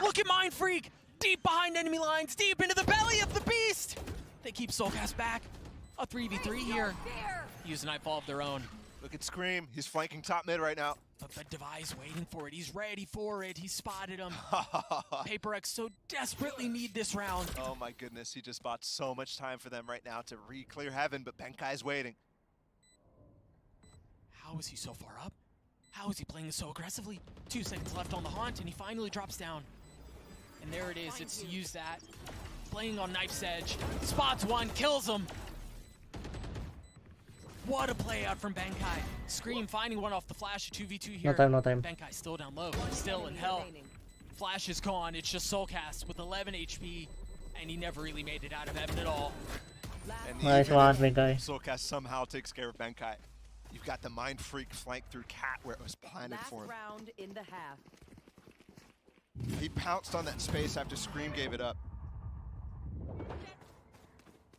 Look at Mind Freak. Deep behind enemy lines, deep into the belly of the beast. They keep Soulcast back. A 3v3 here. Use a Nightfall of their own. Look at Scream. He's flanking top mid right now. But Devi's waiting for it. He's ready for it. He spotted him. Paper X so desperately need this round. Oh my goodness. He just bought so much time for them right now to re-clear heaven, but Benkai's waiting. How is he so far up? How is he playing so aggressively? 2 seconds left on the haunt, and he finally drops down. And there it is. It's use that. Playing on Knife's Edge. Spots one, kills him. What a play out from Benkai. Scream finding one off the flash. 2v2 here. No time. Benkai still down low. Still in hell. Flash is gone. It's just Soulcast with 11 HP. And he never really made it out of heaven at all. And Nice one, Benkai. Soulcast somehow takes care of Benkai. You've got the Mind Freak flank through Cat where it was planted for him. Round in the half. He pounced on that space after Scream gave it up.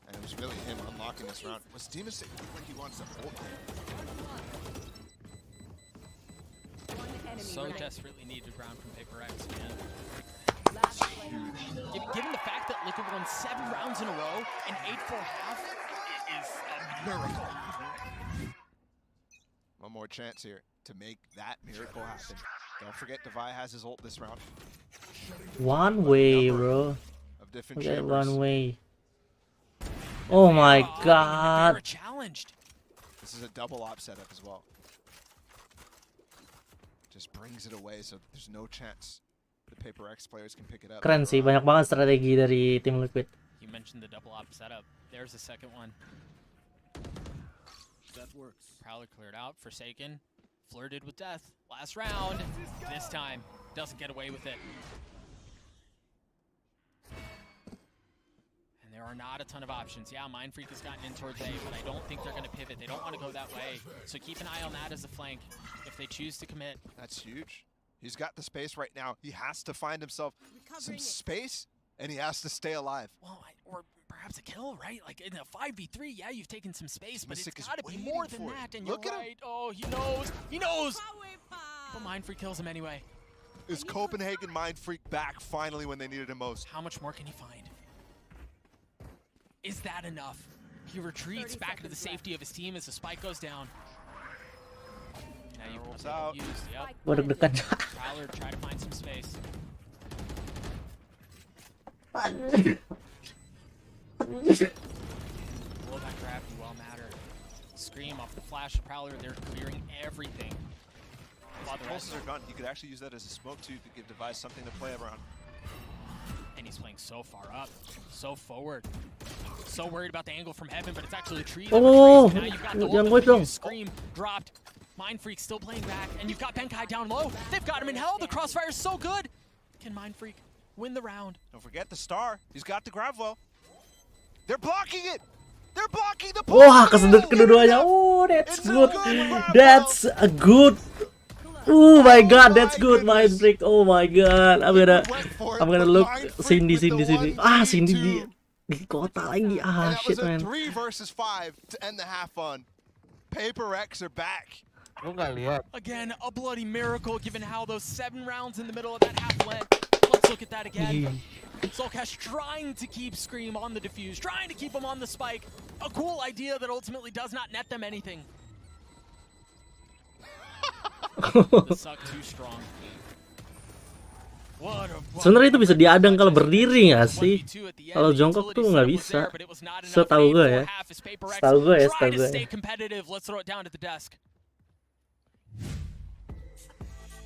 And it was really him unlocking this round. Was Demus look like he wants to ult him? So desperately needed round from Paper X, man. Given the fact that Liquid won 7 rounds in a row and 8 for half, it is a miracle. One more chance here to make that miracle happen. Don't forget, Devi has his ult this round. One way, bro. Of different Okay, chambers. one way. Oh my god. Challenged. This is a double op setup as well. Just brings it away so there's no chance the Paper X players can pick it up. Keren sih, banyak banget strategi dari tim Liquid. You mentioned the double op setup. There's the second one. That works. Prowler cleared out. Forsaken flirted with death. Last round. This time doesn't get away with it. And there are not a ton of options. Yeah, Mind Freak has gotten in towards A, but I don't think they're going to pivot. They don't want to go that way. So keep an eye on that as a flank if they choose to commit. That's huge. He's got the space right now. He has to find himself some space, and he has to stay alive. Well, or perhaps a kill, right? Like in a 5v3, yeah, you've taken some space, but Mystic it's is got to be waiting more than for it. that. And Look you're at him. right. Oh, he knows. He knows. But Mind Freak kills him anyway. Is Copenhagen Mind Freak back finally when they needed him most? How much more can he find? Is that enough? He retreats back to the safety of his team as the spike goes down. Now you rolls out. Yep. Gua deg-degan. Prowler try to find some space. Will that gravity well matter? Scream off the flash prowler, they're clearing everything. While the pulses are gone, you could actually use that as a smoke too to give Device something to play around. And he's playing so far up, so forward. So worried about the angle from heaven, but it's actually a tree. Oh, now you've got the Scream dropped. Mind Freak still playing back, and you've got Benkai down low. They've got him in hell. The crossfire is so good. Can Mind Freak win the round? Don't forget the star. He's got the grab well. They're blocking it. They're blocking the pull. Wah, kesedot kedua-duanya. Oh, that's good. That's a good. Oh my god, that's good, Mind Freak. Oh my god, I'm gonna look. Cindy. Ah, Cindy di kota lagi. Ah, shit, man. 3 versus 5 to end the half on. Paper X are back. Again, a bloody miracle given how those 7 rounds in the middle of that half went. Let's look at that again. Soulcash trying to keep Scream on the defuse, trying to keep him on the spike. A cool idea that ultimately does not net them anything. The suck too strong. Sebenarnya itu bisa diadang kalau berdiri nggak sih? Kalau jongkok tuh nggak bisa. Setahu gue ya. Setahu gue. Let's throw it down at the desk.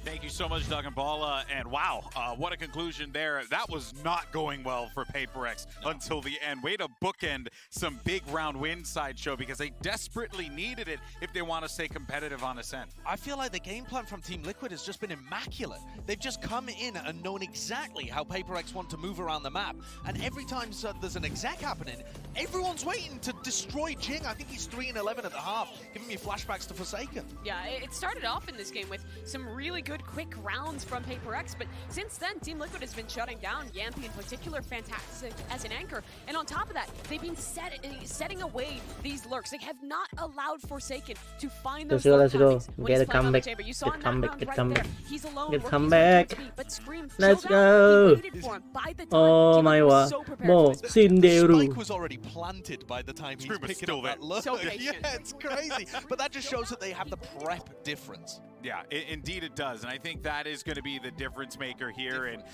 Thank you so much, Doug and Bala. And wow, what a conclusion there. That was not going well for PaperX until the end. Way to bookend some big round win Sideshow because they desperately needed it if they want to stay competitive on Ascent. I feel like the game plan from Team Liquid has just been immaculate. They've just come in and known exactly how PaperX want to move around the map. And every time there's an exec happening, everyone's waiting to destroy Jing. I think he's 3-11 at the half, giving me flashbacks to Forsaken. Yeah, it started off in this game with some really good quick rounds from PaperX, but since then, Team Liquid has been shutting down Yampy in particular, fantastic as an anchor. And on top of that, they've been setting away these lurks. They have not allowed Forsaken to find those Let's go. Get a comeback. You saw Get comeback. He's alone. Get comeback. But Scream Let's go. Oh my god. Mo Sinderu. Spike was already planted by the time he's picking up that lurk. Yeah, it's crazy. But that just shows that they have the prep difference. Yeah, indeed it does, and I think that is going to be the difference maker here. And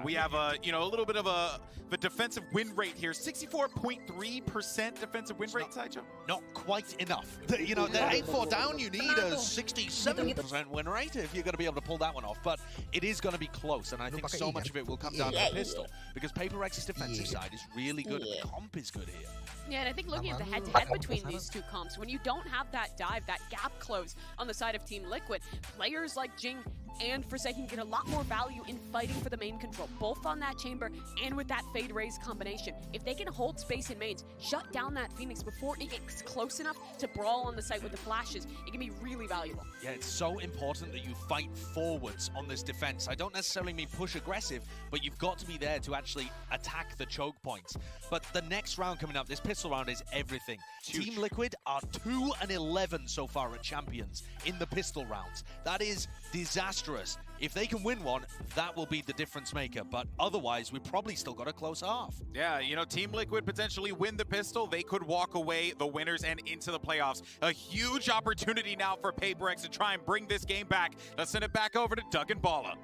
we have a little bit of a defensive win rate here, 64.3% defensive win rate. Sideshow, not quite enough. They're 8-4 down. You need a 67% win rate if you're going to be able to pull that one off. But it is going to be close, and I think so much of it will come down to the pistol because PaperX's defensive side is really good, and the comp is good here. Yeah, and I think looking at the head-to-head between these two comps, when you don't have that dive, that gap close on the side of Team Liquid, players like Jing and Forsaken get a lot more value in fighting for the main control, both on that chamber and with that Fade Raise combination. If they can hold space in mains, shut down that Phoenix before it gets close enough to brawl on the site with the flashes, it can be really valuable. Yeah, it's so important that you fight forwards on this defense. I don't necessarily mean push aggressive, but you've got to be there to actually attack the choke points. But the next round coming up, this pistol round, is everything. Team Liquid are 2-11 so far at Champions in the pistol rounds. That is disastrous. If they can win one, that will be the difference maker. But otherwise, we probably still got a close half. Yeah, Team Liquid potentially win the pistol. They could walk away the winners and into the playoffs. A huge opportunity now for PaperX to try and bring this game back. Let's send it back over to Doug and Bala.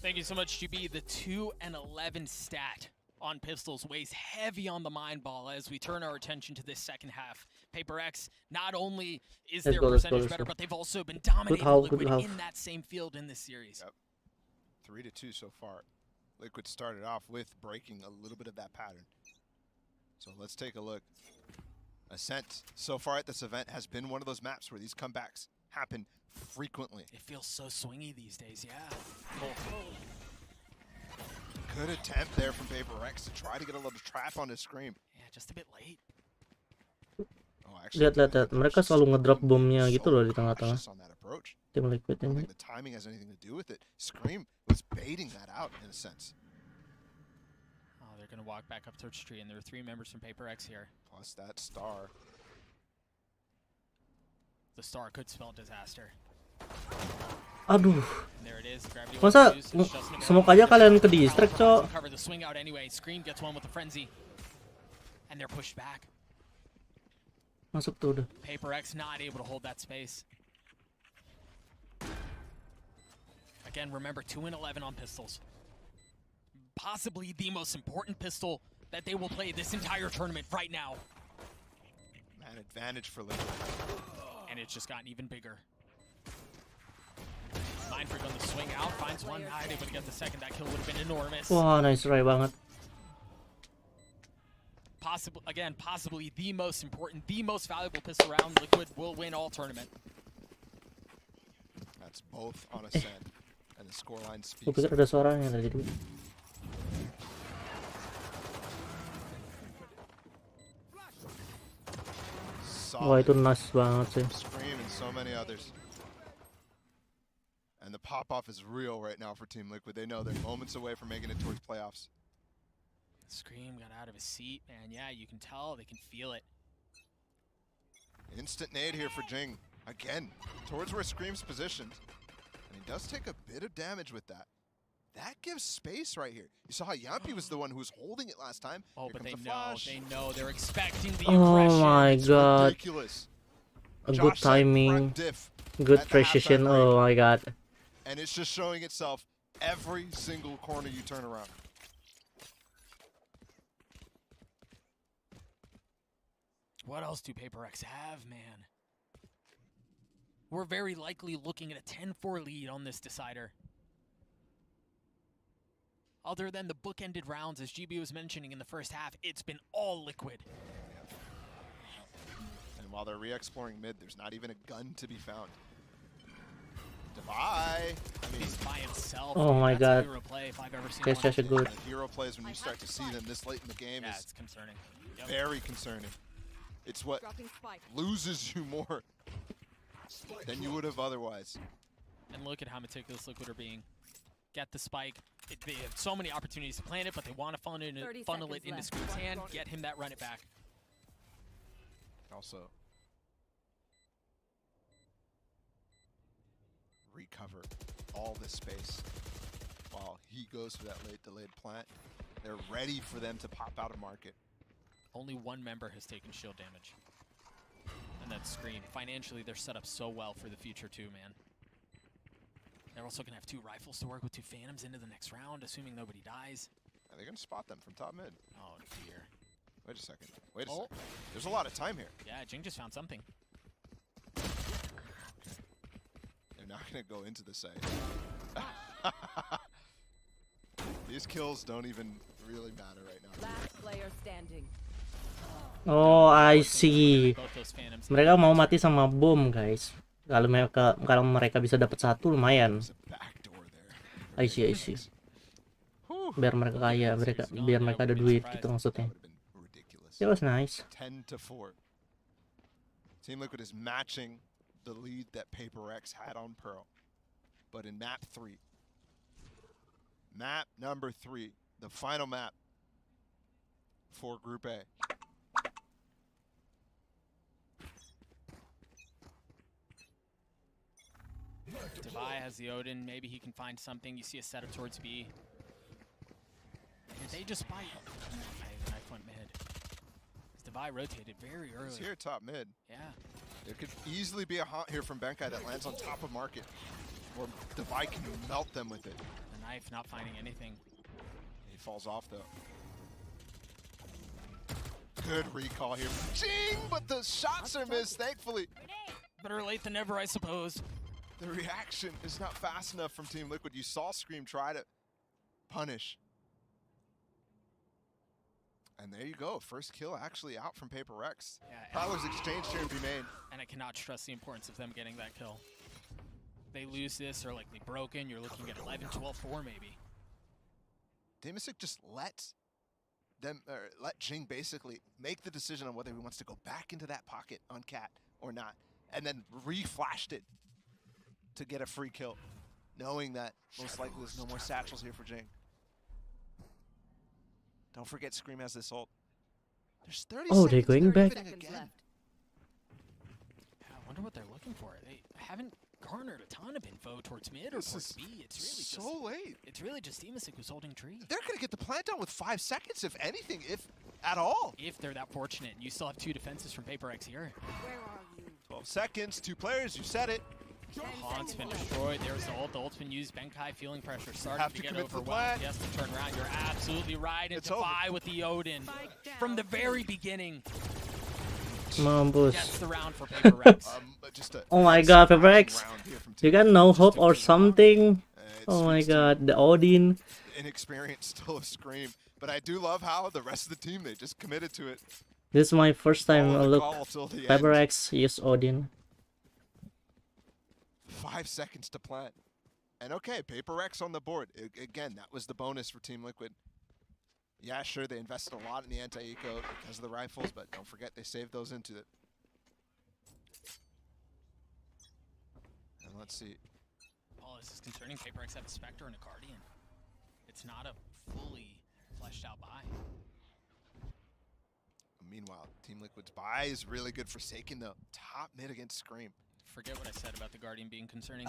Thank you so much, GB. The 2-11 stat on pistols weighs heavy on the mind ball as we turn our attention to this second half. PaperX, not only is their percentage better, but they've also been dominating Liquid in that same field in this series. Yep. 3-2 so far. Liquid started off with breaking a little bit of that pattern. So let's take a look. Ascent, so far at this event, has been one of those maps where these comebacks happen frequently. It feels so swingy these days, yeah. Good attempt there from PaperX to try to get a little trap on his Scream. Yeah, just a bit late. Lihat, mereka selalu ngedrop bomnya gitu loh di tengah-tengah. Tim Liquid ini. The timing has anything to do with it. Scream was baiting that out in a sense. Oh, they're gonna walk back up towards tree, and there are 3 members from PaperX here. Plus that star. The star could spell disaster. Aduh. Masa smoke aja kalian ke distract, cok? Cover the swing out anyway. Scream gets one with the frenzy. And they're pushed back. Masuk tuh udah. PaperX not able to hold that space. Again, remember 2-11 on pistols. possibly the most important pistol that they will play this entire tournament right now. Man, advantage for Liquid. And it's just gotten even bigger. Mindfreak on the swing out, finds one, not able to get the second. That kill would have been enormous. Wah, nice try banget. Possibly the most important, the most valuable pistol round. Liquid will win all tournament. That's both on a set, and the scoreline speaks. Gue pikir ada suaranya tadi dulu. Wah, itu nice banget sih. Scream and so many others. And the pop-off is real right now for Team Liquid. They know they're moments away from making it towards playoffs. Scream got out of his seat, man. Yeah, you can tell, they can feel it. Instant nade here for Jing. Again, towards where Scream's positioned. And he does take a bit of damage with that. That gives space right here. You saw how Yampi was the one who was holding it last time. Oh, here but comes they know, they're expecting the Oh aggression. my It's god. ridiculous. A Josh good said timing, front diff good at the precision. halftime break. Oh my god. And it's just showing itself every single corner you turn around. What else do PaperX have, man? We're very likely looking at a 10-4 lead on this decider. Other than the bookended rounds, as GB was mentioning in the first half, it's been all Liquid. And while they're re-exploring mid, there's not even a gun to be found. Devi, I mean, he's by himself. Oh dude. my That's god. a hero play if I've ever seen That's one. such a good. the hero plays when you start to see them this late in the game Yeah, is it's concerning. Yep. very concerning. It's what loses you more than you would have otherwise. And look at how meticulous Liquid are being. Get the spike. They have so many opportunities to plant it, but they want to funnel it into Scream's hand, get him that run it back. Also, recover all this space while he goes for that late delayed plant. They're ready for them to pop out of market. Only one member has taken shield damage. And that's Scream. Financially, they're set up so well for the future too, man. They're also going to have 2 rifles to work with, 2 Phantoms into the next round, assuming nobody dies. Are they going to spot them from top mid? Oh, dear. Wait a second. Wait a second. There's a lot of time here. Yeah, Jing just found something. They're not going to go into the site. These kills don't even really matter right now. Last player standing. Oh, I see. Mereka mau mati sama bom, guys. Kalau mereka bisa dapat 1 lumayan. I see. Biar mereka kaya, biar mereka ada duit gitu maksudnya. It was nice. 10-4. Team Liquid is matching the lead that PaperX had on Pearl. But in map 3. Map number 3. The final map for Group A. Devi has the Odin. Maybe he can find something. You see a setup towards B. And they just bite. The knife went mid. Devi rotated very early. He's here top mid. Yeah. There could easily be a haunt here from Benkai that lands on top of market. Or Devi can melt them with it. The knife not finding anything. He falls off though. Good recall here from Jing, but the shots are missed, thankfully. Better late than never, I suppose. The reaction is not fast enough from Team Liquid. You saw Scream try to punish. And there you go. First kill actually out from PaperX. Yeah, Prowler's exchange here to be made. And I cannot stress the importance of them getting that kill. They lose this or likely broken. You're looking at 11, 12, 4 maybe. Damasic just let Jing basically make the decision on whether he wants to go back into that pocket on Cat or not. And then re-flashed it to get a free kill, knowing that most likely there's no more satchels here for Jing. Don't forget Scream has this ult. There's 30 Oh, they're seconds. going back. Again. I wonder what they're looking for. They haven't garnered a ton of info towards mid or towards B. It's really so late. It's really just Demasic who's holding tree. They're gonna get the plant down with 5 seconds, if anything, if at all. If they're that fortunate, you still have 2 defenses from PaperX here. Where are you? 12 seconds, 2 players, you said it. Han's been destroyed. There's the ult. The ult's been used. Benkai feeling pressure. Starting to get overwhelmed. He has to turn around. You're absolutely right. It's Defy with the Odin. From the very beginning. Mampus. That's the round for Paper Rex. Oh my god, Paper Rex. You got no hope or something? Oh my god, the Odin. Inexperience still a scream. But I do love how the rest of the team, they just committed to it. This is my first time look Paper Rex use Odin. 5 seconds to plant. And okay, Paper Rex on the board. Again, that was the bonus for Team Liquid. Yeah, sure, they invested a lot in the anti-eco because of the rifles, but don't forget they saved those into it. And let's see. Paul, this is concerning. Paper Rex have a Spectre and a Guardian. It's not a fully fleshed out buy. Meanwhile, Team Liquid's buy is really good. Forsaken though. Top mid against Scream. Forget what I said about the Guardian being concerning.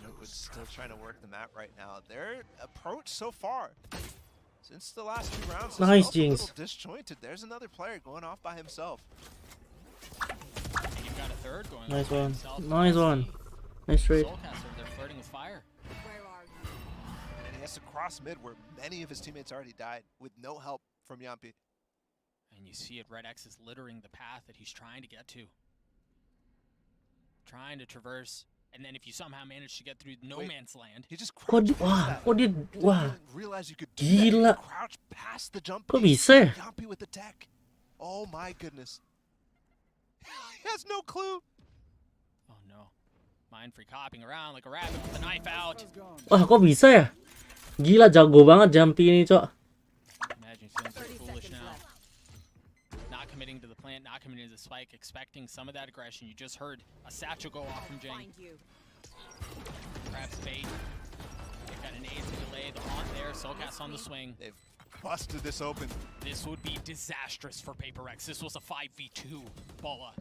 Liquid's still trying to work the map right now. Their approach so far, since the last 2 rounds, nice, a little disjointed. There's another player going off by himself. You've got a third going nice off one. by himself. Nice one. Nice trade. They're flirting with fire. And he has to cross mid where many of his teammates already died with no help from Yampi. And you see it, Red X is littering the path that he's trying to get to. Trying to traverse. And then if you somehow manage to get through no man's land, he just realize you could gila. Crouch past the jump. Kok bisa? Yampi with the tech. Oh my goodness. He has no clue. Oh no. Mind free hopping around like a rabbit with the knife out. Wah, kok bisa ya? Gila, jago banget Jumpy ini, Cok. Imagine feeling so foolish now. Not committing to the plant, not committing to the spike, expecting some of that aggression. You just heard a satchel go off from Jing. Perhaps bait. They've got an ace to delay. The haunt there. Soulcast on the swing. They've busted this open. This would be disastrous for Paper Rex. This was a 5v2. Bola.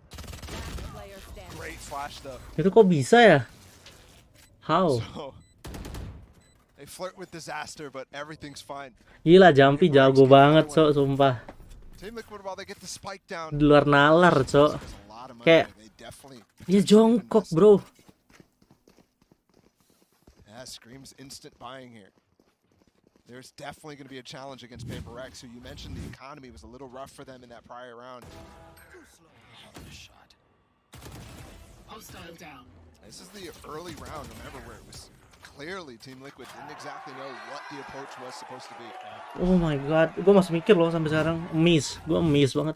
Great flash though. Itu kok bisa ya? How? So, they flirt with disaster, but everything's fine. Gila, Jumpy jago banget, Cok, sumpah. Team Liquid, while they get the spike down. Di luar nalar, Cok. Kayak dia jongkok, bro. Yeah, Scream's instant buying here. There's definitely going to be a challenge against Paper Rex, who you mentioned the economy was a little rough for them in that prior round. Shot. Down. This is the early round, remember, where it was clearly Team Liquid didn't exactly know what the approach was supposed to be. Oh my god, gue masih mikir loh sampai sekarang. Gue miss banget.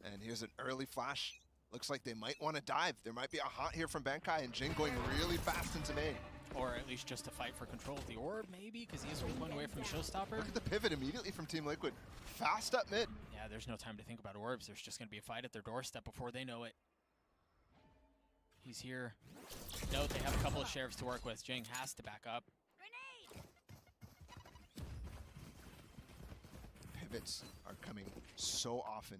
And here's an early flash. Looks like they might want to dive. There might be a haunt here from Benkai and Jing going really fast into main. Or at least just to fight for control of the orb, maybe, because he's 1 point away from Showstopper. Look at the pivot immediately from Team Liquid. Fast up mid. Yeah, there's no time to think about orbs. There's just going to be a fight at their doorstep before they know it. He's here. Note they have a couple of sheriffs to work with. Jing has to back up. Pivots are coming so often.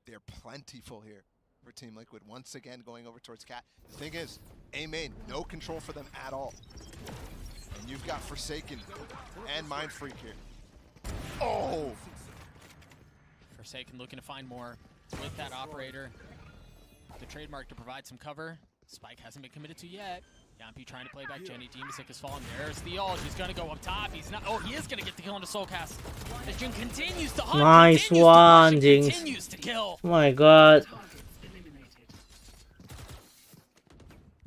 They're plentiful here for Team Liquid. Once again, going over towards Cat. The thing is, A main, no control for them at all. And you've got Forsaken and Mind Freak here. Oh! Forsaken looking to find more with that operator. The trademark to provide some cover. Spike hasn't been committed to yet. Yampi trying to play back Jenny. Demasic has fallen. There's the ult. He's going to go up top. He's not. Oh, he is going to get the kill on the Soulcast. The Jing continues to hunt. Nice one, Jing. Continues to kill. Oh my god.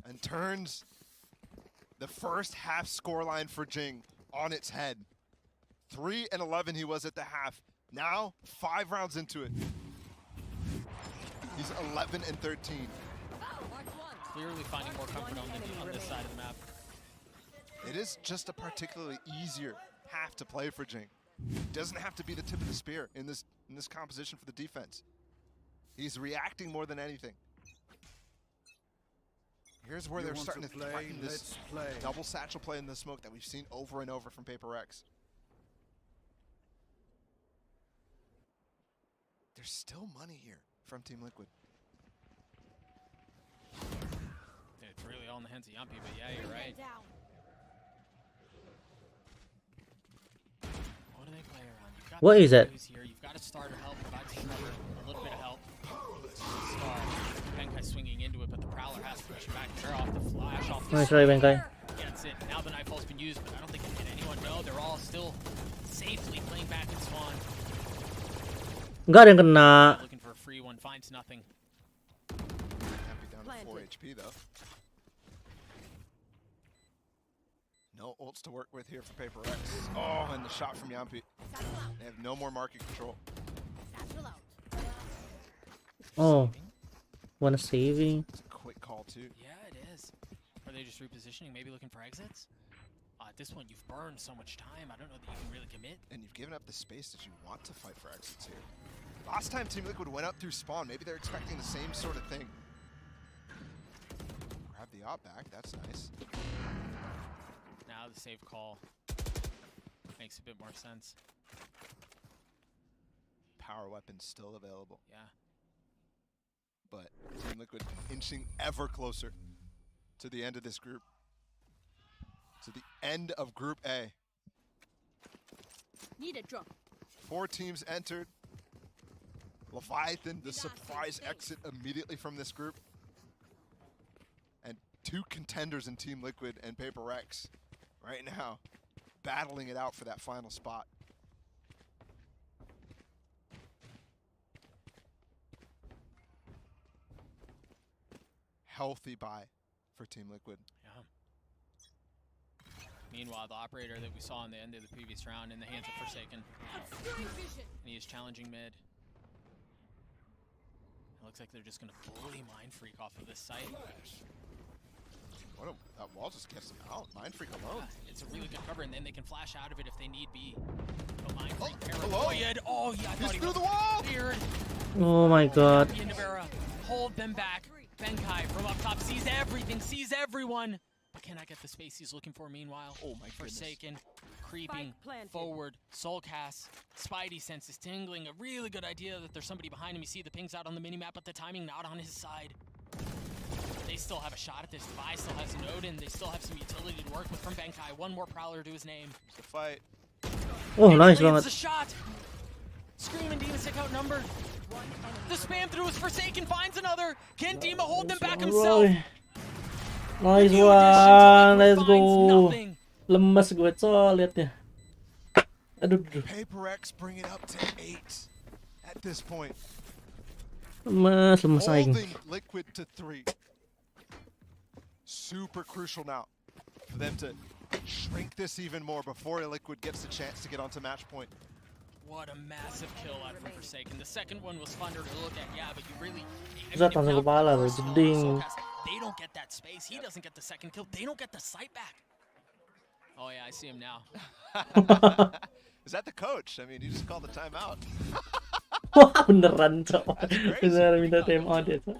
And turns the first half scoreline for Jing on its head. 3-11 he was at the half. Now, 5 rounds into it. He's 11-13. Clearly finding more comfort on this side of the map. It is just a particularly easier half to play for Jing. Doesn't have to be the tip of the spear in this composition for the defense. He's reacting more than anything. Here's where they're starting to threaten this double satchel play in the smoke that we've seen over and over from Paper Rex. There's still money here from Team Liquid. It's really all in the hands of Yampi, but yeah, you're right. What do they play around? What is it? Here. You've got a starter help, provide some cover, a little bit Prowler has to push him back. They're off the flash, off the Nice try, Benkai. Gets it. Now the Nightfall's been used, but I don't think it hit anyone. No, they're all still safely playing back in Swan. Enggak ada yang kena. Looking for a free one, finds nothing. Happy down to 4 HP though. No ults to work with here for Paper Rex. Oh, and the shot from Yampi. They have no more market control. Oh, one saving. It's a quick call too. Yeah, it is. Are they just repositioning, maybe looking for exits? At this point, you've burned so much time. I don't know that you can really commit. And you've given up the space that you want to fight for exits here. Last time Team Liquid went up through spawn, maybe they're expecting the same sort of thing. Grab the op back, that's nice. Now the save call makes a bit more sense. Power weapon still available. Yeah. But Team Liquid inching ever closer to the end of this group. To the end of Group A. Need a drop. 4 teams entered. Leviathan, the surprise exit immediately from this group. And 2 contenders in Team Liquid and Paper Rex right now battling it out for that final spot. Healthy buy for Team Liquid. Yeah. Meanwhile, the operator that we saw in the end of the previous round in the hands of Forsaken. And he is challenging mid. It looks like they're just going to fully Mind Freak off of this site. That wall just gets them out. Mind Freak alone. Yeah, it's a really good cover, and then they can flash out of it if they need be. But Mind Freak, hello? Oh, yeah, I thought he through was the wall! Cleared. Oh my god. Hold them back. Benkai from up top sees everything, sees everyone. But cannot get the space he's looking for. Meanwhile, oh my Forsaken, creeping forward, Soulcast, Spidey senses tingling. A really good idea that there's somebody behind him. You see the pings out on the minimap, but the timing not on his side. They still have a shot at this. Device still has an Odin. They still have some utility to work with from Benkai. One more Prowler to his name. It's a fight. Oh, nice one. banget. It's a shot. Scream and Dima Sick outnumbered. The spam through is Forsaken, finds another. Can Dima hold them back himself? Nice one, let's go. Lemes gue col liatnya. Aduh. Paper X bring it up to 8 at this point. Lemes aing. Holding Liquid to 3. Super crucial now for them to shrink this even more before Liquid gets the chance to get onto match point. What a massive kill out from Forsaken. The second one was funner to look at, yeah, but you really... Zat langsung kepala loh, jeding. They don't get that space. He doesn't get the second kill. They don't get the sight back. Oh yeah, I see him now. Is that the coach? I mean, you just called the timeout. Wah, beneran, cok. Beneran minta time out ya, cok.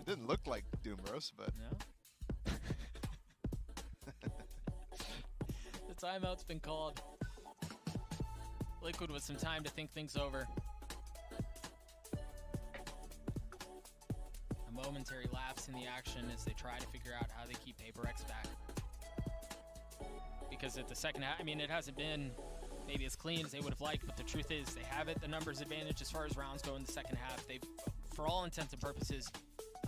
It didn't look like Doomros, but... No. The timeout's been called. Liquid with some time to think things over. A momentary lapse in the action as they try to figure out how they keep Paper X back. Because at the second half, I mean, it hasn't been maybe as clean as they would have liked, but the truth is they have it, the numbers advantage as far as rounds go in the second half. They've, for all intents and purposes,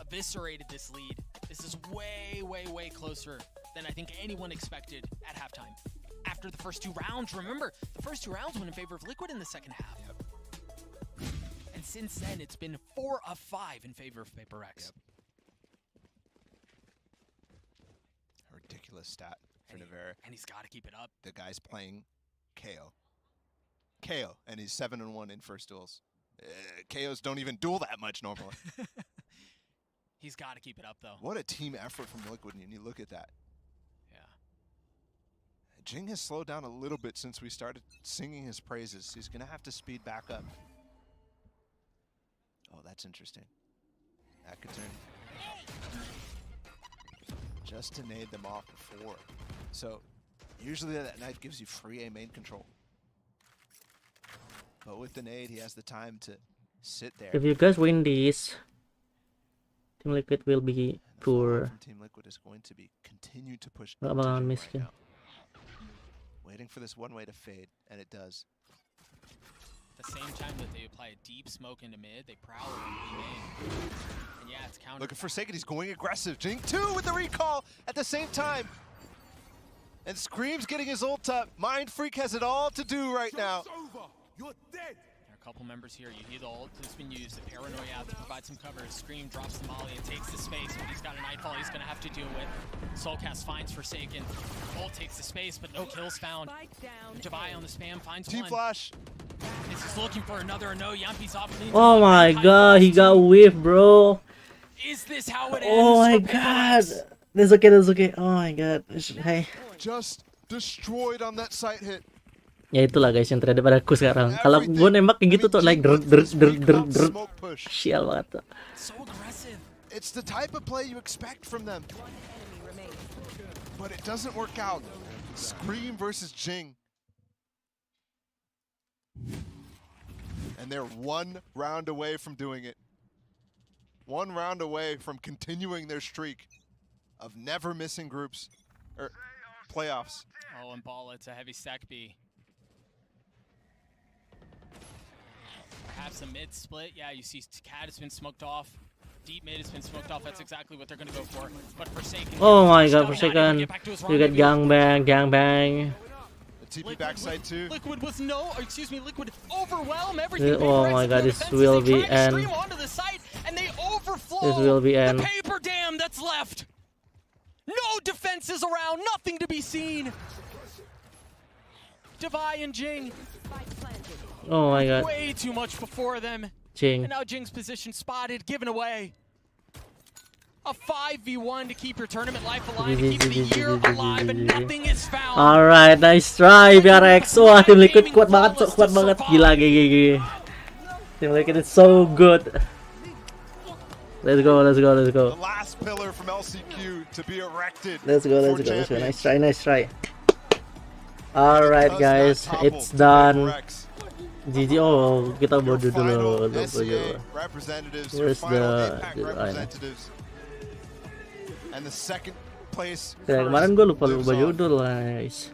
eviscerated this lead. This is way, way, way closer than I think anyone expected at halftime. After the first 2 rounds, remember, the first 2 rounds went in favor of Liquid in the second half. Yep. And since then, it's been 4 of 5 in favor of Paper X. Yep. A ridiculous stat for Nevera. And he's got to keep it up. The guy's playing KO. KO, and he's 7-1 in first duels. KOs don't even duel that much normally. He's got to keep it up, though. What a team effort from Liquid, and you look at that. Jing has slowed down a little bit since we started singing his praises. He's going to have to speed back up. Oh, that's interesting. That could turn. Just to nade them off before. So, usually that nade gives you free A main control. But with the nade, he has the time to sit there. If you guys win this, Team Liquid will be poor. Team Liquid is going to be continue to push. Gak bakalan miskin. Waiting for this one way to fade, and it does. At the same time that they apply a deep smoke into mid, they prowl in B main. And it's counter. Looking for Forsaken, he's going aggressive. Jing 2 with the recall at the same time. And Scream's getting his ult up. Mind Freak has it all to do right now. You're dead. There are a couple members here. You hear the ult that's been used. The paranoia out to provide some cover. Scream drops the molly and takes the space, but he's got a nightfall he's going to have to deal with. Soulcast finds Forsaken. Ult takes the space, but no kills found. Devi on the spam finds Team one. Flash. Is he's looking for another no. Yampi's off. Oh my god, he got whiffed, bro. Is this how it ends? Oh my god. That's okay, that's okay. Oh my god. Hey. Just destroyed on that side hit. Ya itulah guys yang terjadi padaku sekarang. Kalau gue nembak kayak gitu tuh like sial banget tuh. It's the type of play you expect from them. But it doesn't work out. Scream versus Jing. And they're 1 round away from doing it. 1 round away from continuing their streak of never missing groups or playoffs. Oh, and Ball, it's a heavy stack B. Perhaps a mid split. Yeah, you see Cat has been smoked off. Deep mid has been smoked off. That's exactly what they're going to go for. But Forsaken. Oh my god, Forsaken. You get gangbang. TP backside too. Liquid was Liquid overwhelm everything. Oh my god, this will be end. And they overflow. This will be end. The paper dam that's left. No defenses around, nothing to be seen. Devi and Jing. Oh my god. Way too much before them. Jing. And now Jing's position spotted, given away. A 5v1 to keep your tournament life alive, to keep the year alive, and nothing is found. Alright, nice try, BRX. Wah, tim Liquid kuat banget, kuat banget. Gila, gigi. Tim Liquid is so good. Let's go. The last pillar from LCQ to be erected. Let's go. Nice try. Alright guys, it's done. GG. Oh, kita bodo dulu. Where's the representatives? And the second place. Ya, kemarin gue lupa judul guys.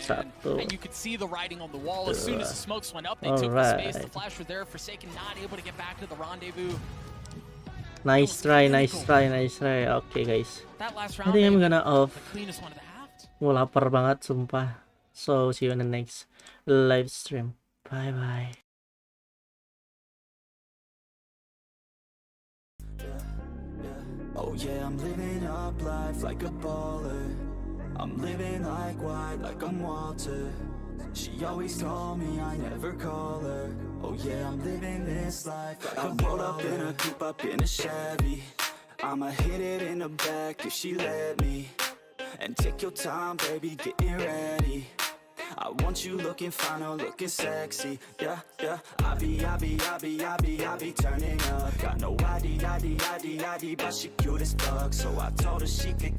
Satu. And you could see the writing on the wall as soon as the smokes went up. They took the space. The flash was there. Forsaken not able to get back to the rendezvous. Nice try. Okay guys. I think I'm gonna off. Gue lapar banget sumpah. So see you in the next live stream. Bye. Oh yeah, I'm living up life like a baller. I'm living like white, like I'm Walter. She always told me I never call her. Oh yeah, I'm living this life like I roll up in a coupe, up in a Chevy. I'ma hit it in the back if she let me. And take your time, baby, getting ready. I want you looking fine or looking sexy. Yeah, I be turning up. Got no ID, but she cute as fuck. So I told her she could